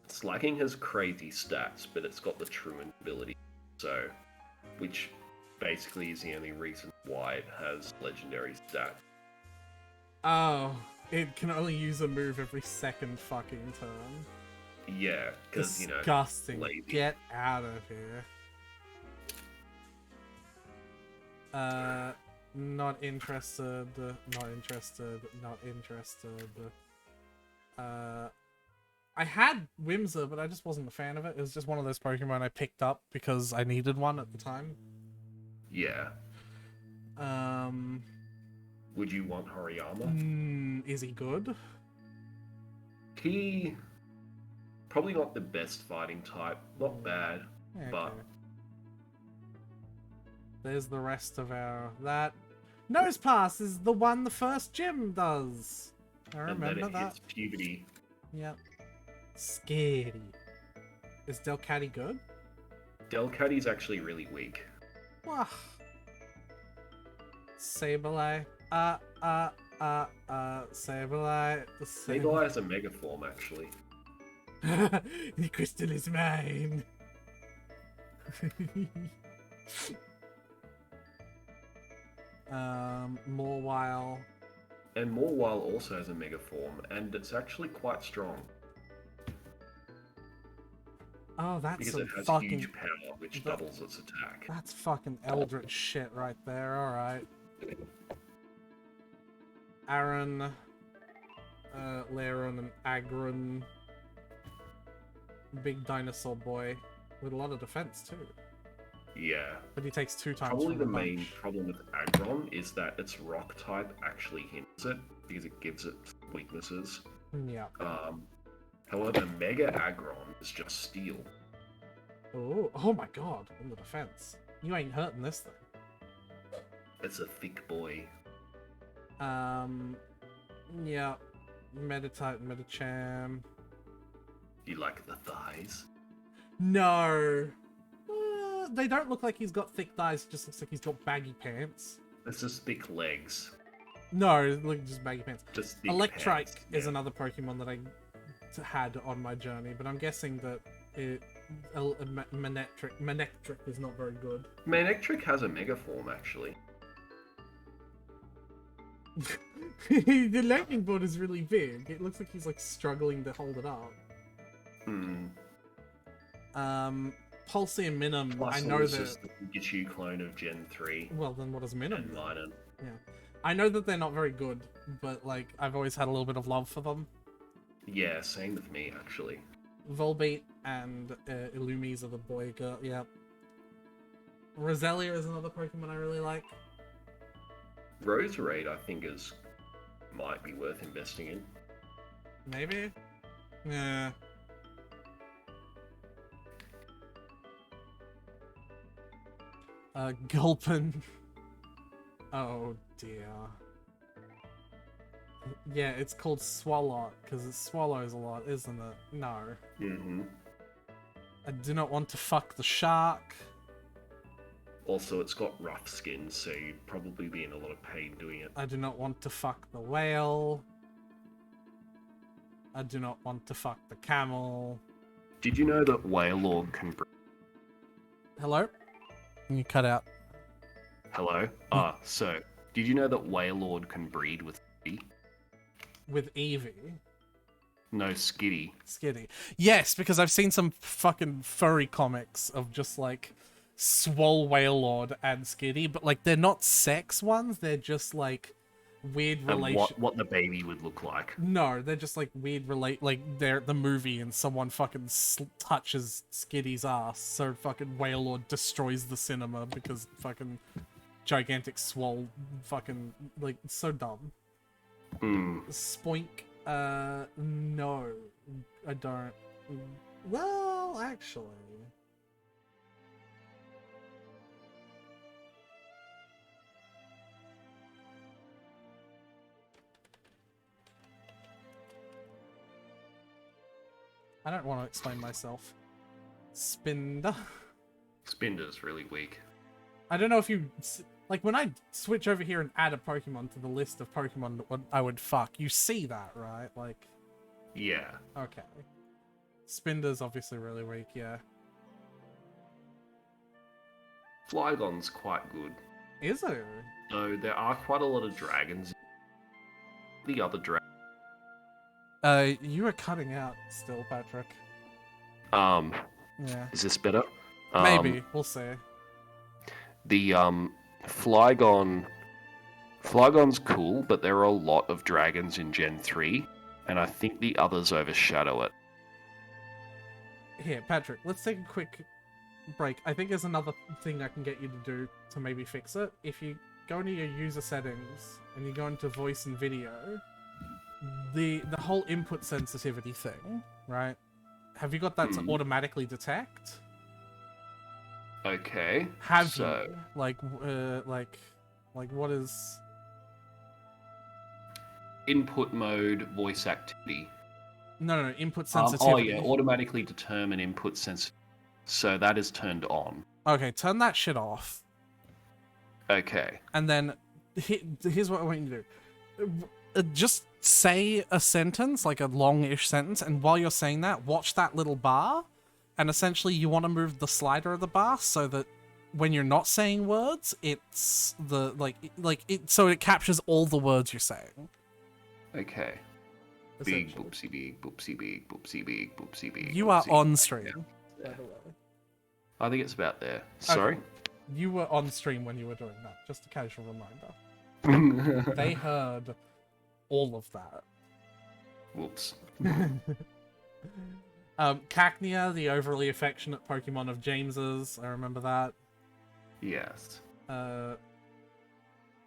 Slacking has crazy stats, but it's got the Truant ability, so which basically is the only reason why it has legendary stats. Oh, it can only use a move every second fucking turn. Yeah, because Disgusting. lazy. Get out of here. Not interested. Not interested. Not interested. I had Whimsir, but I just wasn't a fan of it. It was just one of those Pokemon I picked up because I needed one at the time. Yeah. Would you want Hariyama? Is he good? He probably not the best fighting type. Not bad, Yeah, but okay. There's the rest of our... That Nose Pass is the one the first gym does. I and then remember it that. hits puberty. Yep. Scary. Is Delcatty good? Delcatty's actually really weak. Wah. Sableye. Sableye. Sableye has a mega form actually. The crystal is mine. Morwile. And Morwile also has a mega form, and it's actually quite strong Oh, that's because some it has fucking... huge power, which doubles its attack. That's fucking eldritch shit right there, alright. Aaron, Laren, and Agron. Big dinosaur boy. With a lot of defense, too. Yeah. But he takes 2 times Probably from the the main bunch. problem with Aggron is that its rock type actually hinders it because it gives it weaknesses. Yeah. However, Mega Aggron is just steel. Oh my god, on the defense. You ain't hurting this thing. It's a thick boy. Yeah. Meditype, Medicham. You like the thighs? No! They don't look like he's got thick thighs, it just looks like he's got baggy pants. It's just thick legs. No, look, just baggy pants. Just thick Electrike pants, is yeah. another Pokemon that I had on my journey, but I'm guessing that Manectric is not very good. Manectric has a mega form, actually. The lightning bolt is really big. It looks like he's like struggling to hold it up. Pulsey and Minim, Plus, I know it's that... just the Pikachu clone of Gen 3 Well, then what does Minim and do? Minun. Yeah. I know that they're not very good, but like, I've always had a little bit of love for them. Yeah, same with me, actually. Volbeat and Illumise are the boy girl, yeah. Roselia is another Pokemon I really like. Roserade, I think, might be worth investing in. Maybe? Yeah. Gulpin. Oh dear. Yeah, it's called Swalot, because it swallows a lot, isn't it? No. Mm-hmm. I do not want to fuck the shark. Also, it's got rough skin, so you'd probably be in a lot of pain doing it. I do not want to fuck the whale. I do not want to fuck the camel. Did you know that Wailord can breed? Hello? You cut out. Hello? So, did you know that Wailord can breed with Skitty? With Eevee. No, Skitty. Skitty. Yes, because I've seen some fucking furry comics of just like Swole Wailord and Skitty, but like they're not sex ones, they're just like weird And relation. what the baby would look like. No, they're just like weird like they're the movie and someone fucking touches Skitty's ass, so fucking Wailord destroys the cinema because fucking gigantic swole fucking like it's so dumb. Spoink. No, I don't. Well, actually. I don't want to explain myself. Spinder. Spinder's really weak. I don't know if you... Like, when I switch over here and add a Pokemon to the list of Pokemon that I would fuck, you see that, right? Like... Yeah. Okay. Spinder's obviously really weak, yeah. Flygon's quite good. Is it? Though there are quite a lot of dragons. The other You are cutting out still, Patrick. Yeah. Is this better? Maybe. We'll see. The Flygon's cool, but there are a lot of dragons in Gen 3, and I think the others overshadow it. Here, Patrick, let's take a quick break. I think there's another thing I can get you to do to maybe fix it. If you go into your user settings and you go into voice and video, the whole input sensitivity thing, right? Have you got that to automatically detect? Okay. Have so... you? Like what is... Input mode, voice activity. No, input sensitivity. Oh yeah, automatically determine input sensitivity. So that is turned on. Okay, turn that shit off. Okay. And then, here's what I want you to do. Just say a sentence, like a long-ish sentence, and while you're saying that, watch that little bar, and essentially you want to move the slider of the bar so that when you're not saying words, it's the, so it captures all the words you're saying. Okay. Big, boopsie, big, boopsie, big, boopsie, big, boopsie, big. You are on stream. Yeah. I think it's about there. Sorry? Okay. You were on stream when you were doing that. Just a casual reminder. They heard all of that. Whoops. Cacnea, the overly affectionate Pokemon of James's. I remember that. Yes.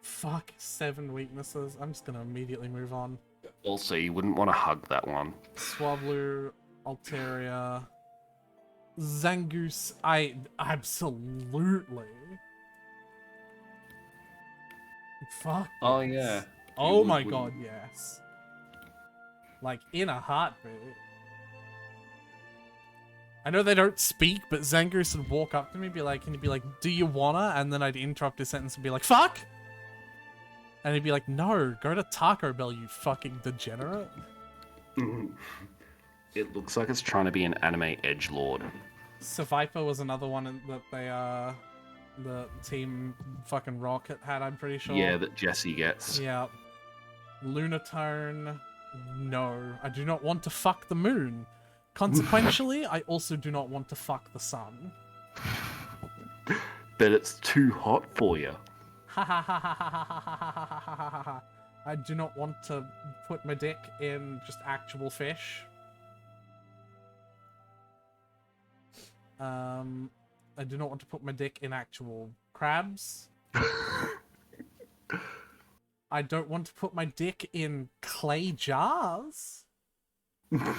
Fuck, 7 weaknesses. I'm just gonna immediately move on. Also, you wouldn't want to hug that one. Swablu, Altaria, Zangoose. Absolutely. Fuck. Oh, yes. yeah. Oh my god, yes. Like, in a heartbeat. I know they don't speak, but Zangoose would walk up to me and be like, do you wanna? And then I'd interrupt his sentence and be like, fuck! And he'd be like, no, go to Taco Bell, you fucking degenerate. It looks like it's trying to be an anime edgelord. Seviper was another one that they, the Team fucking Rocket had, I'm pretty sure. Yeah, that Jesse gets. Yeah. Lunatone, no. I do not want to fuck the moon. Consequentially, I also do not want to fuck the sun. But it's too hot for you. I do not want to put my dick in just actual fish. I do not want to put my dick in actual crabs. I don't want to put my dick in clay jars. And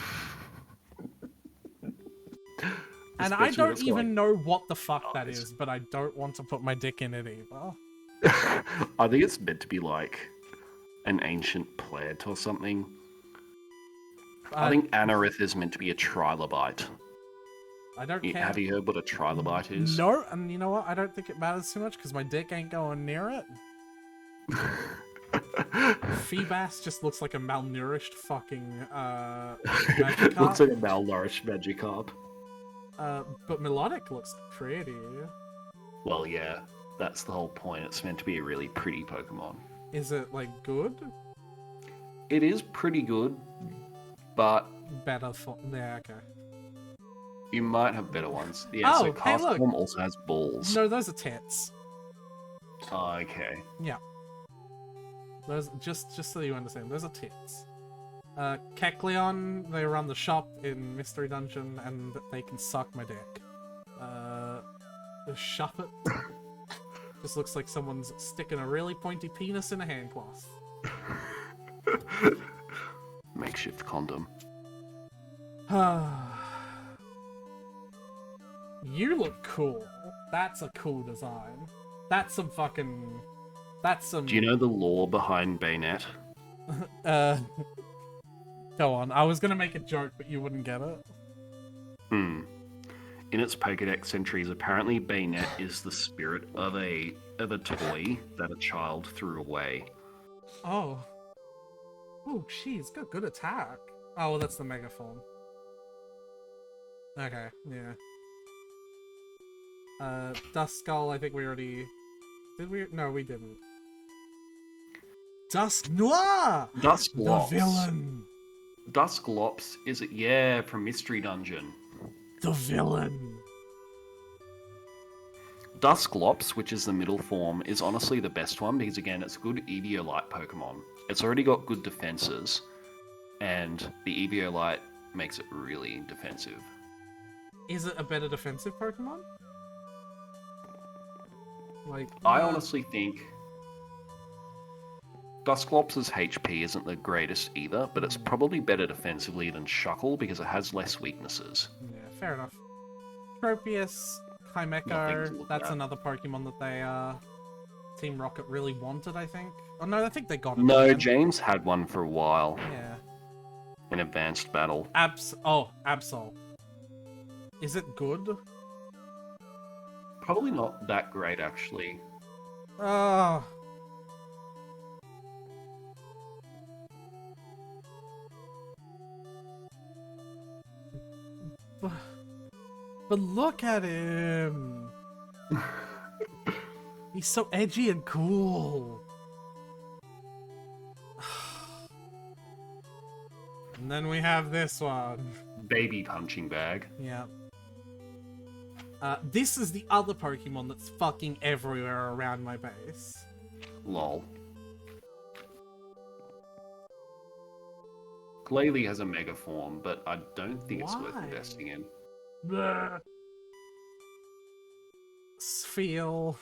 I don't even know what the fuck that is, but I don't want to put my dick in it either. I think it's meant to be like an ancient plant or something. I think Anorith is meant to be a trilobite. I don't care. Have you heard what a trilobite is? No, and you know what? I don't think it matters too much because my dick ain't going near it. Feebas just looks like a malnourished fucking Magikarp. Looks like a malnourished Magikarp. But Melodic looks pretty. Well, yeah. That's the whole point. It's meant to be a really pretty Pokemon. Is it, like, good? It is pretty good, but... Better for... Yeah, okay. You might have better ones. Yeah, so Castform also has balls. No, those are tits. Oh, okay. Yeah. Those, just so you understand, those are tits. Kecleon, they run the shop in Mystery Dungeon, and they can suck my dick. Shuffit just looks like someone's sticking a really pointy penis in a handcloth. Makeshift condom. You look cool. That's a cool design. That's some fucking... That's some... Do you know the lore behind Bayonet? Go on. I was gonna make a joke, but you wouldn't get it. Hmm. In its Pokedex entries, apparently Bayonet is the spirit of a toy that a child threw away. Oh. Oh, she's got good attack. Oh, well, that's the Mega Form. Okay, yeah. Duskull, I think we already... Did we? No, we didn't. Dusk Noir! The Dusclops. villain! Dusclops is it? Yeah, from Mystery Dungeon. The villain! Dusclops, which is the middle form, is honestly the best one because again, it's a good Eviolite Pokemon. It's already got good defenses, and the Eviolite makes it really defensive. Is it a better defensive Pokemon? Like, I honestly think Dusclops' HP isn't the greatest either, but it's probably better defensively than Shuckle because it has less weaknesses. Yeah, fair enough. Tropius, Nothing to Chimecho, look that's at. another Pokemon that they, Team Rocket really wanted, I think. Oh no, I think they got it. No, again. James had one for a while Yeah. in Advanced Battle. Absol. Is it good? Probably not that great, actually. Oh. But look at him. He's so edgy and cool. And then we have this one. Baby punching bag. Yeah. This is the other Pokemon that's fucking everywhere around my base. Lol. Glalie has a mega form, but I don't think it's worth Why? investing in. Bleh. Spheal.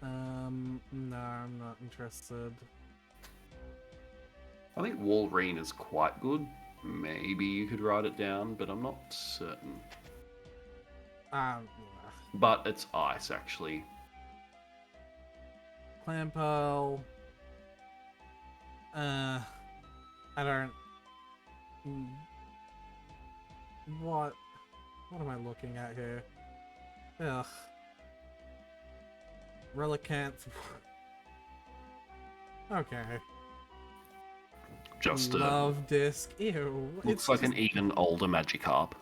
No, I'm not interested. I think Walrein is quite good. Maybe you could write it down, but I'm not certain. Yeah. But it's ice, actually. Clampearl. I don't... What am I looking at here? Ugh. Relicanth. Okay. Just Love Disc. Ew. looks like an even older Magikarp.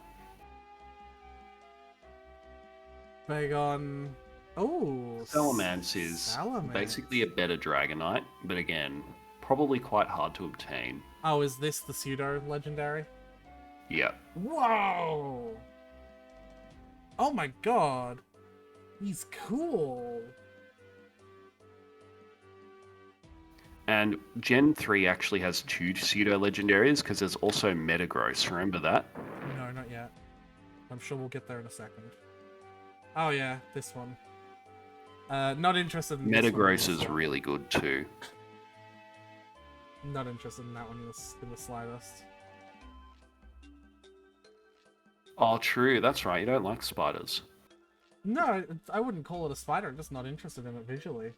Bagon. Oh. Salamence is Salamence. basically a better Dragonite, but again, probably quite hard to obtain. Oh, is this the pseudo legendary? Yeah. Whoa! Oh my god. He's cool. And Gen 3 actually has 2 pseudo-legendaries, because there's also Metagross, remember that? No, not yet. I'm sure we'll get there in a second. Oh yeah, this one. Not interested in this one. Metagross is really good too. Not interested in that one in the slightest. Oh, true, that's right, you don't like spiders. No, I wouldn't call it a spider. I'm just not interested in it visually.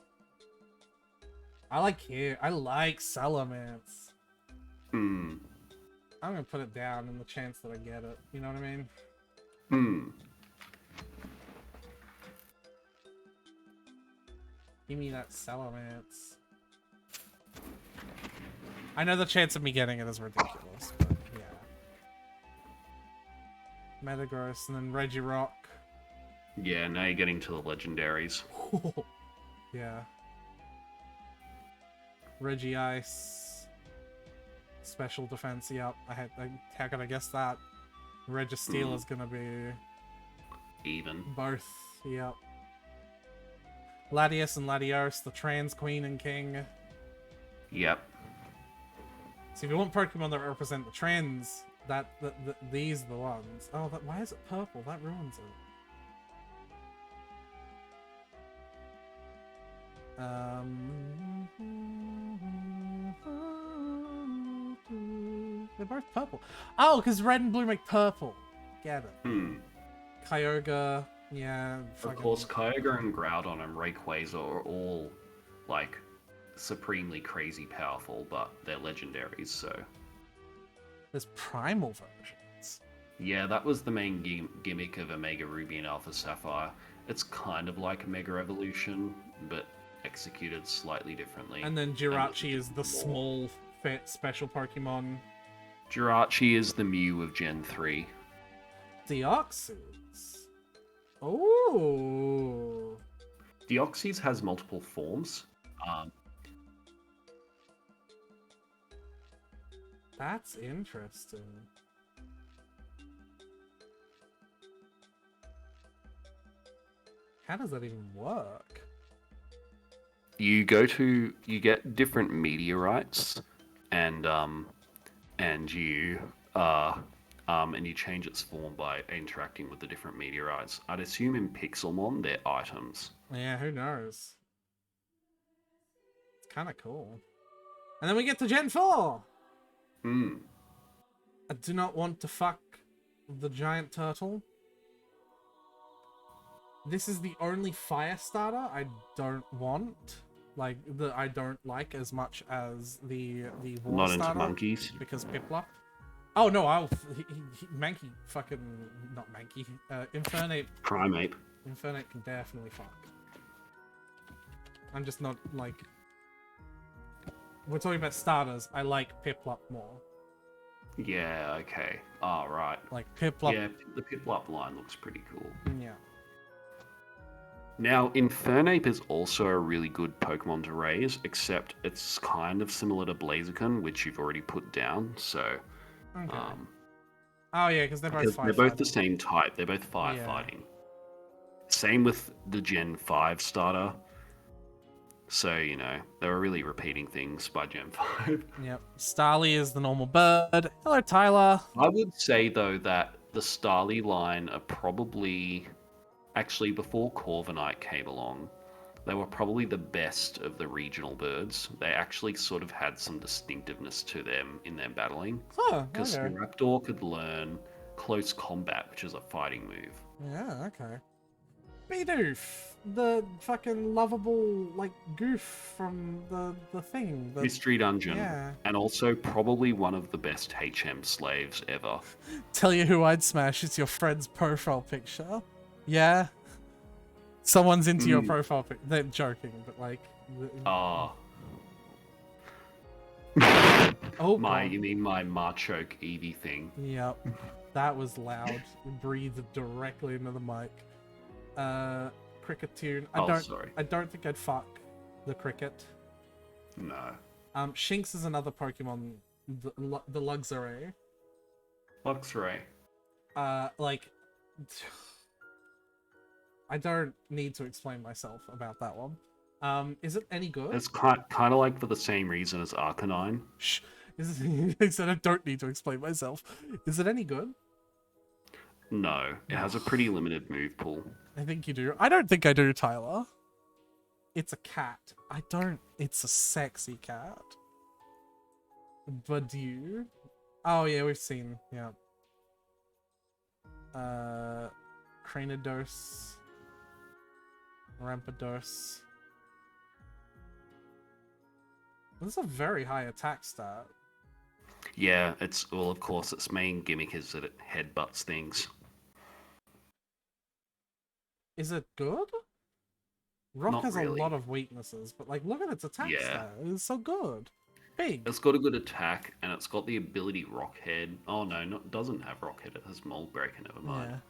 I like Salamence. Hmm. I'm gonna put it down in the chance that I get it. You know what I mean? Hmm. Give me that Salamence. I know the chance of me getting it is ridiculous, but yeah. Metagross and then Regirock. Yeah, now you're getting to the legendaries. Yeah. Regice. Special defense, yep. How could I guess that? Registeel is gonna be Even. both, yep. Latios and Latios, the trans queen and king. Yep. So if you want Pokemon that represent the trends, these are the ones. Oh, why is it purple? That ruins it. They're both purple. Oh, because red and blue make purple. Get it. Hmm. Kyogre, yeah. Of course, Kyogre and Groudon and Rayquaza are all, like, supremely crazy powerful, but they're legendaries, so... There's primal versions. Yeah, that was the main gimmick of Omega Ruby and Alpha Sapphire. It's kind of like Mega Evolution, but executed slightly differently. And then Jirachi is the small, fat, special Pokemon. Jirachi is the Mew of Gen 3. Deoxys. Oh. Deoxys has multiple forms. That's interesting. How does that even work? You get different meteorites, and you change its form by interacting with the different meteorites. I'd assume in Pixelmon they're items. Yeah, who knows? It's kind of cool. And then we get to Gen 4! I do not want to fuck the giant turtle. This is the only fire starter I don't want. Like, I don't like as much as the war Not starter. into monkeys. Because Piplup. Oh no, Mankey fucking... Not Mankey. Infernape. Primeape. Infernape can definitely fuck. I'm just not, like... We're talking about starters. I like Piplup more. Yeah, okay. Oh, right. Like, Piplup... Yeah, the Piplup line looks pretty cool. Yeah. Now, Infernape is also a really good Pokemon to raise, except it's kind of similar to Blaziken, which you've already put down, so... Okay. Oh yeah, because they're both they're both the same type. They're both firefighting. Yeah. Same with the Gen 5 starter. So, you know, they were really repeating things by Gen 5. Yep. Starly is the normal bird. Hello, Tyler. I would say, though, that the Starly line are probably... Actually, before Corviknight came along, they were probably the best of the regional birds. They actually sort of had some distinctiveness to them in their battling. Because Raptor could learn close combat, which is a fighting move. Yeah, okay. Bidoof, the fucking lovable, like, goof from the thing. The... Mystery Dungeon. Yeah. And also probably one of the best HM slaves ever. Tell you who I'd smash, it's your friend's profile picture. Yeah? Someone's into your profile pic. They're joking, but like... Oh, you mean my Machoke Eevee thing? Yep. That was loud. Breathed directly into the mic. Cricketune. I don't think I'd fuck the cricket. No. Shinx is another Pokemon. The Luxray. Luxray. Like... I don't need to explain myself about that one. Is it any good? It's kind of like for the same reason as Arcanine. Shh. He said I don't need to explain myself. Is it any good? No. It has a pretty limited move pool. I think you do. I don't think I do, Tyler. It's a cat. I don't... It's a sexy cat. But do you? Oh, yeah, we've seen. Yeah. Cranidos. Rampardos. This is a very high attack stat. Yeah, of course, its main gimmick is that it headbutts things. Is it good? Rock Not has really. a lot of weaknesses, but like, look at its attack stat. It's so good. Big. It's got a good attack, and it's got the ability Rock Head. Oh no, it doesn't have Rock Head. It has Mold Breaker. Never mind.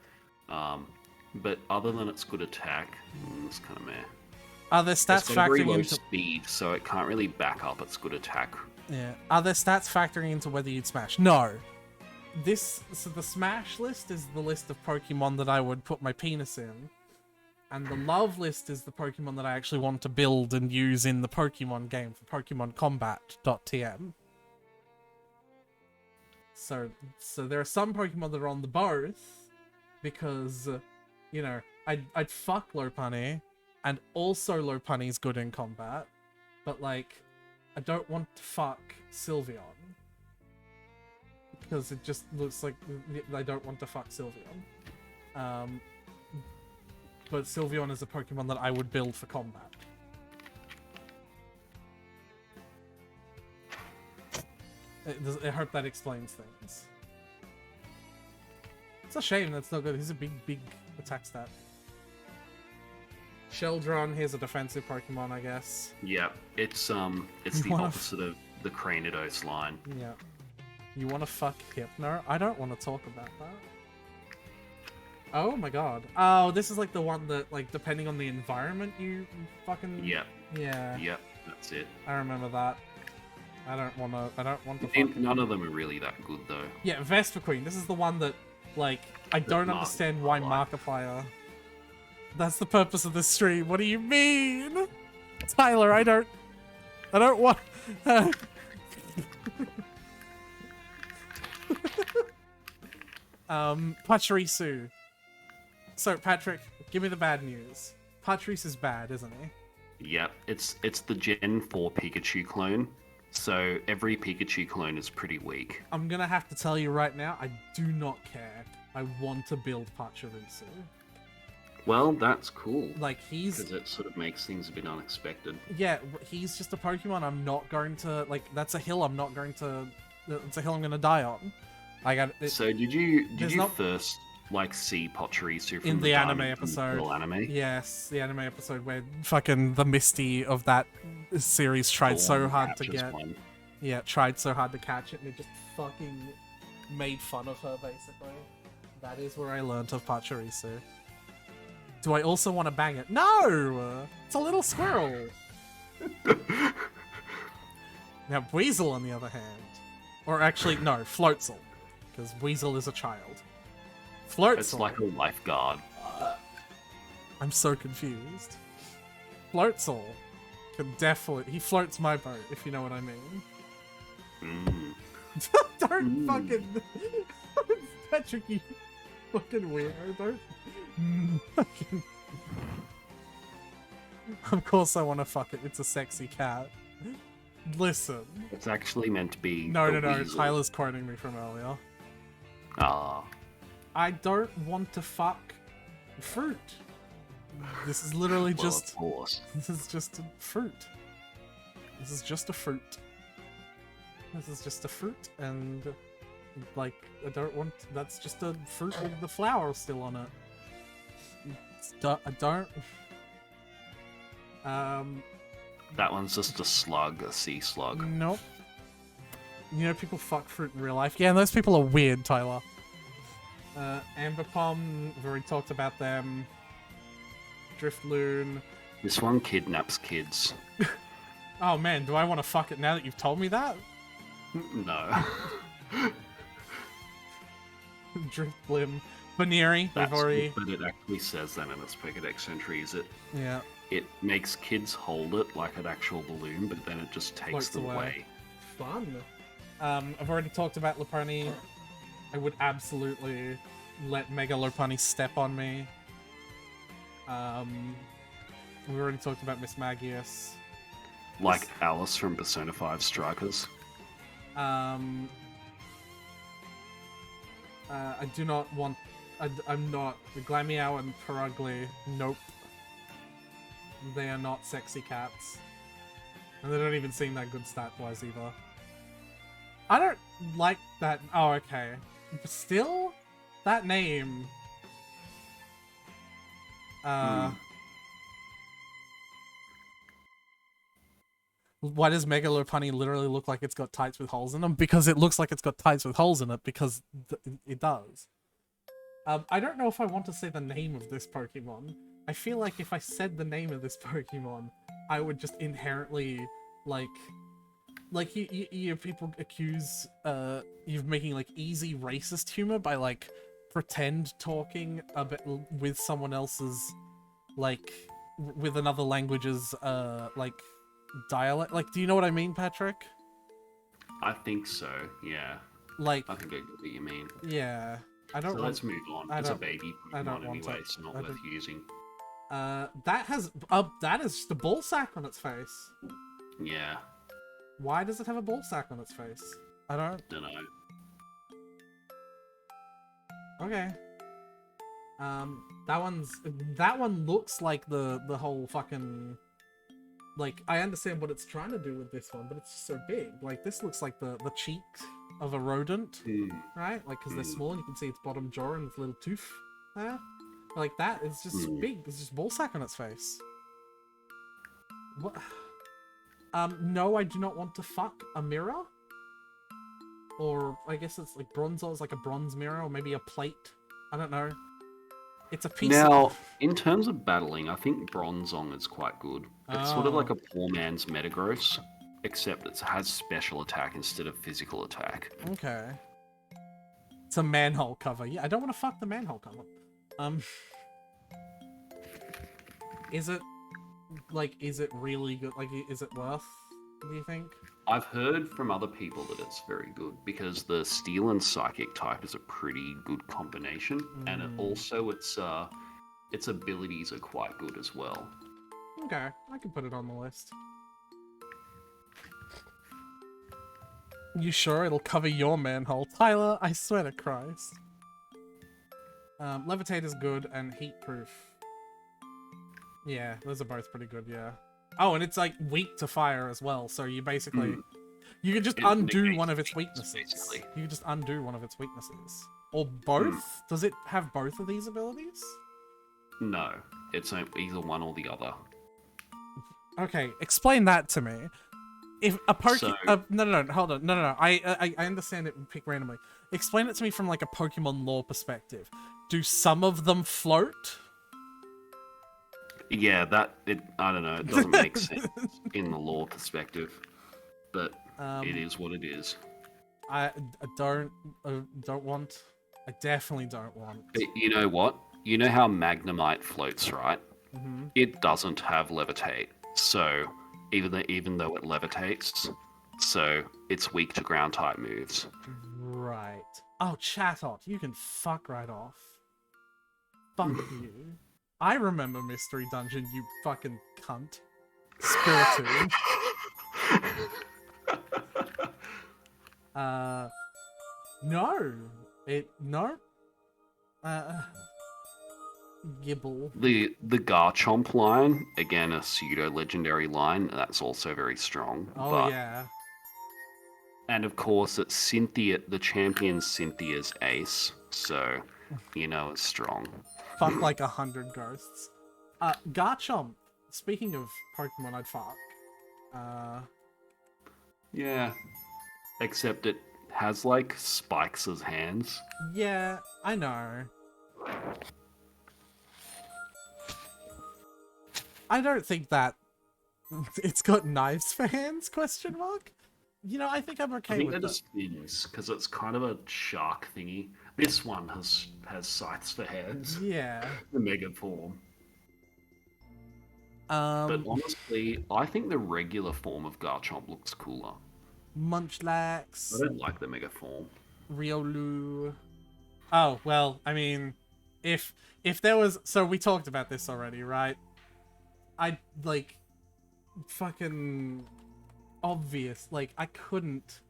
Yeah. But other than its good attack, it's kind of meh. Are there stats it's got very factoring low into speed, so it can't really back up its good attack. Yeah. Are there stats factoring into whether you'd smash? No. So the smash list is the list of Pokemon that I would put my penis in. And the love list is the Pokemon that I actually want to build and use in the Pokemon game for Pokemon Combat.tm. So there are some Pokemon that are on the both, because, you know, I'd fuck Lopunny, and also Lopunny's good in combat, but, like, I don't want to fuck Sylveon. Because it just looks like I don't want to fuck Sylveon. But Sylveon is a Pokemon that I would build for combat. I hope that explains things. It's a shame that's not good. He's a big attack stat. Sheldron, here's a defensive Pokemon, I guess. Yeah, it's the opposite of the Cranidos line. Yeah. You want to fuck Hypno? I don't want to talk about that. Oh my god. Oh, this is like the one that, like, depending on the environment, you fucking... Yep. Yeah. Yep, that's it. I remember that. I don't want to fuck... None of them are really that good, though. Yeah, Vespiquen. This is the one that, like, I don't understand why Markiplier... That's the purpose of this stream. What do you mean? Tyler, I don't want... Pachirisu. So, Patrick, give me the bad news. Pachirisu bad, isn't he? Yep, it's the Gen 4 Pikachu clone, so every Pikachu clone is pretty weak. I'm gonna have to tell you right now, I do not care. I want to build Pachirisu. Well, that's cool. Like, because it sort of makes things a bit unexpected. Yeah, he's just a Pokemon I'm not going to... Like, that's a hill I'm not going to... It's a hill I'm going to die on. So, did you first, like, see Pachirisu from in the anime episode? Anime? Yes, the anime episode where fucking the Misty of that series tried so hard to get... One. Yeah, tried so hard to catch it, and it just fucking made fun of her, basically. That is where I learnt of Pachirisu. Do I also want to bang it? No! It's a little squirrel! Now, Weasel, on the other hand... Or actually, no, Floatzel. Because Weasel is a child. Floatzel... It's like a lifeguard. I'm so confused. Floatzel can definitely... He floats my boat, if you know what I mean. Don't fucking... Patrick, you fucking weirdo. Don't... Fucking... Of course I want to fuck it. It's a sexy cat. Listen. It's actually meant to be... No. Weasel. Tyler's quoting me from earlier. Ah. I don't want to fuck fruit. This is literally Well, just... of course. This is just a fruit. This is just a fruit. This is just a fruit, and... Like, I don't want... That's just a fruit with the flower still on it. I don't... That one's just a slug, a sea slug. Nope. You know, people fuck fruit in real life. Yeah, and those people are weird, Tyler. Amberpom, we've already talked about them. Driftloon. This one kidnaps kids. Oh man, do I want to fuck it now that you've told me that? No. Driftblim. Baneri, we've already... But it actually says that in its Pokedex entries. Yeah. It makes kids hold it like an actual balloon, but then it just takes Floats them away. Fun. I've already talked about Lopunny. I would absolutely let Mega Lopunny step on me. We've already talked about Miss Magius. Like Alice from Persona 5 Strikers. I do not want... I'm not... The Glameow and Perugly, nope. They are not sexy cats. And they don't even seem that good stat-wise either. I don't like that... Oh, okay. But still? That name... Why does Mega Lopunny literally look like it's got tights with holes in them? Because it looks like it's got tights with holes in it, because it does. I don't know if I want to say the name of this Pokemon. I feel like if I said the name of this Pokemon, I would just inherently, like you people accuse you of making like easy racist humor by like pretend talking a bit with someone else's, like with another language's like dialect. Like, do you know what I mean, Patrick? I think so, yeah. Like, I think I get what you mean. yeah. I don't. So let's move on. It's a baby I don't Pokemon want anyway, it. so not worth using. That is just a ball sack on its face. Yeah. Why does it have a ball sack on its face? I don't. Dunno. Okay. That one looks like the whole fucking like, I understand what it's trying to do with this one, but it's just so big. Like, this looks like the cheek of a rodent, right? Like, because they're small, and you can see its bottom jaw and its little tooth there. Like, that is just big. There's just ballsack on its face. What? No, I do not want to fuck a mirror. Or, I guess it's like bronzer is like a bronze mirror, or maybe a plate. I don't know. It's a piece Now, of... in terms of battling, I think Bronzong is quite good. It's sort of like a poor man's Metagross, except it has special attack instead of physical attack. Okay. It's a manhole cover. Yeah, I don't want to fuck the manhole cover. Is it, like, is it really good? Like, is it worth, do you think? I've heard from other people that it's very good because the Steel and Psychic type is a pretty good combination, and its abilities are quite good as well. Okay, I can put it on the list. You sure it'll cover your manhole? Tyler, I swear to Christ. Levitate is good, and Heat Proof. Yeah, those are both pretty good, yeah. Oh, and it's like weak to fire as well, so you basically... You can just undo one of its weaknesses. Basically. You can just undo one of its weaknesses. Or both? Does it have both of these abilities? No, it's either one or the other. Okay, explain that to me. If a no, hold on. No. I understand it pick randomly. Explain it to me from like a Pokemon lore perspective. Do some of them float? Yeah, I don't know, it doesn't make sense in the lore perspective, but it is what it is. I don't want. I definitely don't want. But you know what? You know how Magnemite floats, right? Mm-hmm. It doesn't have levitate, so even though it levitates, so it's weak to ground type moves. Right. Oh, Chatot, you can fuck right off. Fuck you. I remember Mystery Dungeon, you fucking cunt. Spiritomb. No. No. Gibble. The Garchomp line, again a pseudo legendary line, that's also very strong. Oh yeah. And of course it's Cynthia, the champion Cynthia's ace, so you know it's strong. Fuck like 100 ghosts. Garchomp. Speaking of Pokemon I'd fuck. Yeah. Except it has like spikes as hands. Yeah, I know. I don't think that it's got knives for hands, question mark? You know, I think I'm okay with that. I think they're just fins, because it's kind of a shark thingy. This one has scythes for hands. Yeah. The mega form. But honestly, I think the regular form of Garchomp looks cooler. Munchlax. I don't like the mega form. Riolu. Oh, well, I mean, if there was... So we talked about this already, right? I, like, fucking obvious. Like, I couldn't...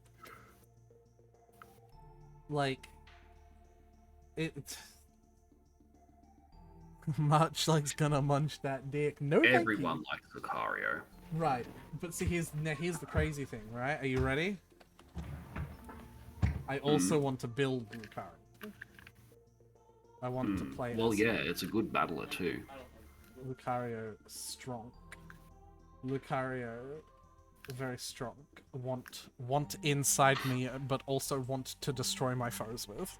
Like, it... Munchlax's gonna munch that dick. No, everyone likes Lucario. Right, but see, here's the crazy thing, right? Are you ready? I also want to build Lucario. I want to play. Well, yeah, it's a good battler too. Lucario strong. Lucario very strong. Want inside me, but also want to destroy my foes with.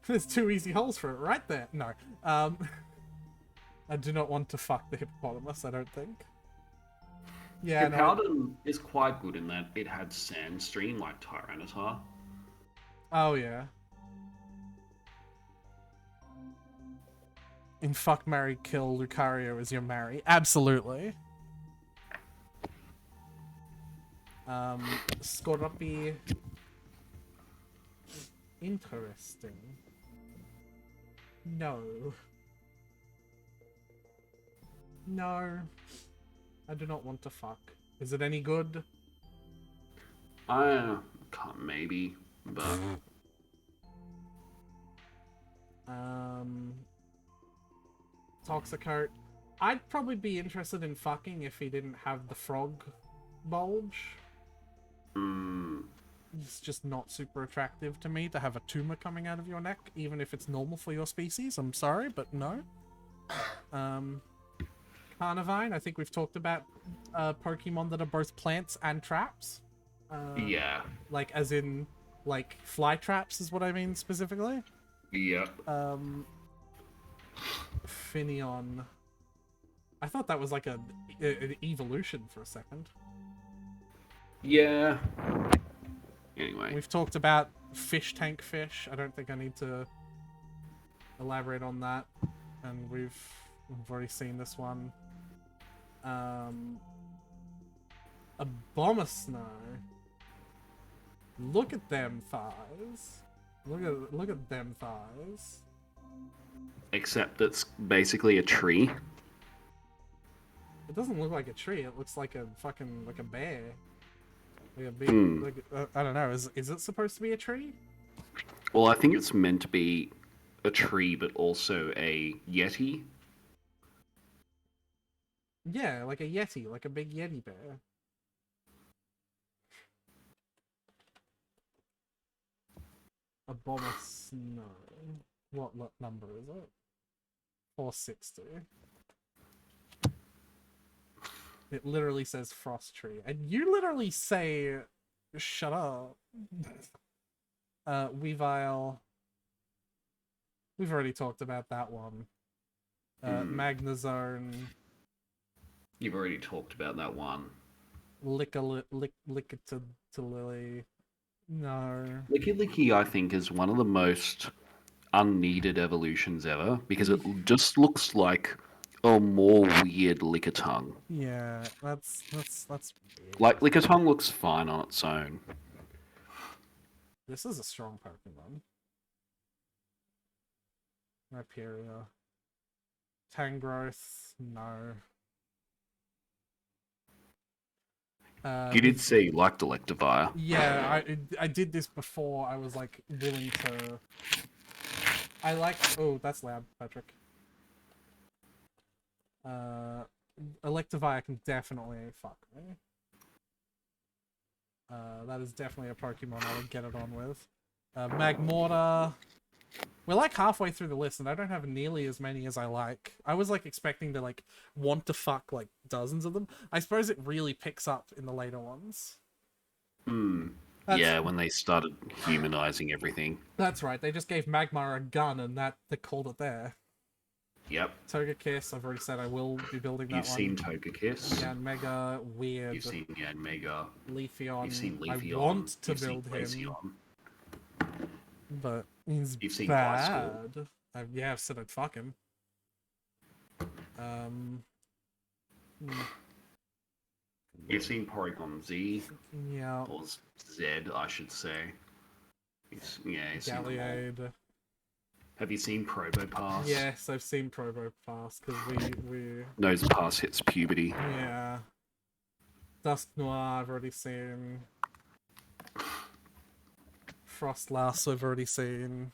There's 2 easy holes for it right there. No. I do not want to fuck the hippopotamus, I don't think. Yeah, Hippowdon is quite good in that it had Sandstream like Tyranitar. Oh, yeah. In Fuck, Marry, Kill, Lucario is your marry. Absolutely. Skorupi. Interesting. No. No. I do not want to fuck. Is it any good? I can't, maybe, but... Toxicart. I'd probably be interested in fucking if he didn't have the frog bulge. It's just not super attractive to me to have a tumor coming out of your neck, even if it's normal for your species. I'm sorry, but no. Carnivine, I think we've talked about Pokemon that are both plants and traps. Yeah. Like, as in, like, fly traps is what I mean specifically. Yeah. Finneon. I thought that was like an evolution for a second. Yeah. Anyway. We've talked about fish tank fish. I don't think I need to elaborate on that. And we've already seen this one. Abomasnow. Look at them thighs. Look at them thighs. Except it's basically a tree. It doesn't look like a tree. It looks like a fucking like a bear. Like a big. Like, I don't know. Is it supposed to be a tree? Well, I think it's meant to be a tree, but also a yeti. Yeah, like a yeti, like a big yeti bear. Abomasnow. What number is it? 460. It literally says frost tree, and you literally say, "Shut up." Weavile. We've already talked about that one. Magnezone. You've already talked about that one. Lickitalily. No. Licky, I think, is one of the most unneeded evolutions ever because it just looks like a more weird Lickitung. Yeah, that's weird. Like Lickitung looks fine on its own. This is a strong Pokemon. Rhyperior. Tangrowth, no. You did say you liked Electivire. Yeah, I did this before. I was like willing to. I like. Oh, that's loud, Patrick. Electivire can definitely fuck me. That is definitely a Pokemon I would get it on with. Magmortar. We're like halfway through the list, and I don't have nearly as many as I like. I was like expecting to like want to fuck like dozens of them. I suppose it really picks up in the later ones. Yeah, when they started humanizing everything. That's right. They just gave Magmar a gun, and they called it there. Yep. Togekiss, I've already said I will be building that You've one. seen Togekiss. Yanmega, weird. You've seen Yanmega. Leafeon. You've seen Leafeon. I want to You've build seen him, Glaceon. but he's You've seen bad. I've said I'd fuck him. You've seen Porygon Z. Yeah. Or Z, I should say. You've seen them all. Galliade. Have you seen Probopass? Yes, I've seen Probopass because we. Nosepass hits puberty. Yeah. Dusknoir, I've already seen. Frostlass, I've already seen.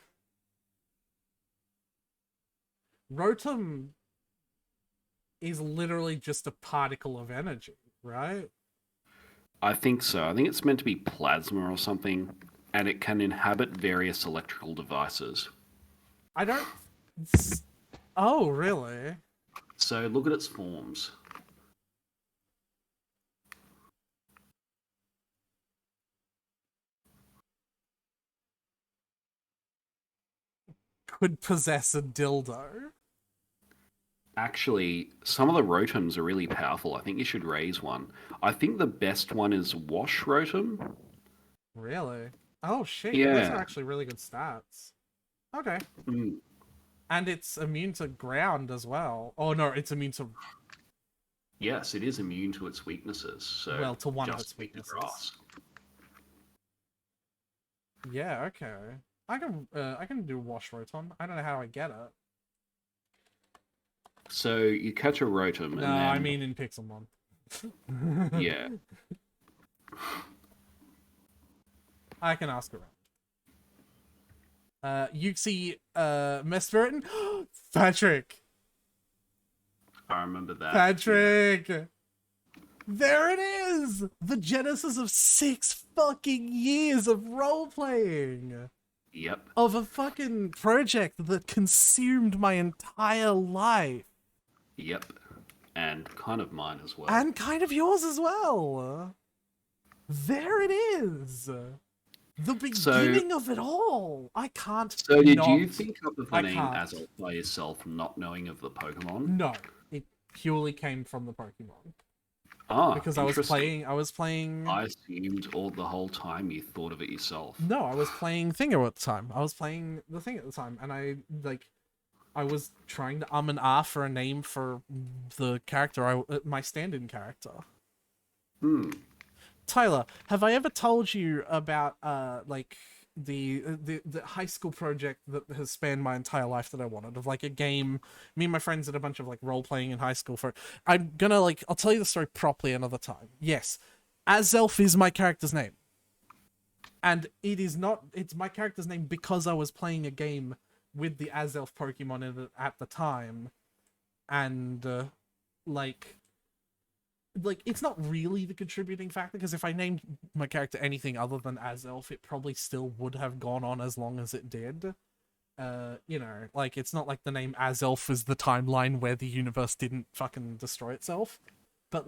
Rotom is literally just a particle of energy, right? I think so. I think it's meant to be plasma or something, and it can inhabit various electrical devices. I don't. Oh, really? So look at its forms. Could possess a dildo. Actually, some of the Rotoms are really powerful. I think you should raise one. I think the best one is Wash Rotom. Really? Oh shit! Yeah. Those are actually really good stats. Okay. And it's immune to ground as well. Oh no, it's immune to. Yes, it is immune to its weaknesses. So Well, to one of just its pick the weaknesses. grass. Yeah. Okay. I can do Wash Rotom. I don't know how I get it. So you catch a Rotom, and No, then I mean in Pixelmon. yeah, I can ask around. Yuxi, Mespiriton? Patrick! I remember that. Patrick! Yeah. There it is! The genesis of 6 fucking years of role-playing! Yep. Of a fucking project that consumed my entire life. Yep. And kind of mine as well. And kind of yours as well. There it is. The beginning of it all. I can't. So did you think up of the name can't. Azul by yourself, not knowing of the Pokemon? No, it purely came from the Pokemon. Ah, because I was playing. I assumed all the whole time you thought of it yourself. No, I was playing Thingo at the time. I was playing the thing at the time, and I was trying to and ah for a name for the character, my stand-in character. Tyler, have I ever told you about the high school project that has spanned my entire life that I wanted, of like a game? Me and my friends did a bunch of like role playing in high school for. I'm gonna I'll tell you the story properly another time. Yes, Azelf is my character's name, and it's my character's name because I was playing a game with the Azelf Pokemon in it at the time, and it's not really the contributing factor, because if I named my character anything other than Azelf, it probably still would have gone on as long as it did. It's not like the name Azelf is the timeline where the universe didn't fucking destroy itself. But,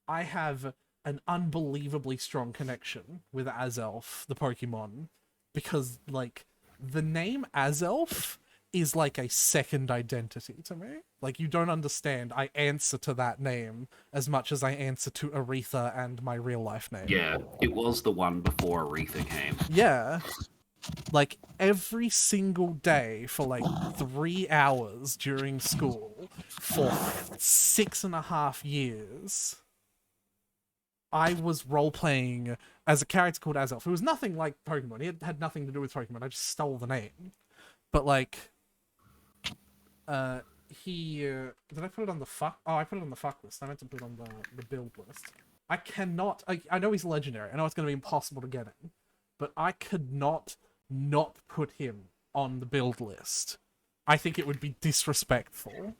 I have an unbelievably strong connection with Azelf, the Pokemon, because, the name Azelf is like a second identity to me. You don't understand. I answer to that name as much as I answer to Aretha and my real life name. Yeah, it was the one before Aretha came. Yeah. Every single day for 3 hours during school for 6.5 years, I was role-playing as a character called Azelf. It was nothing like Pokemon. It had nothing to do with Pokemon. I just stole the name. But, did I put it on the fuck? Oh, I put it on the fuck list. I meant to put it on the build list. I cannot. I know he's legendary. I know it's going to be impossible to get him, but I could not put him on the build list. I think it would be disrespectful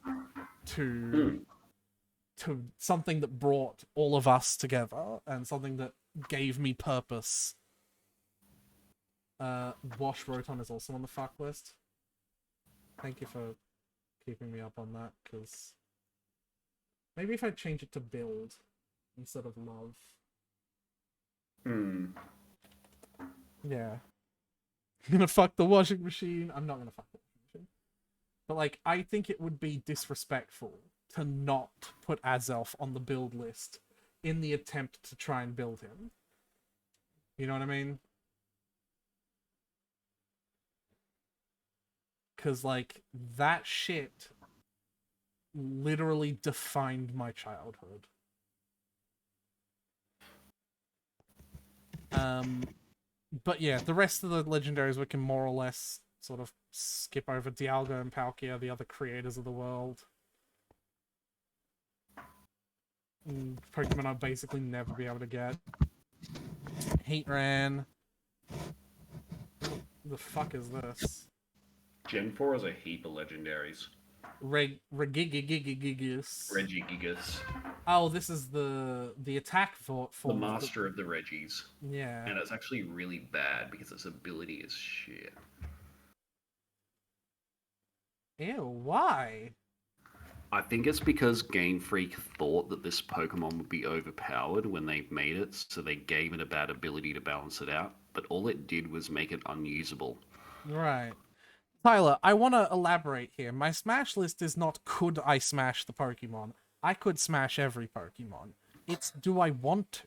to something that brought all of us together and something that gave me purpose. Wash Rotom is also on the fuck list. Thank you for keeping me up on that, because maybe if I change it to build instead of love. Yeah. I'm gonna fuck the washing machine. I'm not gonna fuck the washing machine. But I think it would be disrespectful to not put Azelf on the build list in the attempt to try and build him. You know what I mean? Because, that shit literally defined my childhood. But yeah, the rest of the legendaries we can more or less sort of skip over. Dialga and Palkia, the other creators of the world. Pokemon I'll basically never be able to get. Heatran. The fuck is this? Gen 4 has a heap of legendaries. Regigigigigus. Regigigas. Oh, this is the attack form. The master of the Regis. Yeah. And it's actually really bad because its ability is shit. Ew, why? I think it's because Game Freak thought that this Pokemon would be overpowered when they made it, so they gave it a bad ability to balance it out, but all it did was make it unusable. Right. Tyler, I want to elaborate here. My smash list is not could I smash the Pokemon. I could smash every Pokemon. It's do I want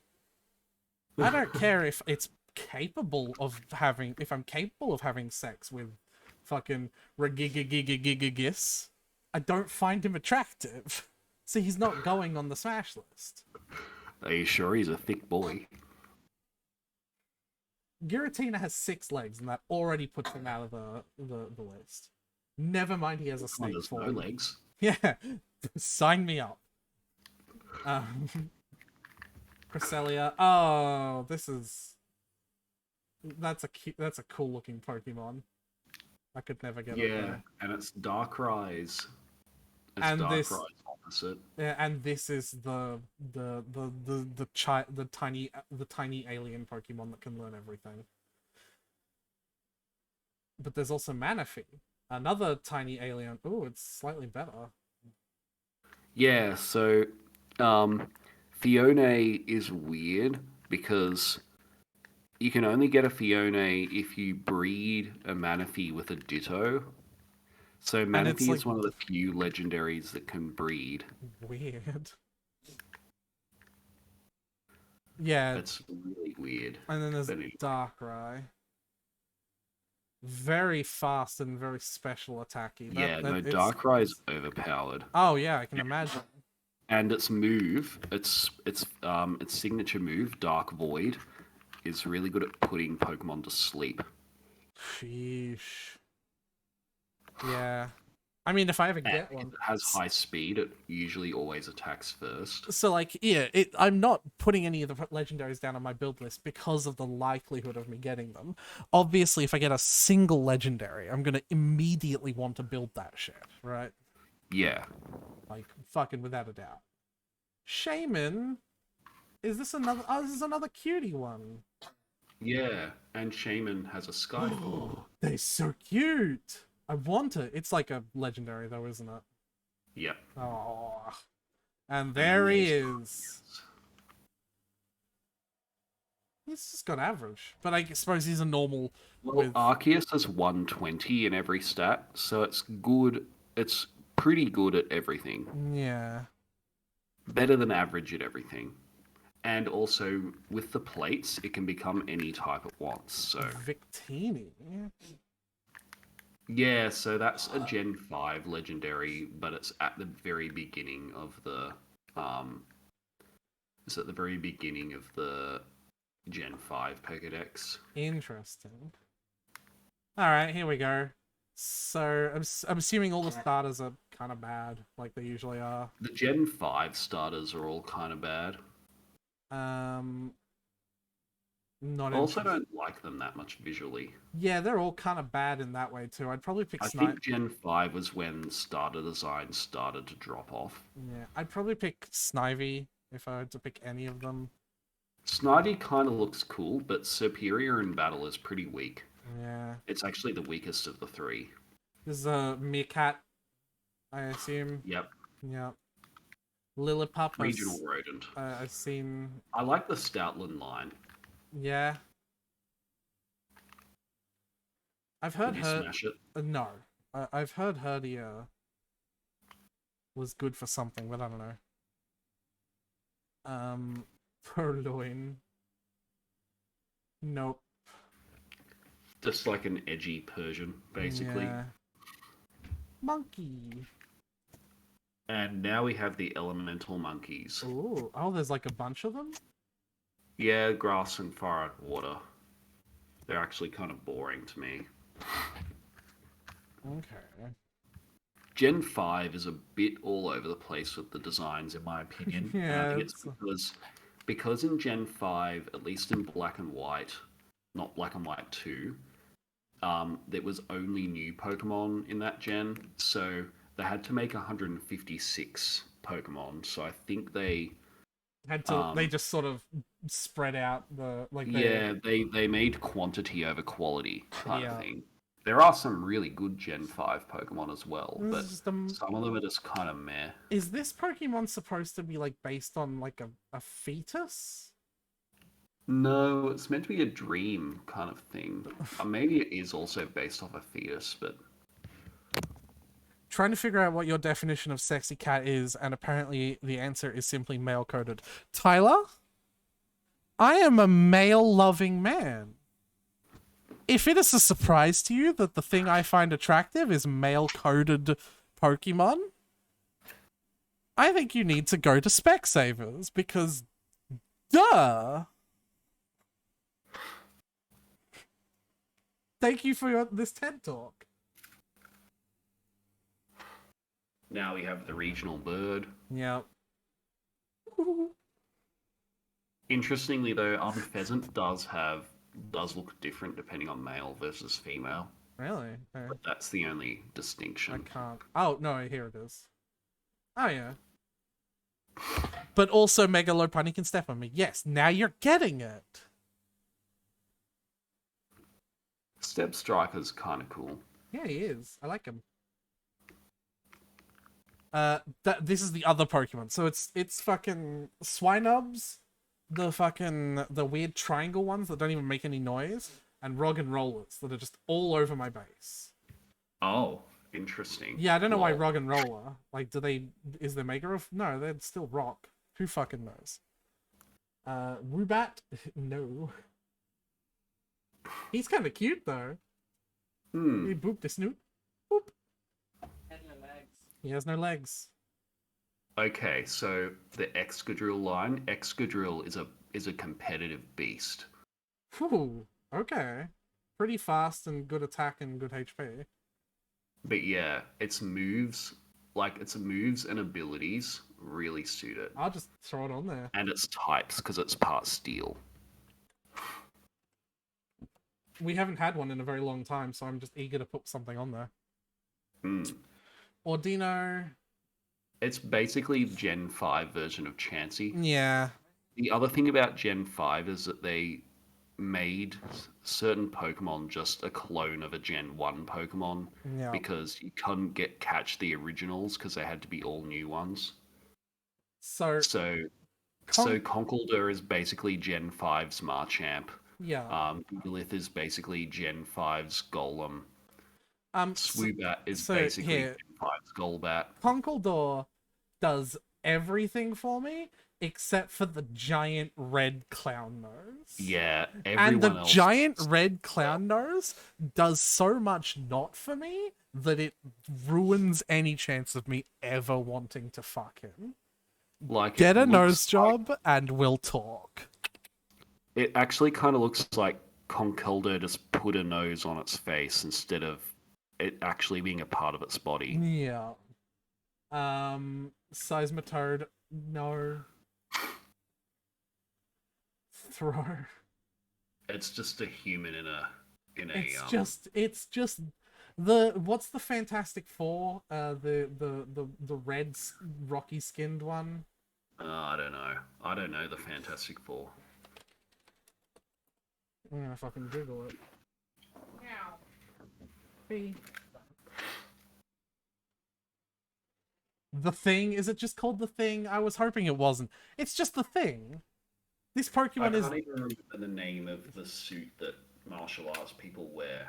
to. I don't care if it's capable of having... If I'm capable of having sex with fucking Regigigigigigigis, I don't find him attractive. So he's not going on the smash list. Are you sure he's a thick boy? Giratina has 6 legs, and that already puts him out of the list. Never mind, he has a snake form. No legs. Yeah, sign me up. Cresselia. Oh, that's a cool looking Pokemon. I could never get it. Yeah, and it's Darkrai's It's And this, Darkrai's opposite. yeah, and this is the tiny alien Pokemon that can learn everything. But there's also Manaphy, another tiny alien. Oh, it's slightly better. Yeah, so Fiona is weird because you can only get a Fiona if you breed a Manaphy with a Ditto. So And it's Manaphy like is one of the few legendaries that can breed. weird. Yeah, It's really weird. and then there's But anyway. Darkrai. Very fast and very special attacky. Yeah, no, It's Darkrai is overpowered. oh yeah, I can imagine. And its move, its signature move, Dark Void, is really good at putting Pokemon to sleep. Sheesh. Yeah. I mean, if I ever And get because one. it has high speed, it usually always attacks first. So, like, yeah, I'm not putting any of the legendaries down on my build list because of the likelihood of me getting them. Obviously, if I get a single legendary, I'm going to immediately want to build that shit, right? Yeah. Like, fucking without a doubt. Shaman? Is this another... Oh, this is another cutie one. Yeah, and Shaman has a Skyfall. They're so cute! I want it. It's like a legendary, though, isn't it? Yep. Oh, and there he is. He's just got average, but I suppose he's a normal. Well, With... Arceus has 120 in every stat, so it's good. It's pretty good at everything. Yeah. Better than average at everything. And also, with the plates, it can become any type it wants, so... Victini. Yeah, so that's a Gen 5 legendary, but it's at the very beginning of the it's at the very beginning of the Gen 5 Pokedex. Interesting. Alright, here we go. So, I'm assuming all the starters are kind of bad, like they usually are. The Gen 5 starters are all kind of bad. Not I also don't like them that much visually. Yeah, they're all kind of bad in that way too. I'd probably pick I think Gen 5 was when starter design started to drop off. Yeah, I'd probably pick Snivy if I had to pick any of them. Snivy kind of looks cool, but Superior in battle is pretty weak. Yeah. It's actually the weakest of the three. This is a Meerkat, I assume. Yep. Yep. Lillipup. Regional rodent. I've seen. I like the Stoutland line. Yeah. I've heard Did you smash it? No. I've heard Herdia was good for something, but I don't know. Purloin. Nope. Just like an edgy Persian, basically. Yeah. Monkey. And now we have the elemental monkeys. Ooh. Oh, there's like a bunch of them? Yeah, grass and fire and water. They're actually kind of boring to me. Okay. Gen 5 is a bit all over the place with the designs, in my opinion. Yeah, and I think it's because in Gen 5, at least in Black and White, not Black and White 2, there was only new Pokemon in that gen, so they had to make 156 Pokemon. So I think they had to. They just sort of spread out the like. Yeah, they made quantity over quality kind of thing. There are some really good Gen 5 Pokemon as well, but some of them are just kind of meh. Is this Pokemon supposed to be like based on like a fetus? No, it's meant to be a dream kind of thing. Maybe it is also based off a fetus, but... Trying to figure out what your definition of sexy cat is, and apparently the answer is simply male-coded. Tyler? I am a male-loving man. If it is a surprise to you that the thing I find attractive is male-coded Pokemon, I think you need to go to Specsavers, because... duh! Thank you for this TED Talk. Now we have the regional bird. Yep. Interestingly, though, Pheasant does look different depending on male versus female. Really? Okay. But that's the only distinction. I can't. Oh, no, here it is. Oh yeah. But also Mega Lopunny can step on me. Yes, now you're getting it. Step Striker's kind of cool. Yeah, he is. I like him. This is the other Pokemon. So it's fucking Swinubs, the weird triangle ones that don't even make any noise, and Rog and Rollers that are just all over my base. Oh, interesting. Yeah, I don't know why Lol. Rog and Roller. Like, is there Mega of? No, they're still Rock. Who fucking knows? Rubat? No. He's kind of cute though. Hmm. He booped the snoot. Boop. He has no legs. Okay, so the Excadrill line. Excadrill is a competitive beast. Whew. Okay. Pretty fast and good attack and good HP. But yeah, its moves and abilities really suit it. I'll just throw it on there. And its types, because it's part steel. We haven't had one in a very long time, so I'm just eager to put something on there. Hmm. Ordino. It's basically Gen 5 version of Chansey. Yeah. The other thing about Gen 5 is that they made certain Pokemon just a clone of a Gen 1 Pokemon Yeah. because you couldn't catch the originals because they had to be all new ones. So Conkeldurr is basically Gen 5's Marchamp. yeah. Gigalith is basically Gen 5's Golem. So Swoobat is so basically here, Gen 5's Golbat. Conkeldurr does everything for me except for the giant red clown nose. Yeah, And everyone the else. giant red clown nose does so much not for me that it ruins any chance of me ever wanting to fuck him. Like, Get it a nose looks job and we'll talk. It actually kind of looks like Conkeldurr just put a nose on its face instead of it actually being a part of its body. Yeah. Seismitoad, no. Throw. It's just a human in a It's just the what's the Fantastic Four? The red rocky skinned one. I don't know. I don't know the Fantastic Four. I'm gonna fucking Google it. Hey. The Thing? Is it just called The Thing? I was hoping it wasn't. It's just The Thing. This Pokemon I is. can't even remember the name of the suit that martial arts people wear.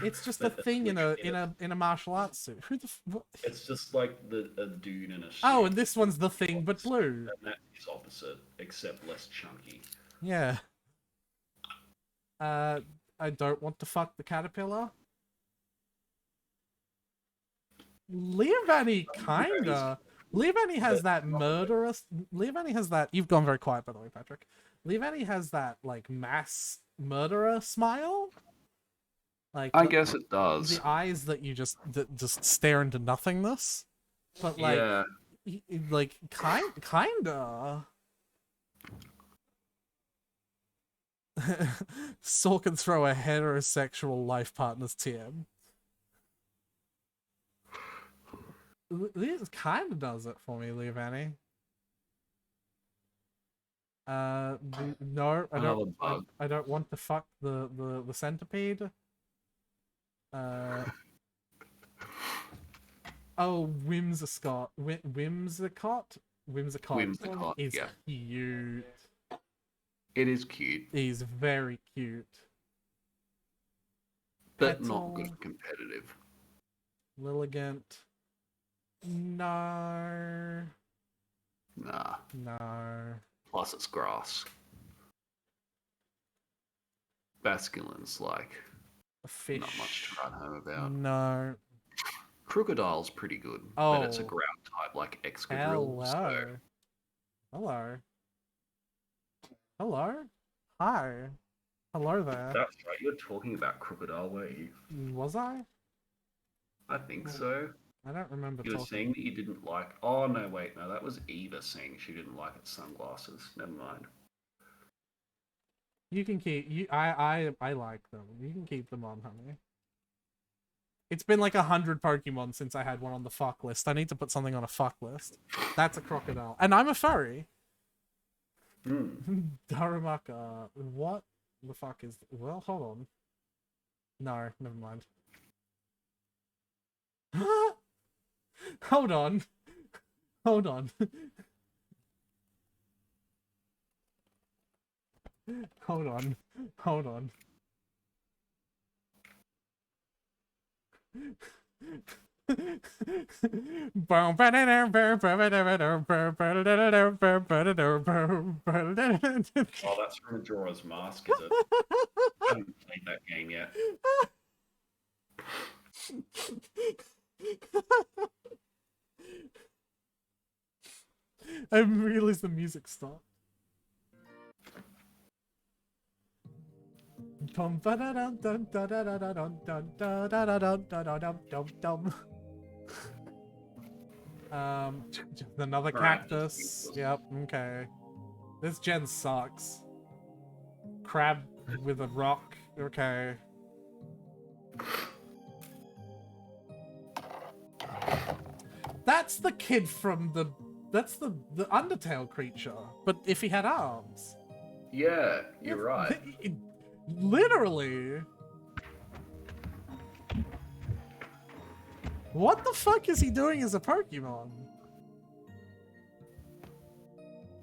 It's just a But thing in literally a martial arts suit. Who the? What? It's just like a dude in a suit. Oh, and this one's The Thing, but blue. And that is opposite, except less chunky. Yeah. I don't want to fuck the caterpillar. Leavanny kinda. Leavanny has that murderous. Leavanny has that. You've gone very quiet, by the way, Patrick. Leavanny has that like mass murderer smile. Like I guess it does. the eyes that just stare into nothingness. But like, Yeah. like kinda. Saw can throw a heterosexual life partner's TM. This kind of does it for me, Leavanny. No, I Another don't. bug. I don't want to fuck the centipede. Oh, Whimsicott. Whimsicott is yeah. cute. It is cute, He's very cute. but Petal. not good competitive. Lilligant. No. Nah. No. Plus it's grass. Basculin's like A fish. not much to write home about. No. Crocodile's pretty good, Oh. but it's a ground type like Excadrill. Hello. So Hello. Hello. Hi. Hello there. that's right. You're talking about Crocodile, were you? Was I? I think so. I don't remember You were talking. saying that you didn't like. Oh no, wait, no, that was Eva saying she didn't like its sunglasses. Never mind. You can keep you. I like them. You can keep them on, honey. It's been like 100 Pokemon since I had one on the fuck list. I need to put something on a fuck list. That's a crocodile. And I'm a furry. Darumaka. What the fuck is... Well, hold on. No, never mind. Hold on. Hold on. Hold on. Hold on. Oh, that's from Majora's Mask, is it? I haven't played that game yet. I realized the music stopped. Another cactus. Yep, okay. This gen sucks. Crab with a rock. Okay. That's the kid from the... That's the Undertale creature. But if he had arms. Yeah, you're right. Literally. What the fuck is he doing as a Pokemon?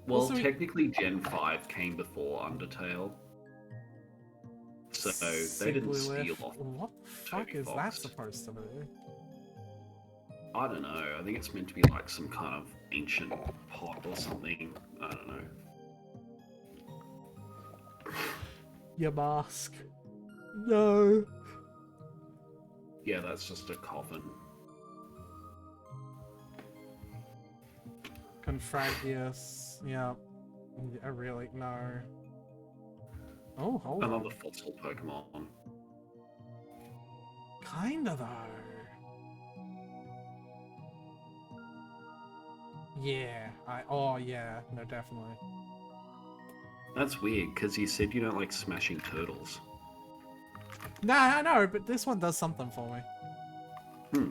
Well, Also, technically Gen 5 came before Undertale. So they didn't steal off. What the fuck Toby is that Fox. supposed to be? I don't know. I think it's meant to be like some kind of ancient pot or something. I don't know. Your mask. No. Yeah, that's just a coffin. Confragius. Yeah. I really... No. Oh, hold on. Another fossil Pokemon. Kinda though. Yeah. Oh yeah. No, definitely. That's weird, because you said you don't like smashing turtles. Nah, I know, but this one does something for me.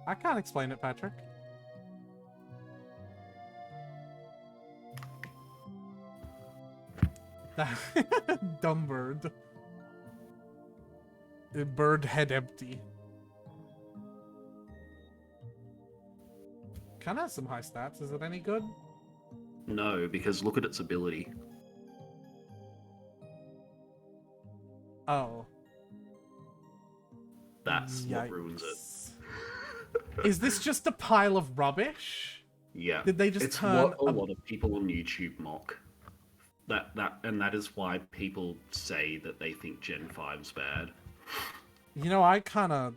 I can't explain it, Patrick. Dumb bird. Bird head empty. Kind of has some high stats. Is it any good? No, because look at its ability. Oh. That's what ruins it. Is this just a pile of rubbish? Yeah. Did they just it's turn what a lot of people on YouTube mock. That is why people say that they think Gen 5's bad. You know, I kind of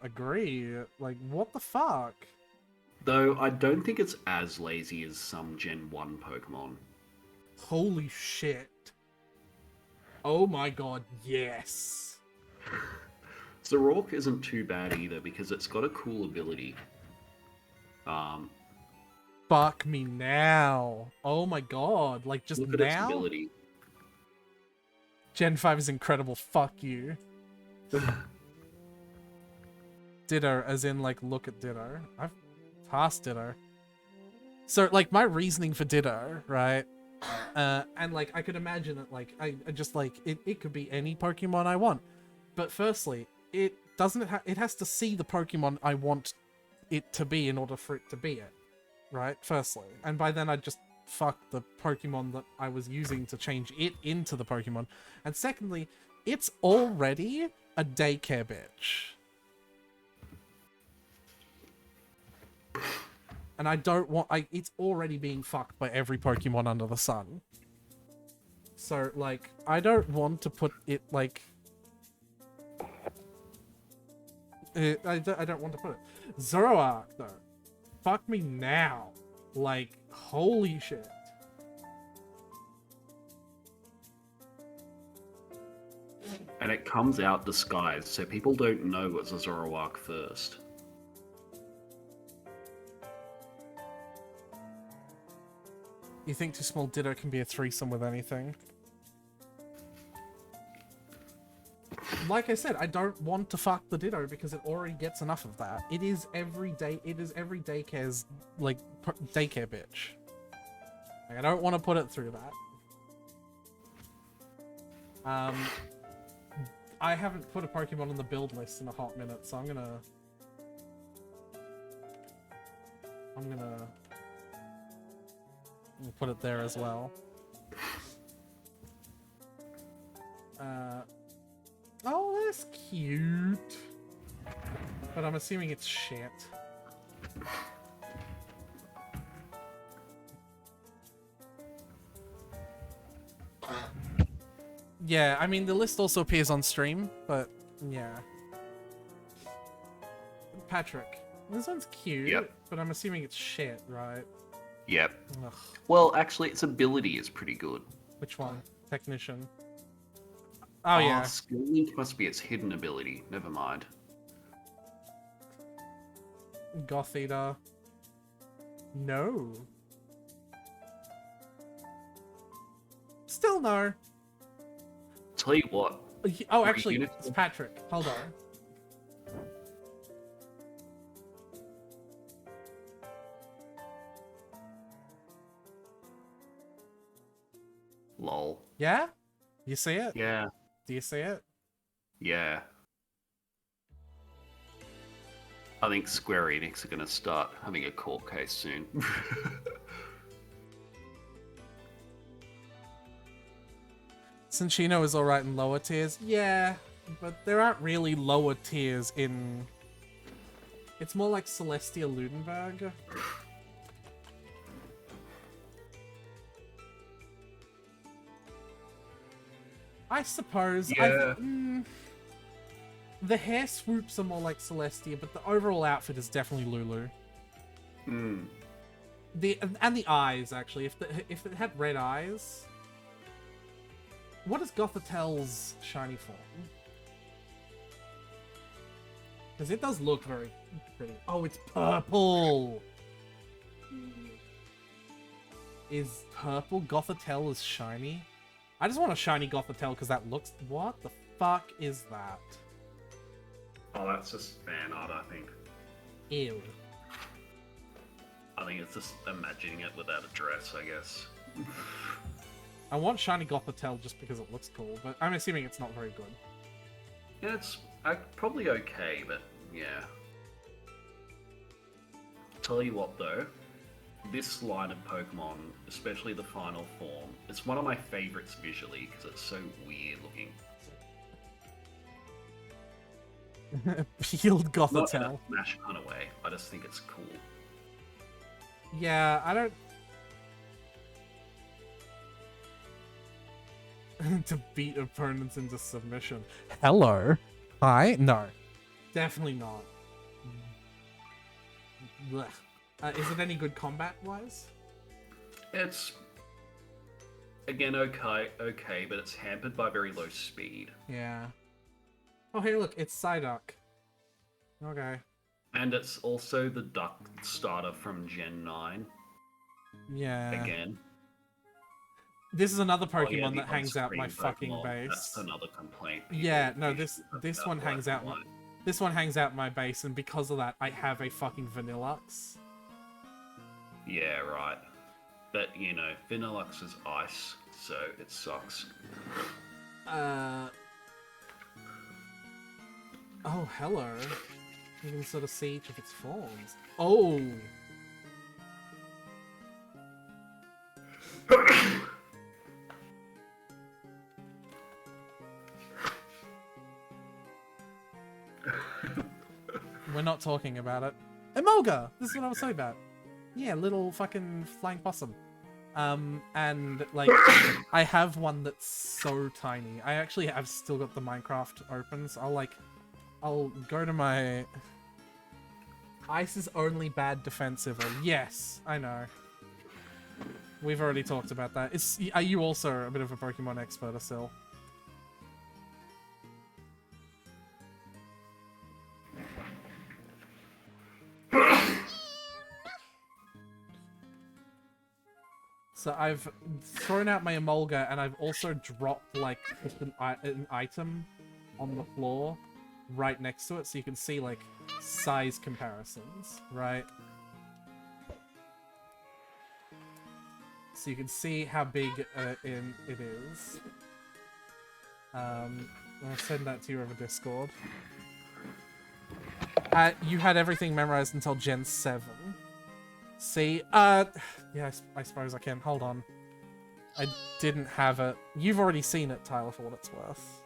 agree. Like, what the fuck? Though I don't think it's as lazy as some Gen 1 Pokemon. Holy shit. Oh my god, yes. Zoroark isn't too bad either because it's got a cool ability. Fuck me now. Oh my god, like just look at its now? ability. Gen 5 is incredible, fuck you. Ditto, as in like look at Ditto. I've passed Ditto. So like my reasoning for Ditto, right? And like I could imagine it like I just like it could be any Pokemon I want. But firstly, it doesn't it has to see the Pokemon I want it to be in order for it to be it. Right? Firstly. And by then I'd just fuck the Pokemon that I was using to change it into the Pokemon. And secondly, it's already a daycare bitch. And I don't want... it's already being fucked by every Pokemon under the sun. So, like, I don't want to put it, like... I don't want to put it. Zoroark, though. Fuck me now. Like, holy shit. And it comes out disguised, so people don't know it's a Zoroark first. You think Too Small Ditto can be a threesome with anything? like I said, I don't want to fuck the Ditto because it already gets enough of that. It is every day. It is every daycare's like daycare bitch. Like, I don't want to put it through that. I haven't put a Pokemon on the build list in a hot minute, so I'm gonna put it there as well. Oh, that's cute. But I'm assuming it's shit. Yeah, I mean, the list also appears on stream, but yeah. Patrick, this one's cute, Yep. but I'm assuming it's shit, right? Yep. Ugh. Well, actually, its ability is pretty good. Which one? Technician. Oh, yeah. Skill Link must be its hidden ability. Never mind. Goth Eater. No. Still no. Tell you what. Oh, actually, Unicorn- it's Patrick. Hold on. Lol. Yeah? You see it? Yeah. Do you see it? Yeah. I think Square Enix are going to start having a court case soon. Cinchino is alright in lower tiers. Yeah, but there aren't really lower tiers in... It's more like Celestia Ludenberg. I suppose. Yeah. The hair swoops are more like Celestia, but the overall outfit is definitely Lulu. Hmm. And the eyes, actually. If it had red eyes... What is Gothitel's shiny form? Because it does look very pretty. Oh, it's purple! Is purple Gothitelle as shiny? I just want a shiny Gothitelle because that looks... What the fuck is that? Oh, that's just fan art, I think. Ew. I think it's just imagining it without a dress, I guess. I want shiny Gothitelle just because it looks cool, but I'm assuming it's not very good. Yeah, it's probably okay, but yeah. Tell you what though, this line of Pokemon, especially the final form, it's one of my favorites visually because it's so weird looking. Peeled Not in a Gothitelle. Smash kind of way, I just think it's cool. Yeah, I don't... to beat opponents into submission. Hello? Hi? No. Definitely not. Blech. Is it any good combat-wise? It's again okay, but it's hampered by very low speed. Yeah. Oh, hey, look, it's Psyduck. Okay. And it's also the duck starter from Gen 9. Yeah. Again. This is another Oh, yeah, Pokemon the that hangs out my on-screen fucking Pokemon, base. That's another complaint. Yeah, people no, usually this have one about hangs Black out and my... White. This one hangs out my base, and because of that, I have a fucking Vanillux. Yeah, right. But, you know, Vanillux is ice, so it sucks. Oh, hello. You can sort of see each of its forms. Oh! We're not talking about it. Emolga! This is what I was talking about. Yeah, little fucking flying possum. And, like, I have one that's so tiny. I've still got the Minecraft open, so I'll go to my... Ice is only bad defensively. Yes, I know. We've already talked about that. Are you also a bit of a Pokemon expert, Asil? So I've thrown out my Emolga, and I've also dropped, like, an item on the floor right next to it, so you can see like size comparisons, right? So you can see how big it is. I'll send that to you over Discord. You had everything memorized until Gen 7. See? Yeah, I suppose I can. Hold on. I didn't have it. You've already seen it, Tyler, for what it's worth.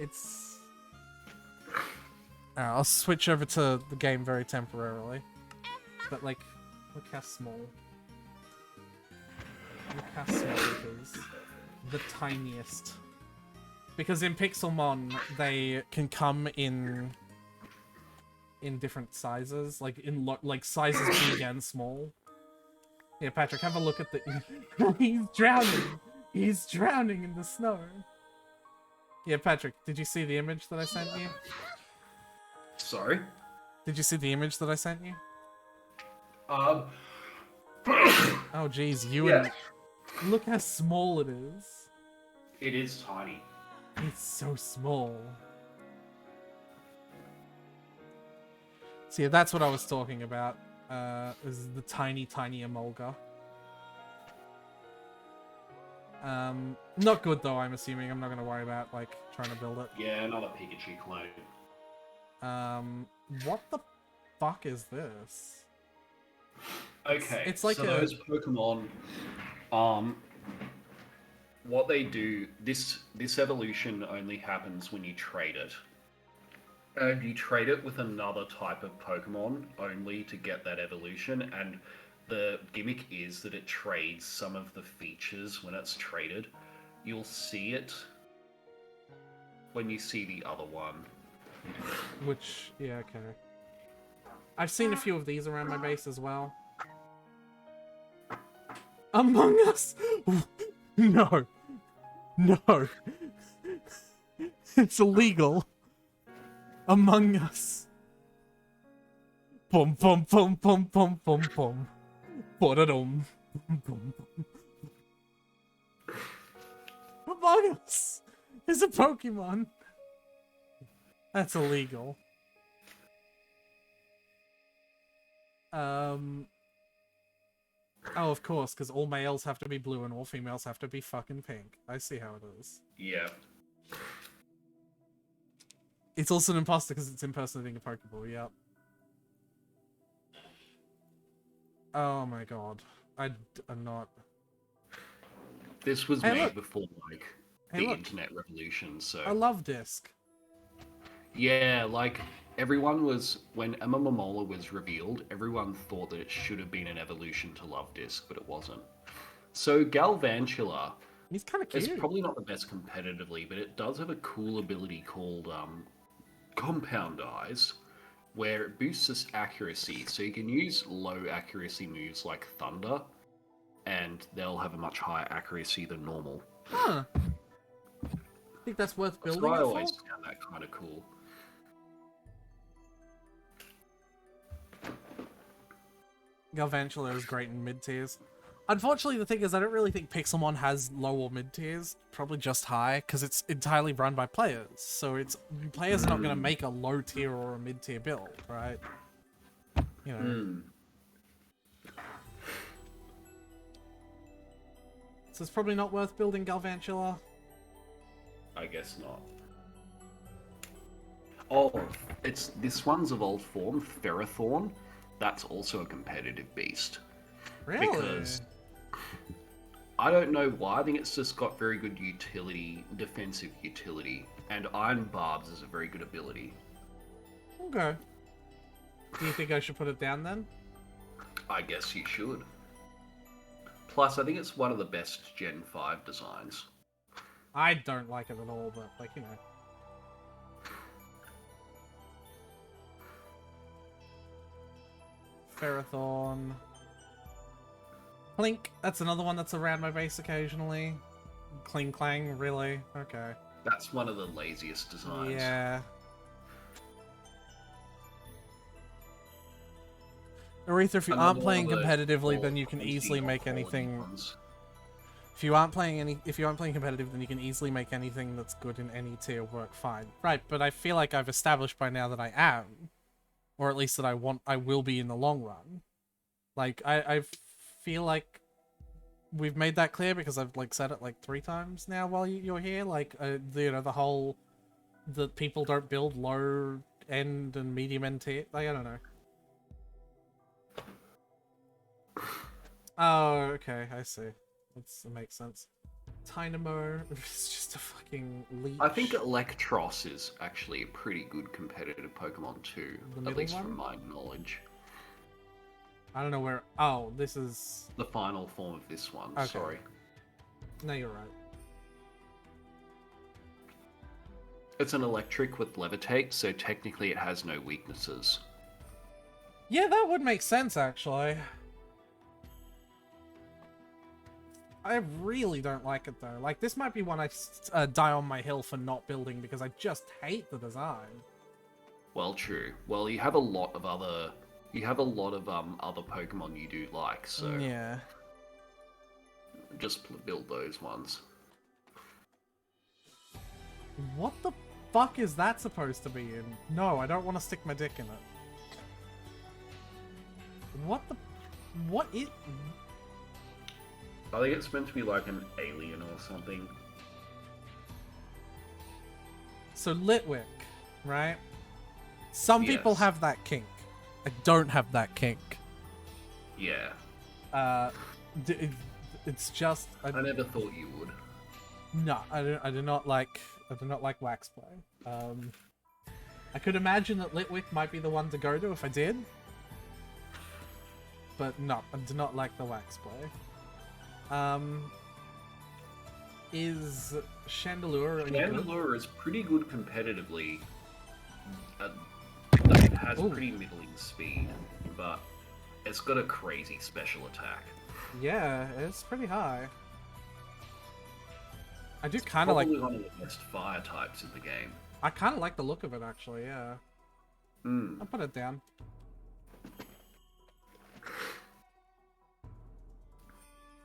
It's... I'll switch over to the game very temporarily. But, like, look how small. Look how small it is. The tiniest. Because in Pixelmon, they can come in different sizes. Like, like sizes big and small. Yeah, Patrick, have a look at the... He's drowning! He's drowning in the snow! Yeah, Patrick, did you see the image that I sent you? Sorry? Did you see the image that I sent you? Oh, jeez, Yeah. and... Look how small it is. It is tiny. It's so small. So yeah, that's what I was talking about. Is the tiny Emolga. Not good though, I'm assuming. I'm not gonna worry about, like, trying to build it. Yeah, another Pikachu clone. What the fuck is this? Okay, it's like so those Pokemon, what they do, this evolution only happens when you trade it. And you trade it with another type of Pokemon only to get that evolution, and the gimmick is that it trades some of the features when it's traded. You'll see it when you see the other one. Which, yeah, okay. I've seen a few of these around my base as well. Among Us! No. No. It's illegal. Among Us. Pum pum pum pum pum pum pum. Ba-da-dum. Pum, pum, pum. Among Us is a Pokemon. That's illegal. Oh, of course, because all males have to be blue and all females have to be fucking pink. I see how it is. Yeah. It's also an imposter because it's impersonating a Pokeball, yep. Oh my god. I'm not... This was Hey, made look. before, like, Hey, the look. internet revolution, so... I love Disc. Yeah, like, everyone was... When Emma Momola was revealed, everyone thought that it should have been an evolution to Love Disc, but it wasn't. So, Galvantula He's kind of is cute. probably not the best competitively, but it does have a cool ability called Compound Eyes, where it boosts its accuracy. So you can use low accuracy moves like Thunder, and they'll have a much higher accuracy than normal. Huh. Think that's worth building So I it always for? found that kind of cool. Galvantula is great in mid-tiers. Unfortunately, the thing is, I don't really think Pixelmon has low or mid-tiers. Probably just high, because it's entirely run by players. So players are not going to make a low-tier or a mid-tier build, right? You know. So it's probably not worth building Galvantula. I guess not. Oh, this one's evolved form, Ferrothorn. That's also a competitive beast. Really? Because I don't know why. I think it's just got very good utility, defensive utility, and Iron Barbs is a very good ability. Okay. Do you think I should put it down then? I guess you should. Plus, I think it's one of the best Gen 5 designs. I don't like it at all, but, like, you know. Ferrothorn. Clink. That's another one that's around my base occasionally. Cling Clang, really? Okay. That's one of the laziest designs. Yeah. Aretha, if you And aren't then playing all the competitively, then more you can pointy easily or make quality anything. ones. If you aren't playing competitive, then you can easily make anything that's good in any tier work fine. Right, but I feel like I've established by now that I am, or at least that I will be in the long run. Like I feel like we've made that clear because I've like said it like 3 times now while you're here. Like the whole that people don't build low end and medium end tier. Like I don't know. Oh, okay, I see. That makes sense. Tynamo is just a fucking leech. I think Electros is actually a pretty good competitive Pokemon too, The at least middle from one? my knowledge. I don't know where. Oh, this is. The final form of this one, Okay. sorry. No, you're right. It's an electric with levitate, so technically it has no weaknesses. Yeah, that would make sense actually. I really don't like it though. Like this might be one I die on my hill for not building because I just hate the design. Well, true. Well, you have a lot of other other Pokemon you do like, so Yeah. just build those ones. What the fuck is that supposed to be in? No, I don't want to stick my dick in it. What the? What is? I think it's meant to be like an alien or something. So Litwick, right? Some people Yes. have that kink. I don't have that kink. Yeah. It's just I never thought you would. no. I do not like wax play. I could imagine that Litwick might be the one to go to if I did, but no, I do not like the wax play. Is Chandelure any good? Chandelure is pretty good competitively. Like it has Ooh. pretty middling speed, but it's got a crazy special attack. Yeah, it's pretty high. I do kind of like. Probably one of the best fire types in the game. I kind of like the look of it actually. Yeah, I'll put it down.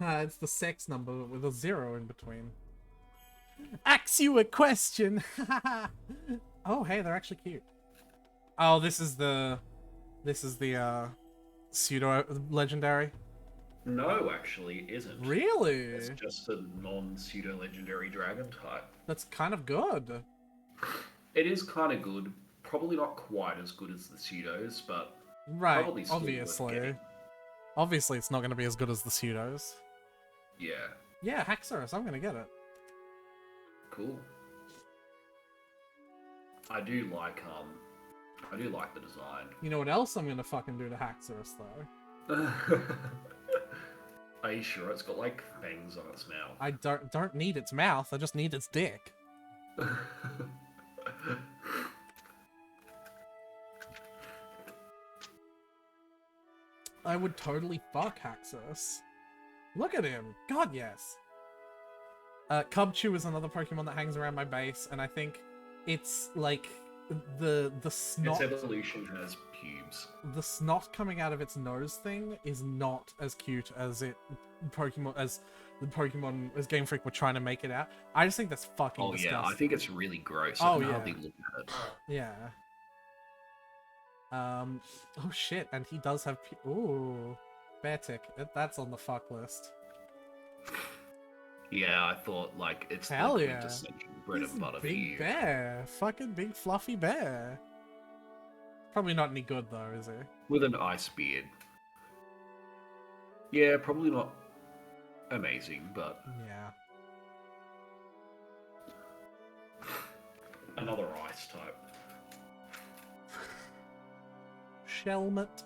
It's the sex number with a 0 in between. Ask you a question. Oh, hey, they're actually cute. Oh, this is the pseudo legendary. No, actually, it isn't. Really? It's just a non-pseudo legendary dragon type. That's kind of good. It is kind of good. Probably not quite as good as the pseudos, but Right, probably still worth obviously. getting. Obviously, it's not going to be as good as the pseudos. Yeah, Yeah, Haxorus, I'm going to get it. cool. I do like the design. You know what else I'm going to fucking do to Haxorus, though? Are you sure it's got like fangs on its mouth? I don't need its mouth, I just need its dick. I would totally fuck Haxorus. Look at him. God, yes. Cubchoo is another Pokemon that hangs around my base, and I think it's like the snot. Its evolution has pubes. The snot coming out of its nose thing is not as cute as the Pokemon as Game Freak were trying to make it out. I just think that's fucking disgusting. Yeah, I think it's really gross. Oh, I can yeah. hardly look at it. Yeah. Oh shit, and he does have ooh, Beartic. That's on the fuck list. Yeah, I thought like it's Hell the yeah. quintessential bread He's and a butter for big you. bear. Fucking big fluffy bear. Probably not any good though, is he? With an ice beard. Yeah, probably not amazing, but Yeah. another ice type. Shelmet.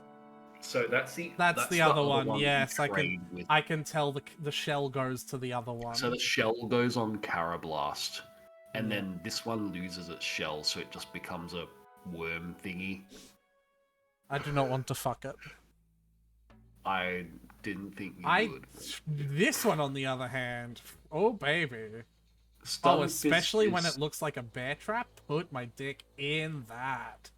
So that's the other one. that Yes, you I can. trade with. I can tell the shell goes to the other one. So the shell goes on Carablast, and Yeah. then this one loses its shell, so it just becomes a worm thingy. I do not want to fuck it. I didn't think you would. This one, on the other hand, oh baby. Stunfisk Oh, especially when is- it looks like a bear trap. Put my dick in that.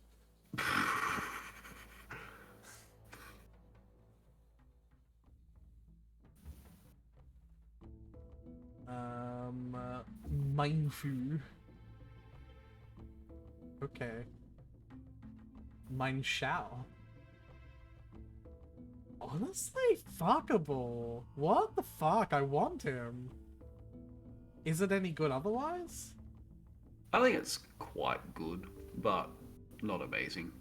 Mindfu. Okay. Mindshao. Honestly, fuckable. What the fuck? I want him. Is it any good otherwise? I think it's quite good, but not amazing.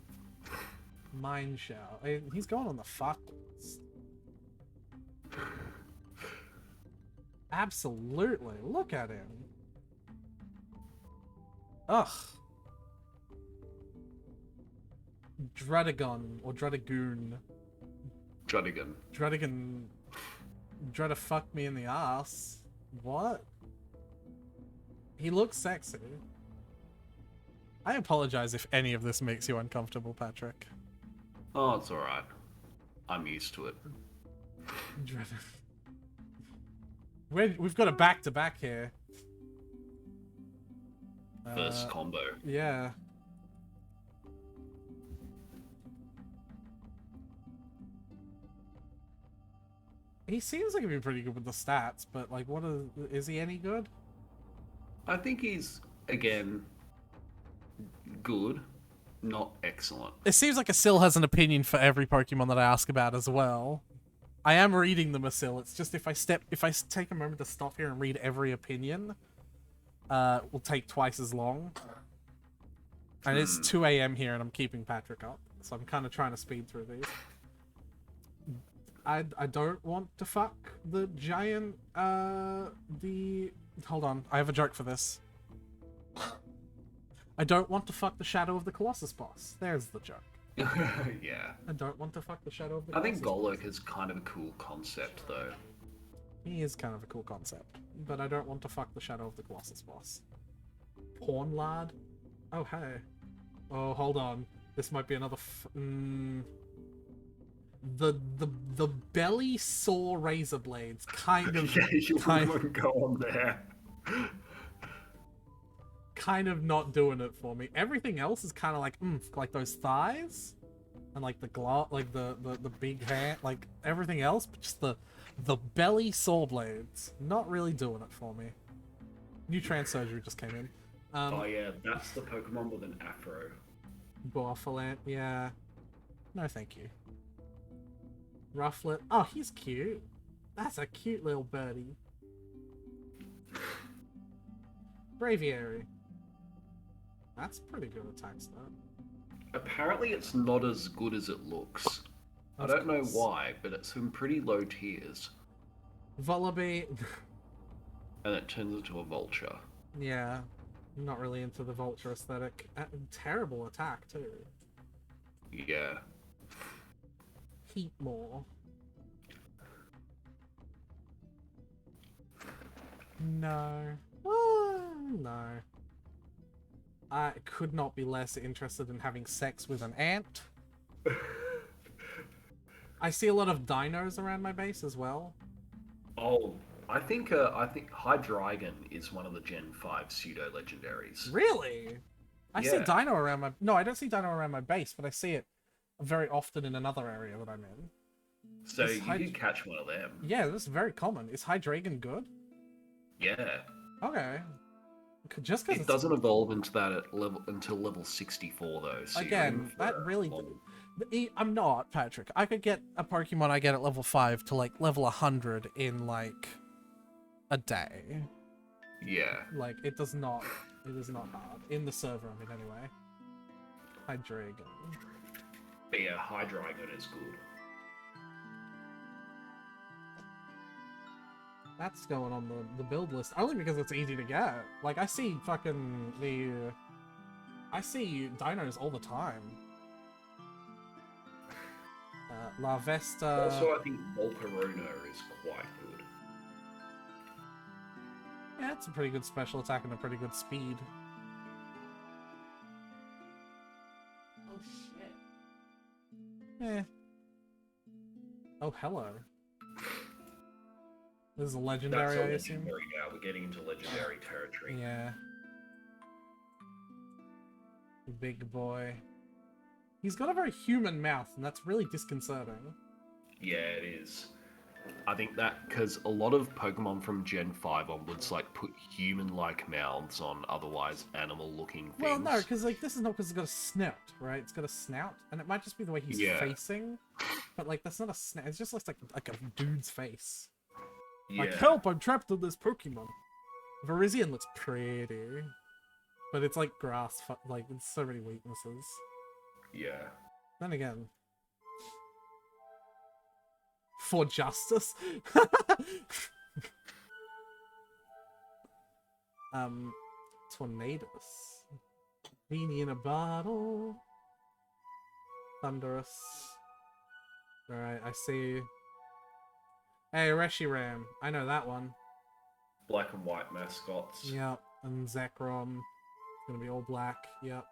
Mindshao. He's going on the fuck list. Absolutely. Look at him. Ugh. Dredagon or Dredagoon. Drudigan. Dredagon. Dreda fuck me in the ass. What? He looks sexy. I apologize if any of this makes you uncomfortable, Patrick. Oh, it's alright. I'm used to it. Dreda. We've got a back-to-back here. First combo. Yeah. He seems like he'd be pretty good with the stats, but like, is he any good? I think he's, again, good, not excellent. It seems like Asil has an opinion for every Pokemon that I ask about as well. I am reading them, Asil. It's just if I take a moment to stop here and read every opinion, will take twice as long. And it's 2 a.m. here, and I'm keeping Patrick up, so I'm kind of trying to speed through these. I don't want to fuck the giant, Hold on, I have a joke for this. I don't want to fuck the Shadow of the Colossus boss. There's the joke. Yeah. I don't want to fuck the Shadow of the I Colossus think Golok is kind of a cool concept, though. He is kind of a cool concept, but I don't want to fuck the Shadow of the Colossus boss. Porn lad? Oh, hey. Oh, hold on. This might be another the belly saw razor blades kind of Yeah, you wouldn't go on there. kind of not doing it for me. Everything else is kind of like those thighs and like the like the big hand, like everything else, but just the belly saw blades not really doing it for me. New trans surgery just came in. Oh yeah, that's the Pokemon with an afro. Bouffalant, yeah. No, thank you. Rufflet. Oh, he's cute. That's a cute little birdie. Braviary. That's pretty good attack stat. Apparently it's not as good as it looks. I don't know why, but it's in pretty low tiers. Vullaby. And it turns into a vulture. Yeah. I'm not really into the vulture aesthetic. Terrible attack, too. Yeah. Heat more. No. No. I could not be less interested in having sex with an ant. I see a lot of dinos around my base as well. Oh, I think Hydreigon is one of the Gen 5 pseudo legendaries. Really? I see Yeah. dino around my... No, I don't see dino around my base, but I see it very often in another area that I'm in. So Is you could catch one of them. Yeah, that's very common. Is Hydreigon good? Yeah. Okay. Just because It doesn't evolve into that until level 64 though. So again, that really... I'm not, Patrick. I could get a Pokemon I get at level 5 to like level 100 in like a day. Yeah. Like, it is not hard. In the server, I mean, anyway. Hydreigon. But yeah, Hydreigon is good. That's going on the build list, only because it's easy to get. Like, I see fucking I see dinos all the time. Larvesta... Also, I think Volcarona is quite good. Yeah, it's a pretty good special attack and a pretty good speed. Oh, shit. Eh. Oh, hello. This is a legendary, That's a I assume? legendary now. We're getting into legendary territory. Yeah. Big boy. He's got a very human mouth, and that's really disconcerting. Yeah, it is. I think that because a lot of Pokemon from Gen 5 onwards like put human-like mouths on otherwise animal-looking things. Well, no, because like this is not because it's got a snout, right? It's got a snout, and it might just be the way he's Yeah. facing. But like that's not a snout. It just looks like a dude's face. Yeah. Like help! I'm trapped in this Pokemon. Virizion looks pretty, but it's like grass. Like there's so many weaknesses. Yeah. Then again, for justice. Tornadus. Genie in a bottle. Thunderous. Alright, I see. Hey, Reshiram. I know that one. Black and white mascots. Yep. And Zekrom. It's gonna be all black. Yep.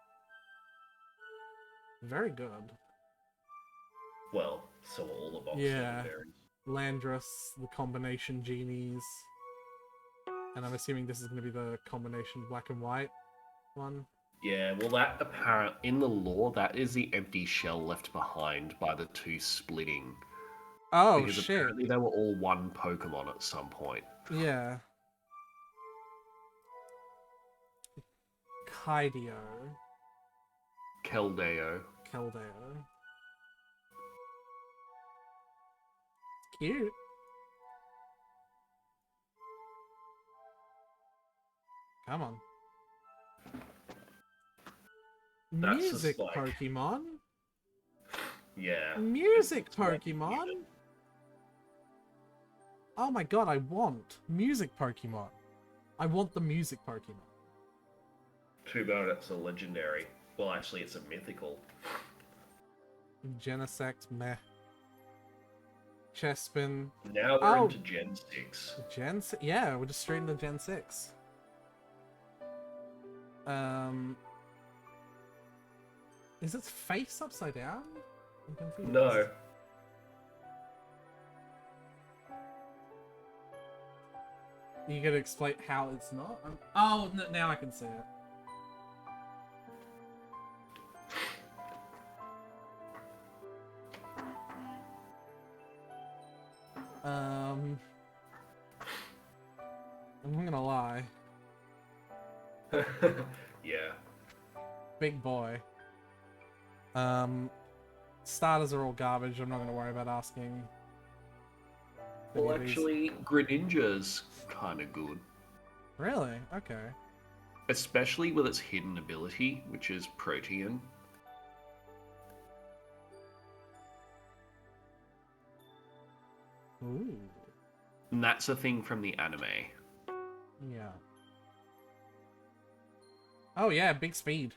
Very good. Well, so are all the box Yeah. legendaries. Landrus, the combination genies. And I'm assuming this is going to be the combination black and white one. Yeah, well, that apparent in the lore, that is the empty shell left behind by the two splitting. Oh, because shit. apparently they were all one Pokemon at some point. Yeah. Kaidio. Keldeo. Keldeo. Cute. Come on. That's just Music like- Pokemon? Yeah. Music It's like Pokemon? muted. Oh my god, I want music Pokemon. I want the music Pokemon. Too bad it's a legendary. Well, actually, it's a mythical. Genesect, meh. Chespin. Now we're Oh. into Gen 6. Yeah, we're just straight into Gen 6. Is its face upside down? I'm confused. No. You gotta explain how it's not? Oh, now I can see it. I'm not gonna lie. Yeah. Big boy. Starters are all garbage. I'm not gonna worry about asking. Well, any of these. actually, Greninja's kind of good. Really? Okay. Especially with its hidden ability, which is Protean. Ooh. And that's a thing from the anime. Yeah. Oh yeah, big speed.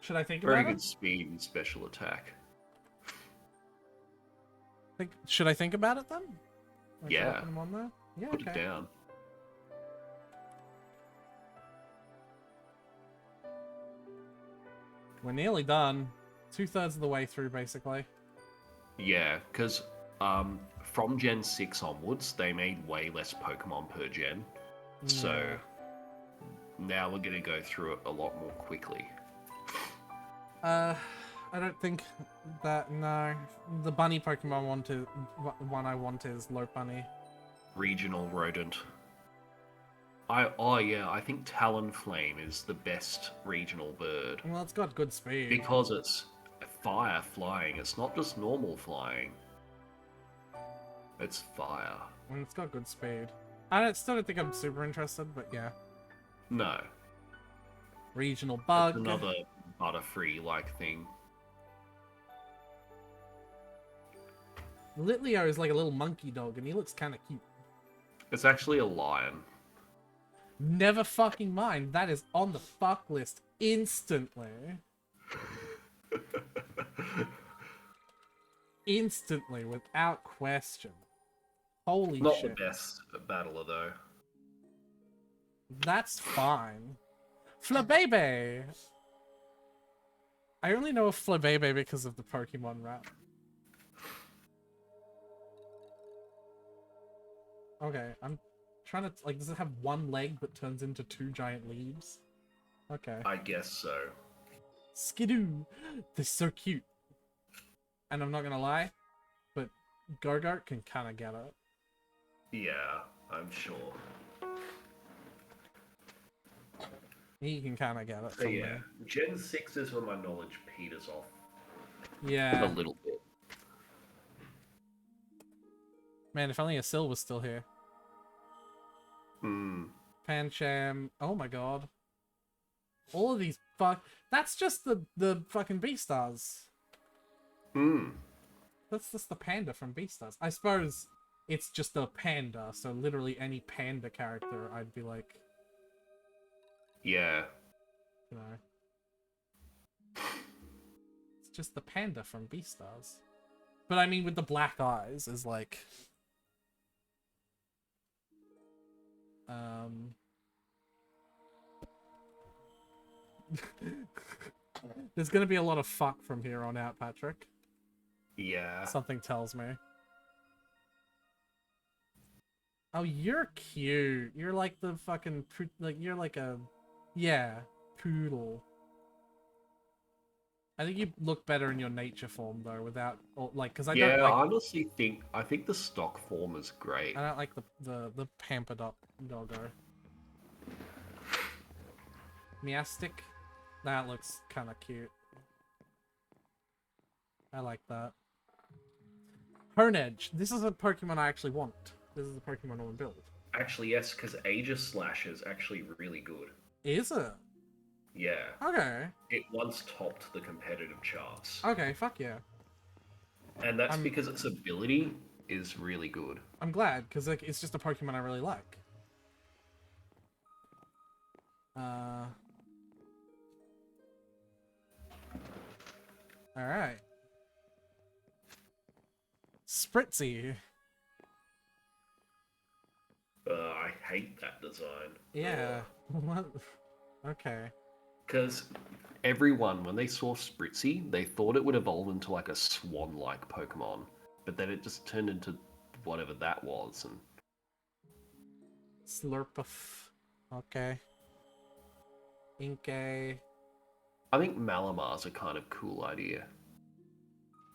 Should I think Very about good it? speed and special attack. Should I think about it then? Like, Yeah. dropping them on there? Yeah, Put okay. it down. We're nearly done. 2/3 of the way through, basically. Yeah, because from Gen 6 onwards, they made way less Pokemon per gen. So now we're going to go through it a lot more quickly. I don't think that, no. The bunny Pokemon one I want is Lopunny. Regional rodent. I think Talonflame is the best regional bird. Well, it's got good speed. Because it's fire flying. It's not just normal flying. It's fire. And it's got good speed. I still don't think I'm super interested, but yeah. No. Regional Bug. It's another Butterfree-like thing. Litleo is like a little monkey dog, and he looks kind of cute. It's actually a lion. Never fucking mind. That is on the fuck list instantly. Instantly, without question. Holy Not shit. the best battler, though. That's fine. Flabebe! I only know of Flabebe because of the Pokemon rap. Okay, I'm trying to, like, does it have one leg but turns into two giant leaves? Okay. I guess so. Skidoo! They're so cute. And I'm not gonna lie, but Gogart can kind of get it. Yeah, I'm sure. He can kind of get it So from yeah, there. Gen 6 is where my knowledge peters off a Yeah. little bit. Man, if only Asil was still here. Hmm. Pancham. Oh my god. All of these That's just the fucking Beastars. Hmm. That's just the panda from Beastars. I suppose it's just a panda, so literally any panda character, I'd be like, Yeah. you know. It's just the panda from Beastars. But I mean, with the black eyes, is like... There's gonna be a lot of fuck from here on out, Patrick. Yeah. Something tells me. Oh, you're cute. You're like the fucking... Like, you're like a... Yeah, poodle. I think you look better in your nature form, though, without... Like, because I Yeah, don't like... I honestly think the stock form is great. I don't like the pampered up doggo. Meowstic? That looks kind of cute. I like that. Honedge. This is a Pokemon I actually want. This is a Pokemon I want to build. Actually, yes, because Aegis Slash is actually really good. Is it? Yeah. Okay. It once topped the competitive charts. Okay, fuck yeah. And that's because its ability is really good. I'm glad, because like, it's just a Pokemon I really like. Alright. Spritzy. I hate that design. Yeah. What? Okay. Because everyone, when they saw Spritzy, they thought it would evolve into like a swan-like Pokemon. But then it just turned into whatever that was. And Slurpuff. Okay. Inkay. I think Malamar's a kind of cool idea.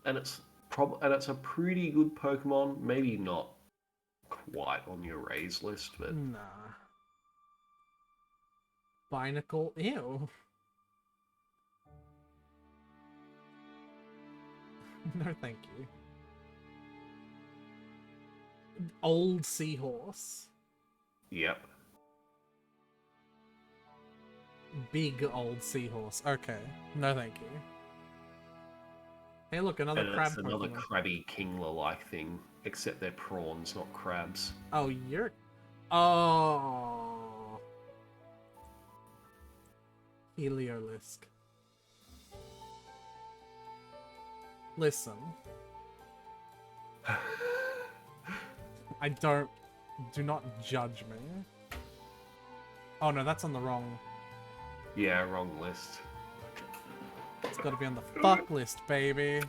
And it's a pretty good Pokemon. Maybe not quite on your raise list, but Nah. Binacle. Ew. No, thank you. Old seahorse. yep. Big old seahorse. Okay. No, thank you. Hey, look, another And crab it's another Pokemon. crabby Kingler-like thing, except they're prawns, not crabs. Oh, you're... Oh. Heliolisk. Listen. I don't... Do not judge me. Oh no, that's on the wrong... Yeah, wrong list. It's gotta be on the fuck list, baby.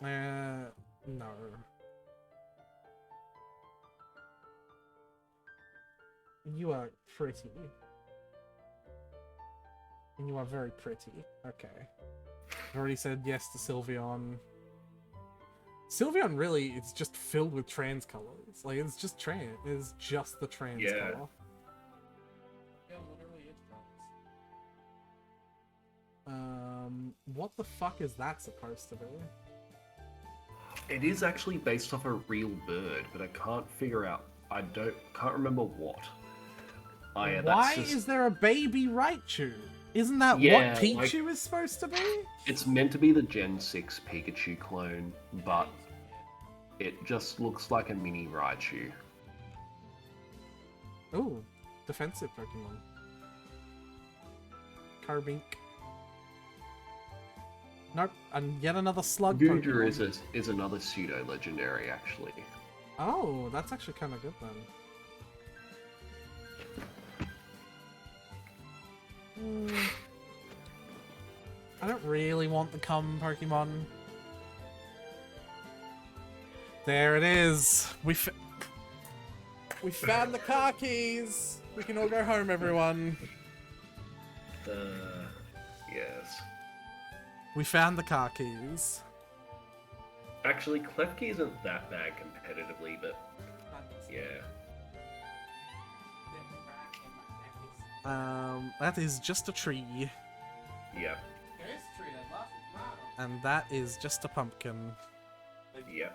No. You are pretty. And you are very pretty. Okay. I've already said yes to Sylveon. Sylveon really is just filled with trans colors. Like, it's just trans. It's just the trans Yeah. color. Yeah, literally it's trans. What the fuck is that supposed to be? It is actually based off a real bird, but I can't figure out. Can't remember what. Oh, yeah, Why that's just, is there a baby Raichu? Isn't that Yeah, what Pichu is supposed to be? It's meant to be the Gen 6 Pikachu clone, but it just looks like a mini Raichu. Ooh, defensive Pokemon. Carbink. Nope, and yet another slug Goodra Pokemon. is another pseudo legendary, actually. Oh, that's actually kind of good then. I don't really want the cum Pokemon. There it is. We found the car keys. We can all go home, everyone. Yes. We found the car keys. Actually, Klefki isn't that bad competitively, but yeah. That is just a tree. Yeah. And that is just a pumpkin. Yeah.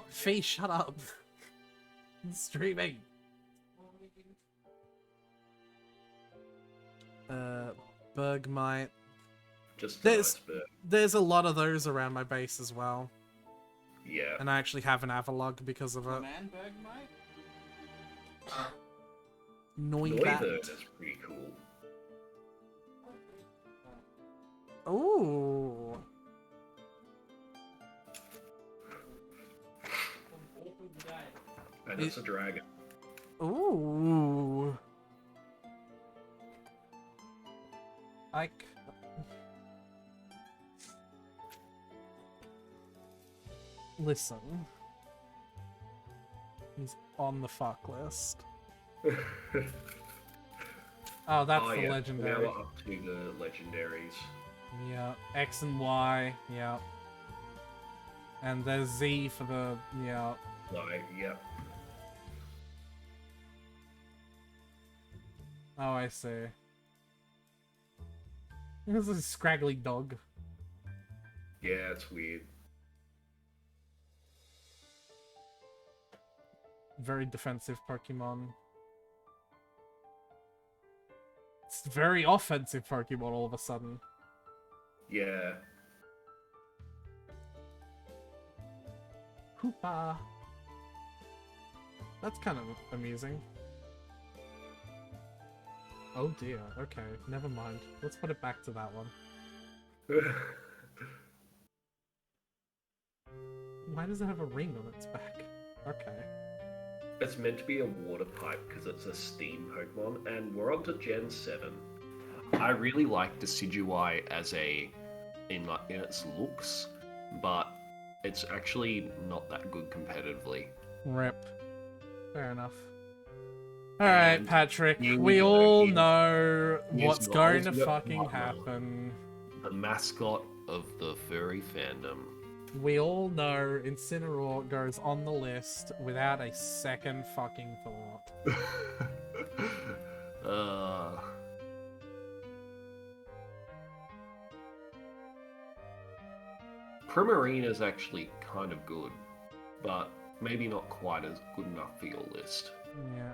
Fee, shut up. Streaming. Bergmite. Just a There's nice bird. there's a lot of those around my base as well. Yeah. And I actually have an Avalog because of it. Noivern is pretty cool. Ooh. And it's a dragon. Ooh. Listen. He's on the fuck list. Oh, that's the legendary. Now we're up to the legendaries. Yeah, X and Y, yeah. And there's Z for the, yeah. Like, yep. Oh, I see. This is a scraggly dog. Yeah, it's weird. Very defensive Pokemon. It's very offensive Pokemon all of a sudden. Yeah. Hoopa. That's kind of amusing. Oh dear, okay, never mind. Let's put it back to that one. Why does it have a ring on its back? Okay. It's meant to be a water pipe because it's a steam Pokemon, and we're on to Gen 7. I really like Decidueye as in its looks, but it's actually not that good competitively. Rip. Fair enough. Alright, And Patrick, you we know, all here's- know here's what's the going to ultimate fucking partner. happen. The mascot of the furry fandom. We all know Incineroar goes on the list without a second fucking thought. Primarine is actually kind of good, but maybe not quite as good enough for your list. Yeah.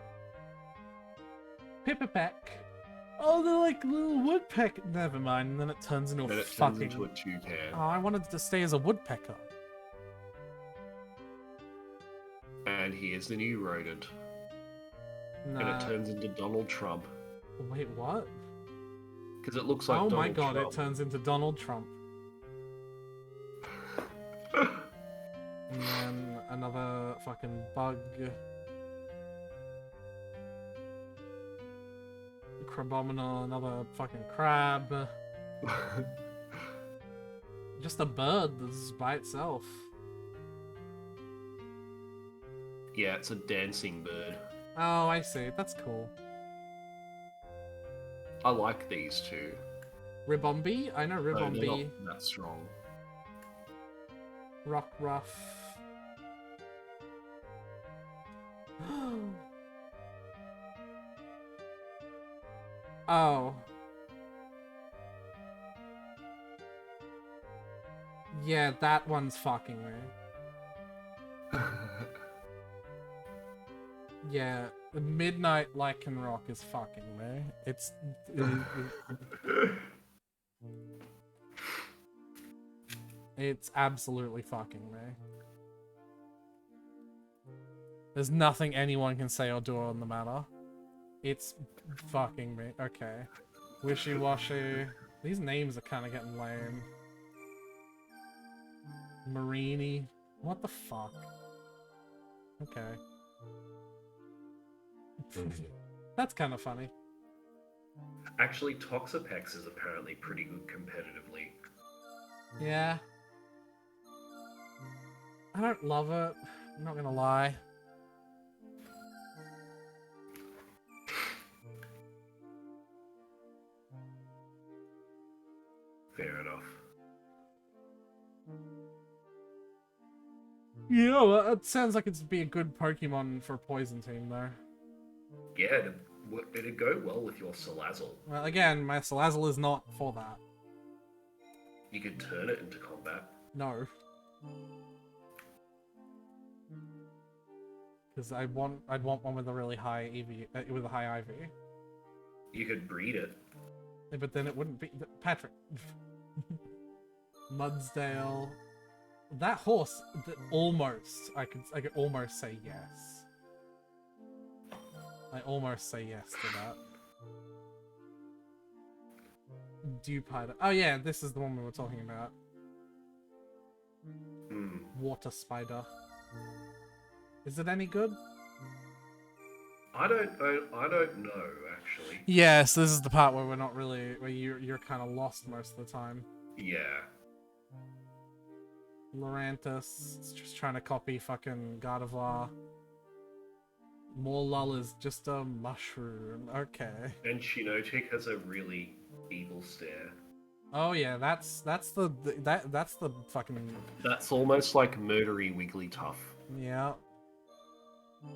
Pippapeck. Oh, they're like little woodpecker. Never mind, and then it turns into Then a it turns fucking... into a toucan. Oh, I wanted to stay as a woodpecker. And here's the new rodent. And it Nah. turns into Donald Trump. Wait, what? Because it looks like Oh Donald my god, Trump. it turns into Donald Trump. And then another fucking bug. Crabominal, another fucking crab. Just a bird that's by itself. Yeah, it's a dancing bird. Oh, I see. That's cool. I like these two. Ribombee? I know No, they're Ribombee. not that strong. Rock Ruff. Oh. Yeah, that one's fucking me. Yeah, the Midnight Lycanroc is fucking me. It's absolutely fucking me. There's nothing anyone can say or do on the matter. It's fucking me. Okay. Wishy-washy. These names are kind of getting lame. Marini. What the fuck? Okay. That's kind of funny. Actually, Toxapex is apparently pretty good competitively. Yeah. I don't love it. I'm not gonna lie. Fair enough. Yeah, well, it sounds like it'd be a good Pokemon for a poison team, though. Yeah, it'd go well with your Salazzle. Well, again, my Salazzle is not for that. You could turn it into combat. No. Because I'd want one with a really high EV, with a high IV. You could breed it. Yeah, but then it wouldn't be Patrick. Mudsdale. That horse, almost. I could almost say yes. I almost say yes to that. Dewpider. Oh yeah, this is the one we were talking about. Water spider. Is it any good? I don't know actually. Yes, this is the part where we're not really, where you're kind of lost most of the time. Yeah. Lurantis, it's just trying to copy fucking Gardevoir. Morlull is just a mushroom. Okay. And Shinotic has a really evil stare. Oh yeah, that's the fucking That's almost like murdery Wigglytuff. yeah.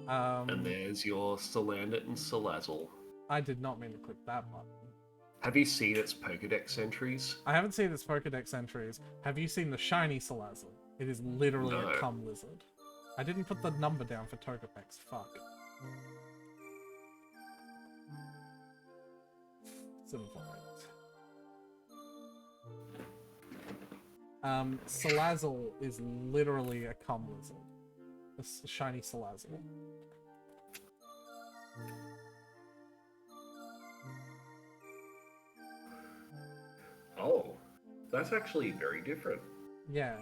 And there's your Salandit and Salazzle. I did not mean to click that button. Have you seen its Pokedex entries? I haven't seen its Pokedex entries. Have you seen the shiny Salazzle? It is literally No. a cum lizard. I didn't put the number down for Togepex. Fuck. It's involved. Salazzle is literally a cum lizard. A shiny Salazzle. Oh, that's actually very different. Yeah.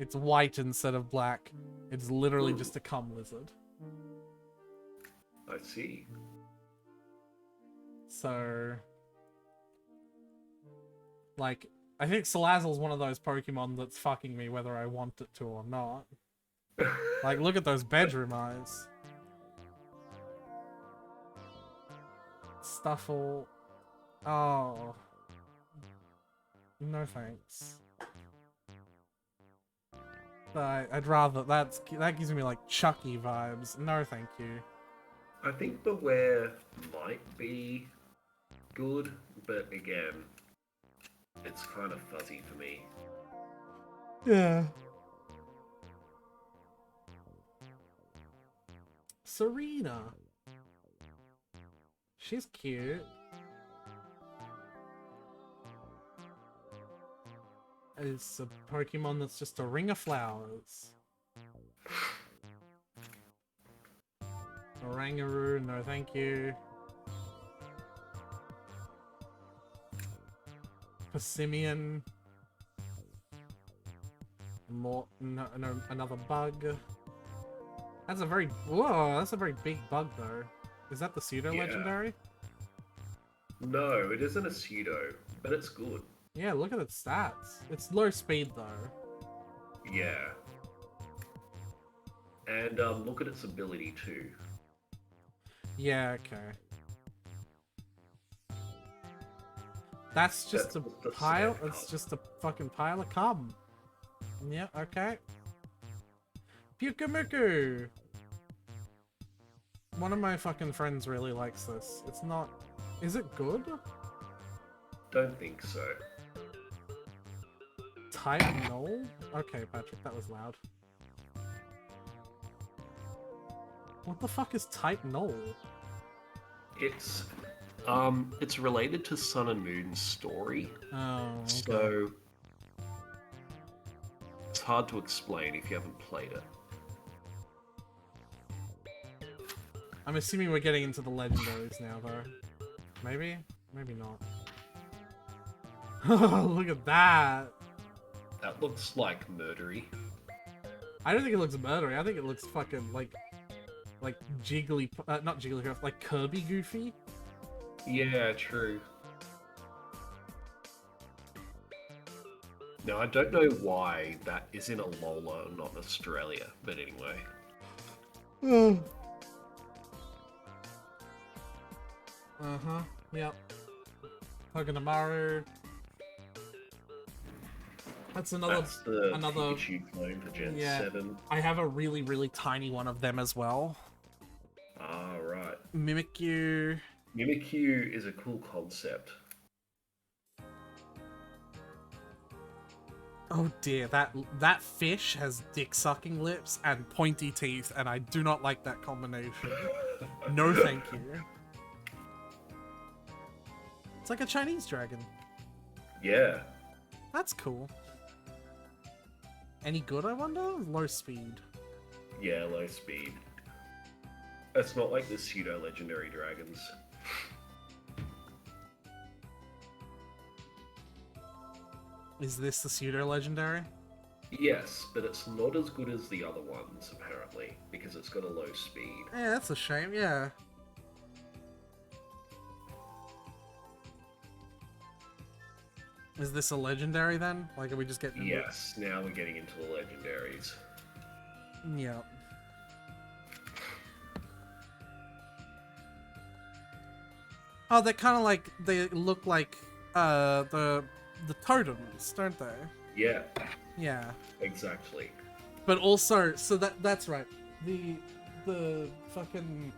It's white instead of black. It's literally just a cum lizard. I see. So, like, I think Salazzle's one of those Pokemon that's fucking me whether I want it to or not. Like, look at those bedroom eyes. Stuffle. Oh. No thanks. I'd rather, that gives me like Chucky vibes. No thank you. I think the wear might be good, but again, it's kind of fuzzy for me. Yeah. Serena. She's cute. It's a Pokemon that's just a ring of flowers. Orangaroo, no thank you. Persimmon. More, no, another bug. That's a very, whoa, that's a very big bug though. Is that the pseudo legendary? No, it isn't a pseudo, but it's good. Yeah, look at its stats. It's low speed though. Yeah. And look at its ability too. Yeah, okay. That's just a pile. It's just a fucking pile of cum. Yeah, okay. Pyukumuku! One of my fucking friends really likes this. It's not... Is it good? Don't think so. Type null? Okay, Patrick, that was loud. What the fuck is type null? It's related to Sun and Moon's story. Oh, okay. So it's hard to explain if you haven't played it. I'm assuming we're getting into the legendaries now, though. Maybe? Maybe not. Look at that! That looks like murdery. I don't think it looks murdery. I think it looks fucking like Jiggly, not Jigglypuff, like Kirby Goofy. Yeah, true. Now, I don't know why that is in a Lola, not Australia, but anyway. Uh-huh, yep. Togedemaru. That's another. That's the another. Pikachu clone for Gen Yeah. 7. I have a really, really tiny one of them as well. Ah, right. Mimikyu. Mimikyu is a cool concept. Oh dear, that fish has dick-sucking lips and pointy teeth, and I do not like that combination. No, thank you. It's like a Chinese dragon. Yeah. That's cool. Any good, I wonder? Low speed. Yeah, low speed. It's not like the pseudo-legendary dragons. Is this the pseudo-legendary? Yes, but it's not as good as the other ones, apparently, because it's got a low speed. Yeah, that's a shame, yeah. Is this a legendary then? Like, are we just getting... Yes, now we're getting into the legendaries. Yeah. Oh, they're kind of like... They look like, the totems, don't they? Yeah, Yeah. exactly. But also, so that's right. The fucking...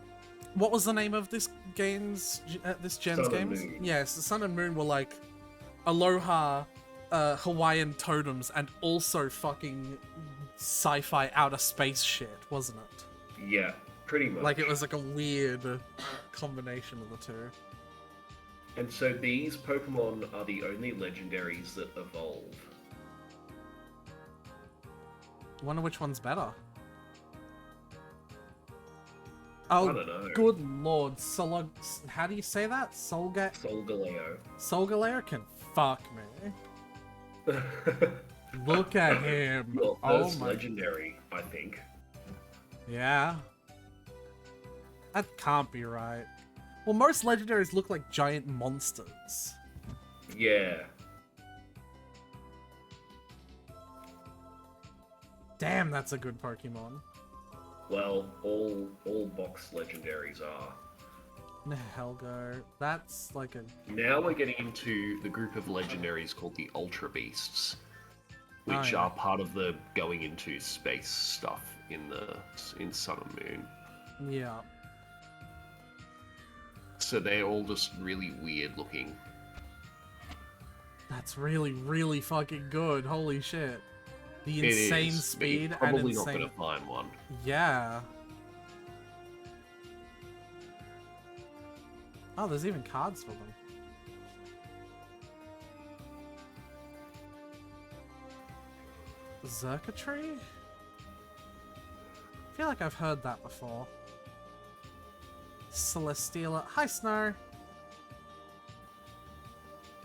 What was the name of this this gen's Sun and games? Moon. Yes, the Sun and Moon were like Aloha Hawaiian totems and also fucking sci-fi outer space shit, wasn't it? Yeah, pretty much. Like it was like a weird combination of the two. And so these Pokemon are the only legendaries that evolve. Wonder which one's better. I Oh, don't know. good lord. How do you say that? Solgaleo. Solgaleo can fuck me. Look at him. Well, Oh first my. legendary, I think. Yeah. That can't be right. Well, most legendaries look like giant monsters. Yeah. Damn, that's a good Pokemon. Well, all box legendaries are. Helgo. That's like a... Now we're getting into the group of legendaries called the Ultra Beasts, which Oh, yeah. are part of the going into space stuff in Sun and Moon. Yeah. So they're all just really weird looking. That's really, really fucking good. Holy shit. The It insane is, but speed you're and probably not insane... going to find one. Yeah. Oh, there's even cards for them. Zerkatree? I feel like I've heard that before. Celesteela. Hi, Snow.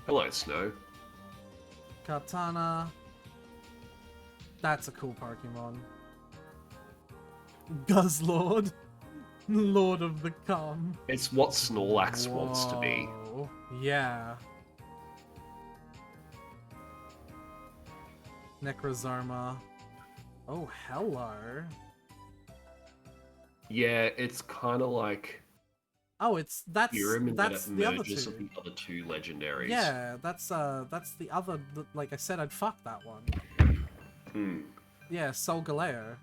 Hello, Snow. Katana. That's a cool Pokemon. Guzzlord. Lord of the Calm. It's what Snorlax wants to be. Whoa. Yeah. Necrozoma. Oh, hello. Yeah, it's kind of like Oh, that's Urim, and then that's it the other merges two. with the other two legendaries. Yeah, that's the other. Like I said, I'd fuck that one. Hmm. Yeah, Solgaleo,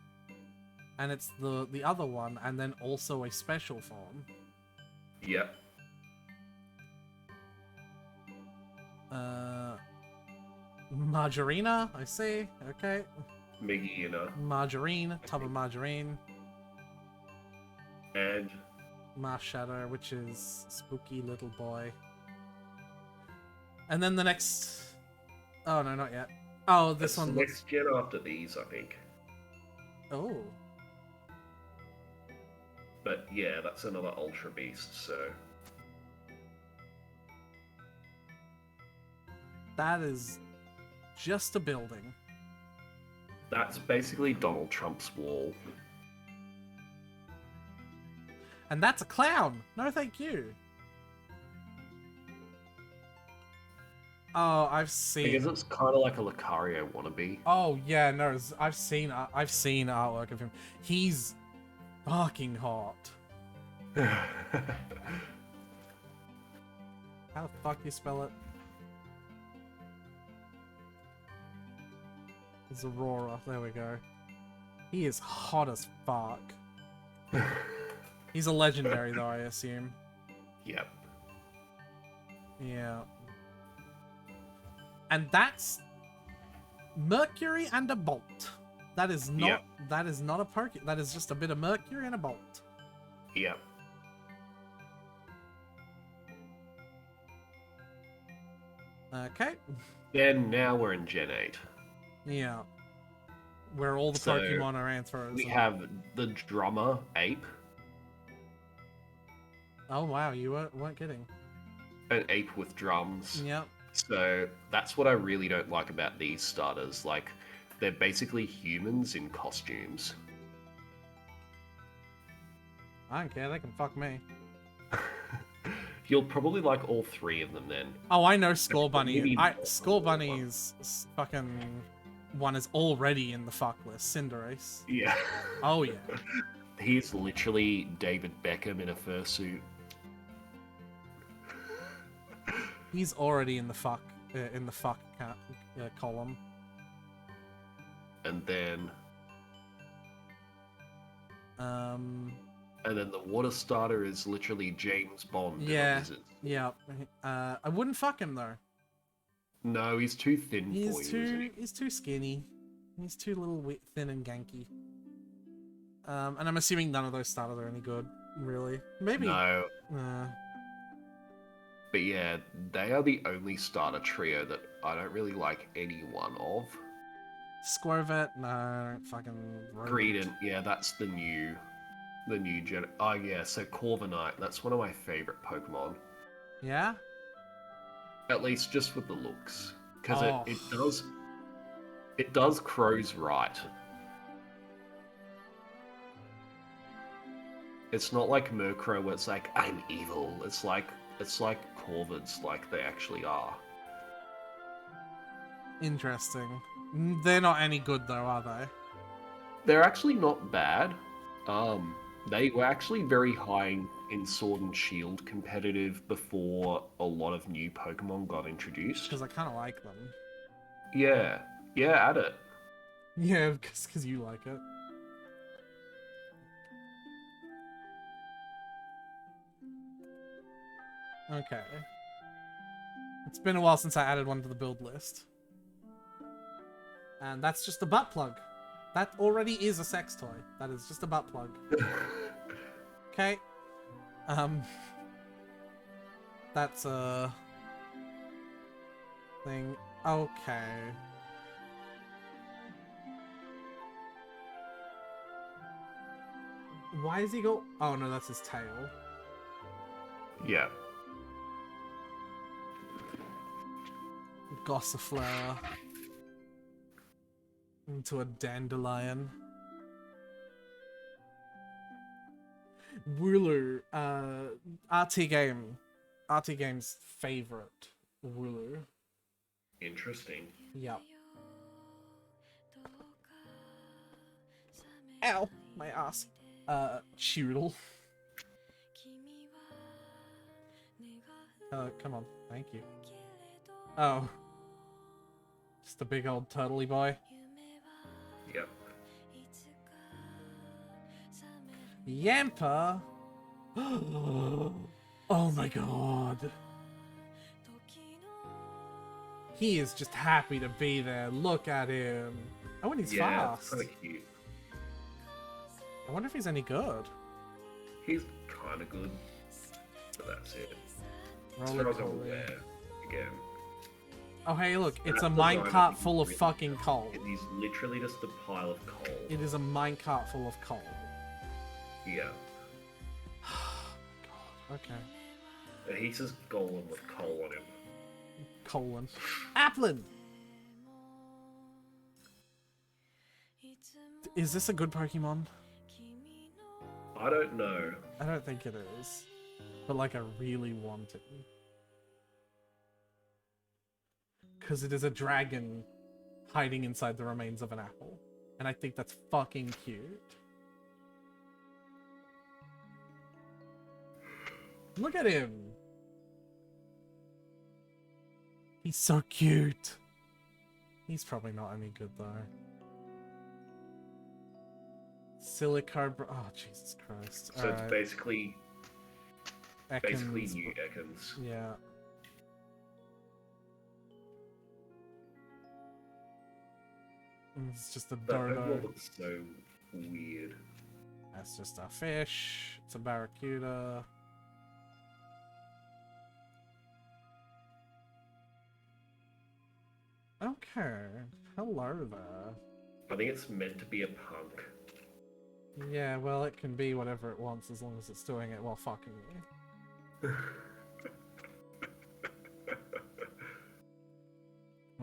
and it's the other one, and then also a special form. Yep. Margarina, I see. Okay, Megiana. Margarine, tub of margarine. And Marshadow, which is spooky little boy. And then the next... Oh, no, not yet. Oh, this that's one the looks... next gen after these, I think. Oh. But yeah, that's another Ultra Beast, so... That is just a building. That's basically Donald Trump's wall. And that's a clown! No, thank you. Oh, I've seen... Because it's kind of like a Lucario wannabe. Oh, yeah, no, I've seen artwork of him. He's fucking hot. How the fuck do you spell it? It's Aurora. There we go. He is hot as fuck. He's a legendary though, I assume. Yep. Yeah. And that's Mercury and a bolt. That is not that is not a perk. That is just a bit of Mercury and a bolt. Yep. Okay. Then now we're in Gen 8. Yeah. Where all the So, Pokemon are Anthros. We have the drummer ape. Oh wow, you weren't kidding. An ape with drums. Yep. So that's what I really don't like about these starters. Like, they're basically humans in costumes. I don't care, they can fuck me. You'll probably like all three of them then. Oh, I know Skull Bunny. Maybe- Skull Bunny's fucking one is already in the fuck list. Cinderace. Yeah. Oh yeah. He's literally David Beckham in a fursuit. He's already in the fuck column. And then Um. the water starter is literally James Bond. in a Yeah. lizard. Yeah. I wouldn't fuck him though. No, he's too thin for you, isn't he? He's too skinny. He's too thin and ganky. And I'm assuming none of those starters are any good, really. Maybe. No. Uh, But yeah, they are the only starter trio that I don't really like any one of. Squirvet, no, I don't fucking. Greedent, yeah, that's the new gen. Oh yeah, so Corviknight, that's one of my favorite Pokemon. Yeah. At least just with the looks, because Oh. it does crows right. It's not like Murkrow where it's like I'm evil. It's like Corvids, like they actually are. Interesting. They're not any good though, are they? They're actually not bad. They were actually very high in Sword and Shield competitive before a lot of new Pokemon got introduced. Because I kind of like them. Yeah, add it. Yeah, because you like it. Okay. It's been a while since I added one to the build list. And that's just a butt plug. That already is a sex toy. That is just a butt plug. Okay. That's a thing. Okay. Why is he go? Oh no, that's his tail. Yeah. Gossifleur into a dandelion. Wooloo, RT Game's favorite Wooloo. Interesting. Yep. Ow, my ass. Choodle. Come on, thank you. Oh. Just a big old turtley boy. Yep. Yamper! Oh my god. He is just happy to be there. Look at him. Oh, and he's fast. Kind of cute. I wonder if he's any good. He's kind of good, but that's it. As Roller far as I'm Coaster. aware, again. Oh hey, look, it's a That's the minecart moment full of really- fucking coal. He's literally just a pile of coal. It is a minecart full of coal. Yeah. Okay. And he's just golem with coal on him. Colon. Applin! Is this a good Pokemon? I don't know. I don't think it is. But like I really want it. Because it is a dragon hiding inside the remains of an apple. And I think that's fucking cute. Look at him! He's so cute. He's probably not any good though. Silico. Oh Jesus Christ! So it's basically Ekans. new Ekans. Yeah. It's just a That dodo. Pokemon looks so weird. That's just a fish. It's a barracuda. Okay. Hello there. I think it's meant to be a punk. Yeah, well, it can be whatever it wants as long as it's doing it while fucking you.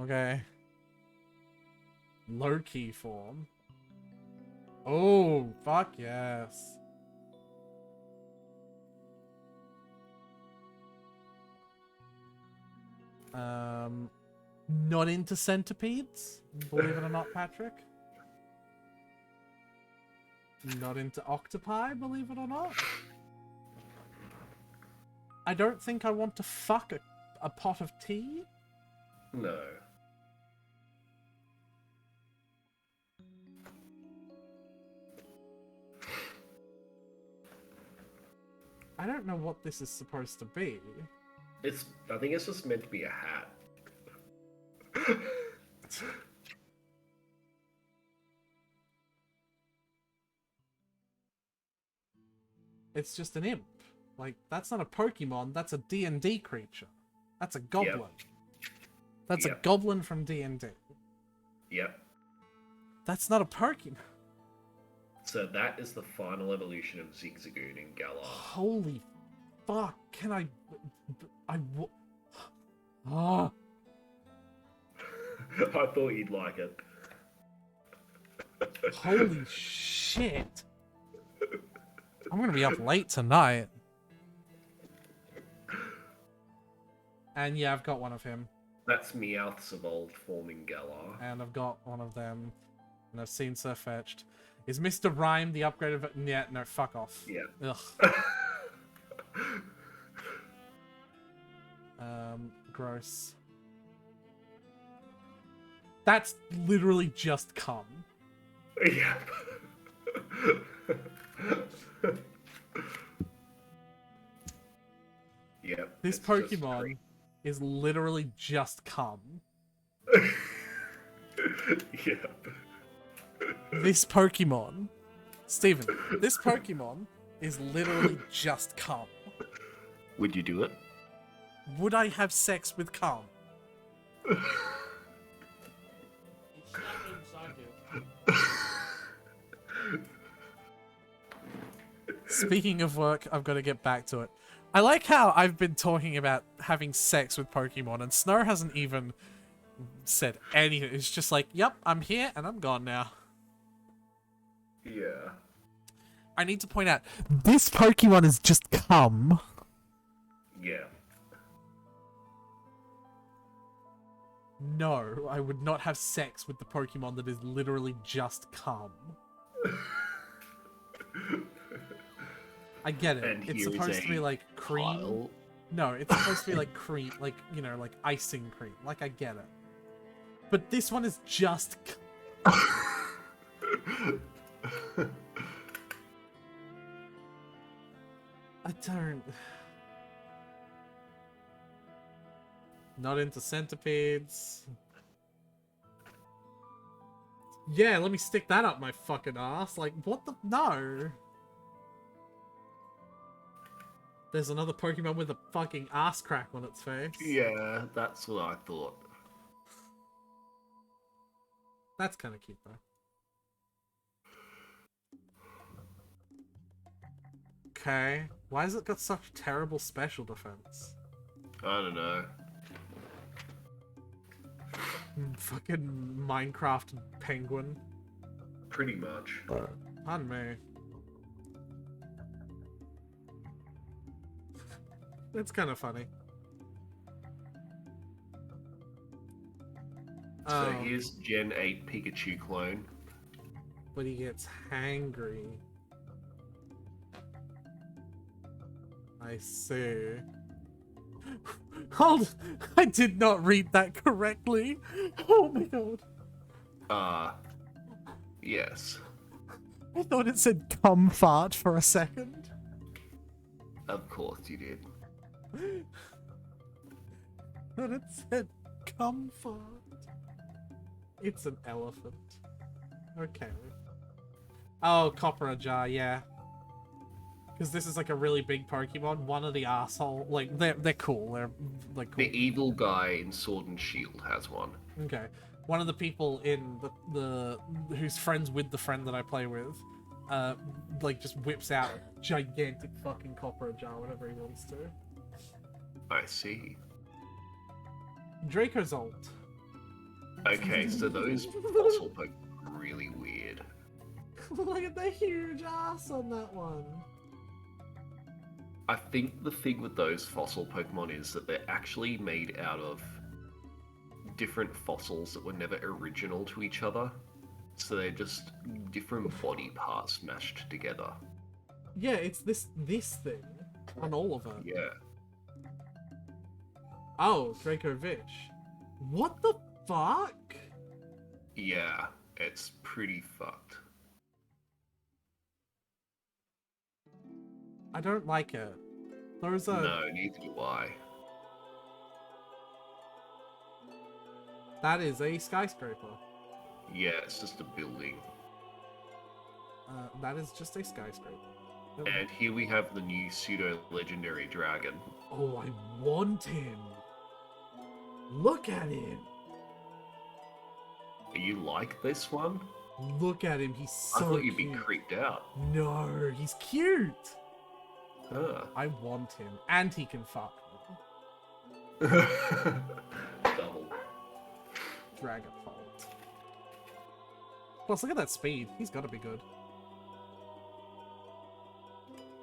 Okay. Low-key form. Oh, fuck yes. Not into centipedes, believe it or not, Patrick. Not into octopi, believe it or not. I don't think I want to fuck a pot of tea. No. I don't know what this is supposed to be. I think it's just meant to be a hat. It's just an imp. Like, that's not a Pokemon, that's a D&D creature. That's a goblin. Yep. That's Yep. a goblin from D&D. Yep. That's not a Pokemon. So that is the final evolution of Zigzagoon in Galar. Holy fuck, can I... Ah. I thought you'd like it. Holy shit. I'm gonna be up late tonight. And yeah, I've got one of him. That's Meowth's evolved form in Galar. And I've got one of them. And I've seen Sirfetch'd. Is Mr. Rhyme the upgrade of it? Yeah, no, fuck off. Yeah. Ugh. Gross. That's literally just cum. Yeah. Yep. This it's just Pokemon great. is literally just cum. Yep. This Pokemon, Steven, this Pokemon is literally just cum. Would you do it? Would I have sex with cum? Speaking of work, I've got to get back to it. I like how I've been talking about having sex with Pokemon, and Snow hasn't even said anything. It's just like, yep, I'm here, and I'm gone now. Yeah. I need to point out, this Pokemon is just cum. Yeah. No, I would not have sex with the Pokemon that is literally just cum. I get it. And It's here is supposed to be a like cream. pile. No, it's supposed to be like cream, like, you know, like icing cream. Like, I get it. But this one is just... I don't... Not into centipedes. Yeah, let me stick that up my fucking ass. Like, what the... No. There's another Pokemon with a fucking ass crack on its face. Yeah, that's what I thought. That's kind of cute, though. Okay. Why has it got such terrible special defense? I don't know. Fucking Minecraft penguin. Pretty much. Pardon me. It's kind of funny. So here's Gen 8 Pikachu clone. But he gets hangry. I see. Hold. I did not read that correctly. Oh my god. Yes. I thought it said cum fart for a second. Of course you did. But it said cum fart. It's an elephant. Okay. Oh, Copper Jar, yeah. Because this is like a really big Pokemon. One of the asshole, like they're cool. They're like cool. The evil guy in Sword and Shield has one. Okay. One of the people in the who's friends with the friend that I play with, like just whips out gigantic fucking Copper Jar whenever he wants to. I see. Dracozolt. Okay, so those fossil Pokemon are really weird. Look at the huge ass on that one. I think the thing with those fossil Pokemon is that they're actually made out of different fossils that were never original to each other. So they're just different body parts mashed together. Yeah, it's this thing on all of it. Yeah. Oh, Dracovish. What the fuck? Yeah, it's pretty fucked. I don't like it. Those are... No, neither do I. That is a skyscraper. Yeah, it's just a building. That is just a skyscraper. And here we have the new pseudo-legendary dragon. Oh, I want him. Look at him. You like this one? Look at him. He's so I thought you'd cute. be creeped out. No, he's cute. Huh. I want him. And he can fuck me. Double. Dragon Fault. Plus, look at that speed. He's got to be good.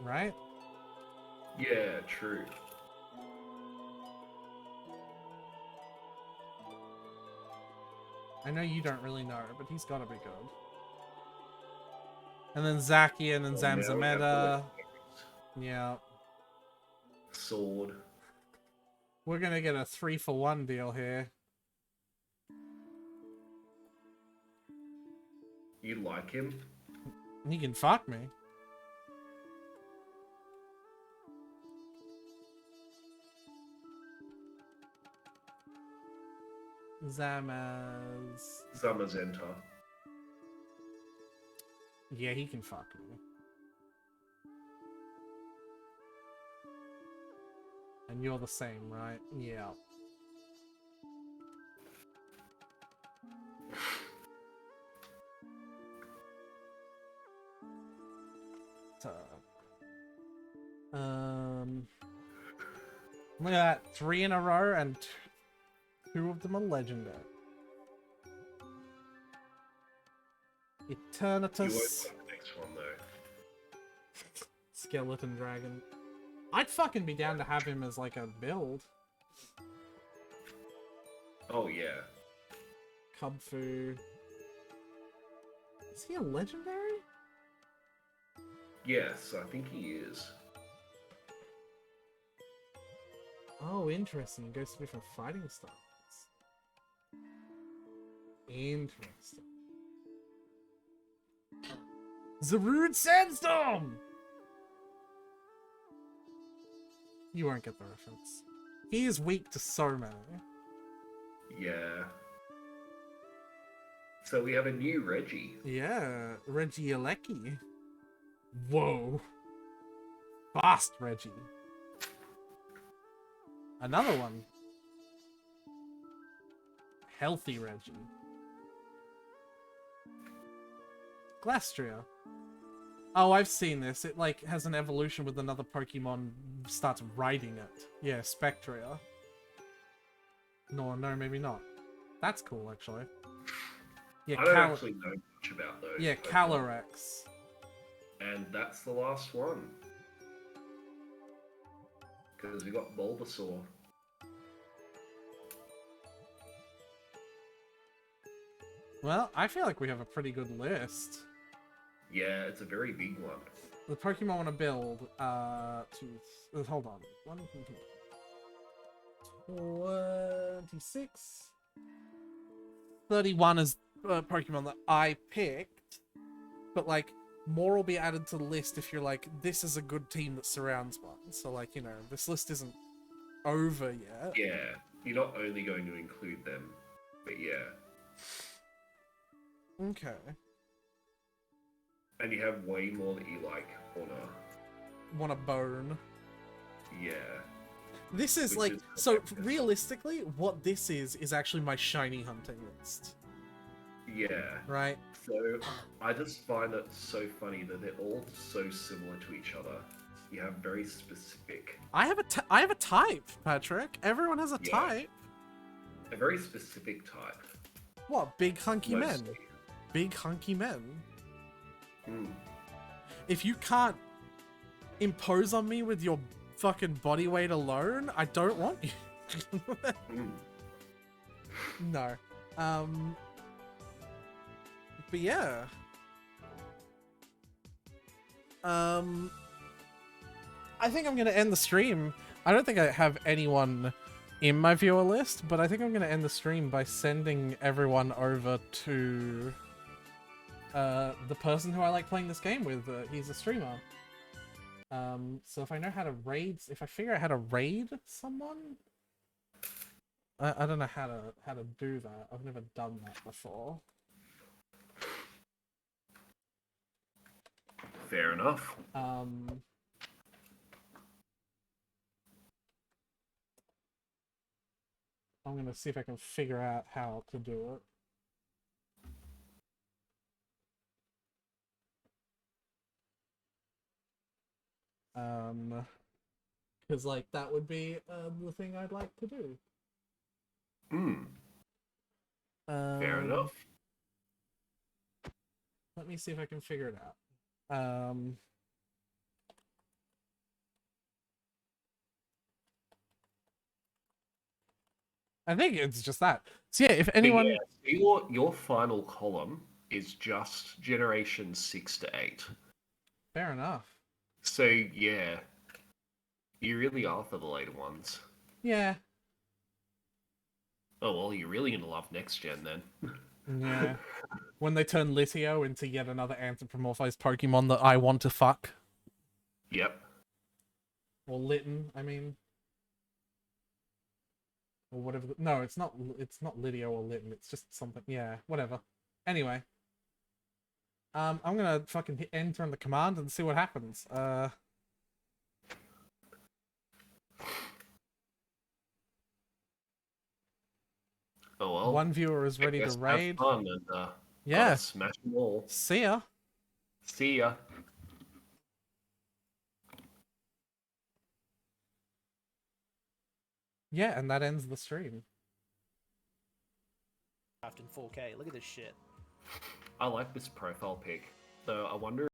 Right? Yeah, true. I know you don't really know, but he's got to be good. And then Zacian and Well, now we have Zamzameta. the Yeah. sword. We're going to get a 3-for-1 deal here. You like him? He can fuck me. Zamazenta. Yeah, he can fuck me. And you're the same, right? Yeah. So, look at that. 3 in a row and 2 of them are legendary. You won't like Eternatus. the next one though. Skeleton Dragon. I'd fucking be down to have him as like a build. Oh yeah. Cubfu. Is he a legendary? Yes, I think he is. Oh, interesting. He goes to different fighting styles. Interesting. Zarude Sandstorm! You won't get the reference. He is weak to so many. Yeah. So we have a new Reggie. Yeah, Regieleki. Whoa. Fast Reggie. Another one. Healthy Reggie. Glastria. Oh, I've seen this. It like has an evolution with another Pokemon starts riding it. Yeah, Spectria. No, maybe not. That's cool, actually. Yeah, I don't actually know much about those. yeah, Pokemon. Calyrex. And that's the last one. Because we got Bulbasaur. Well, I feel like we have a pretty good list. Yeah, it's a very big one. The Pokemon I want to build, hold on. 26. 31 is Pokemon that I picked, but like more will be added to the list if you're like, this is a good team that surrounds one. So like, you know, this list isn't over yet. Yeah, you're not only going to include them, but yeah. Okay. And you have way more that you like Want a bone. Yeah. This is Which like, is so okay. realistically, what this is actually my shiny hunting list. Yeah. Right? So I just find it so funny that they're all so similar to each other. You have very specific, I have a type, Patrick. Everyone has a Yeah. type. a very specific type. What? Big hunky men. Mostly. Big hunky men. Mm. If you can't impose on me with your fucking body weight alone, I don't want you. Mm. No. But yeah. I think I'm gonna end the stream. I don't think I have anyone in my viewer list, but I think I'm gonna end the stream by sending everyone over to the person who I like playing this game with. He's a streamer. So if I know how to raid, if I figure out how to raid someone, I don't know how to do that. I've never done that before. Fair enough. I'm gonna see if I can figure out how to do it. Because like that would be the thing I'd like to do. Fair enough. Let me see if I can figure it out. I think it's just that. So yeah, if anyone, Your final column is just generation 6 to 8. fair enough. So yeah, you really are for the later ones. Yeah. Oh well, you're really gonna love next gen then. Yeah. When they turn Litio into yet another anthropomorphized Pokemon that I want to fuck. Yep. Or Litten, I mean. Or whatever. No, it's not Litio or Litten. It's just something. Yeah, whatever. Anyway. I'm gonna fucking hit enter on the command and see what happens. Oh well. One viewer is ready to Have raid. fun and Yeah. smash them all. See ya. See ya. Yeah, and that ends the stream. In 4K. Look at this shit. I like this profile pic, though I wonder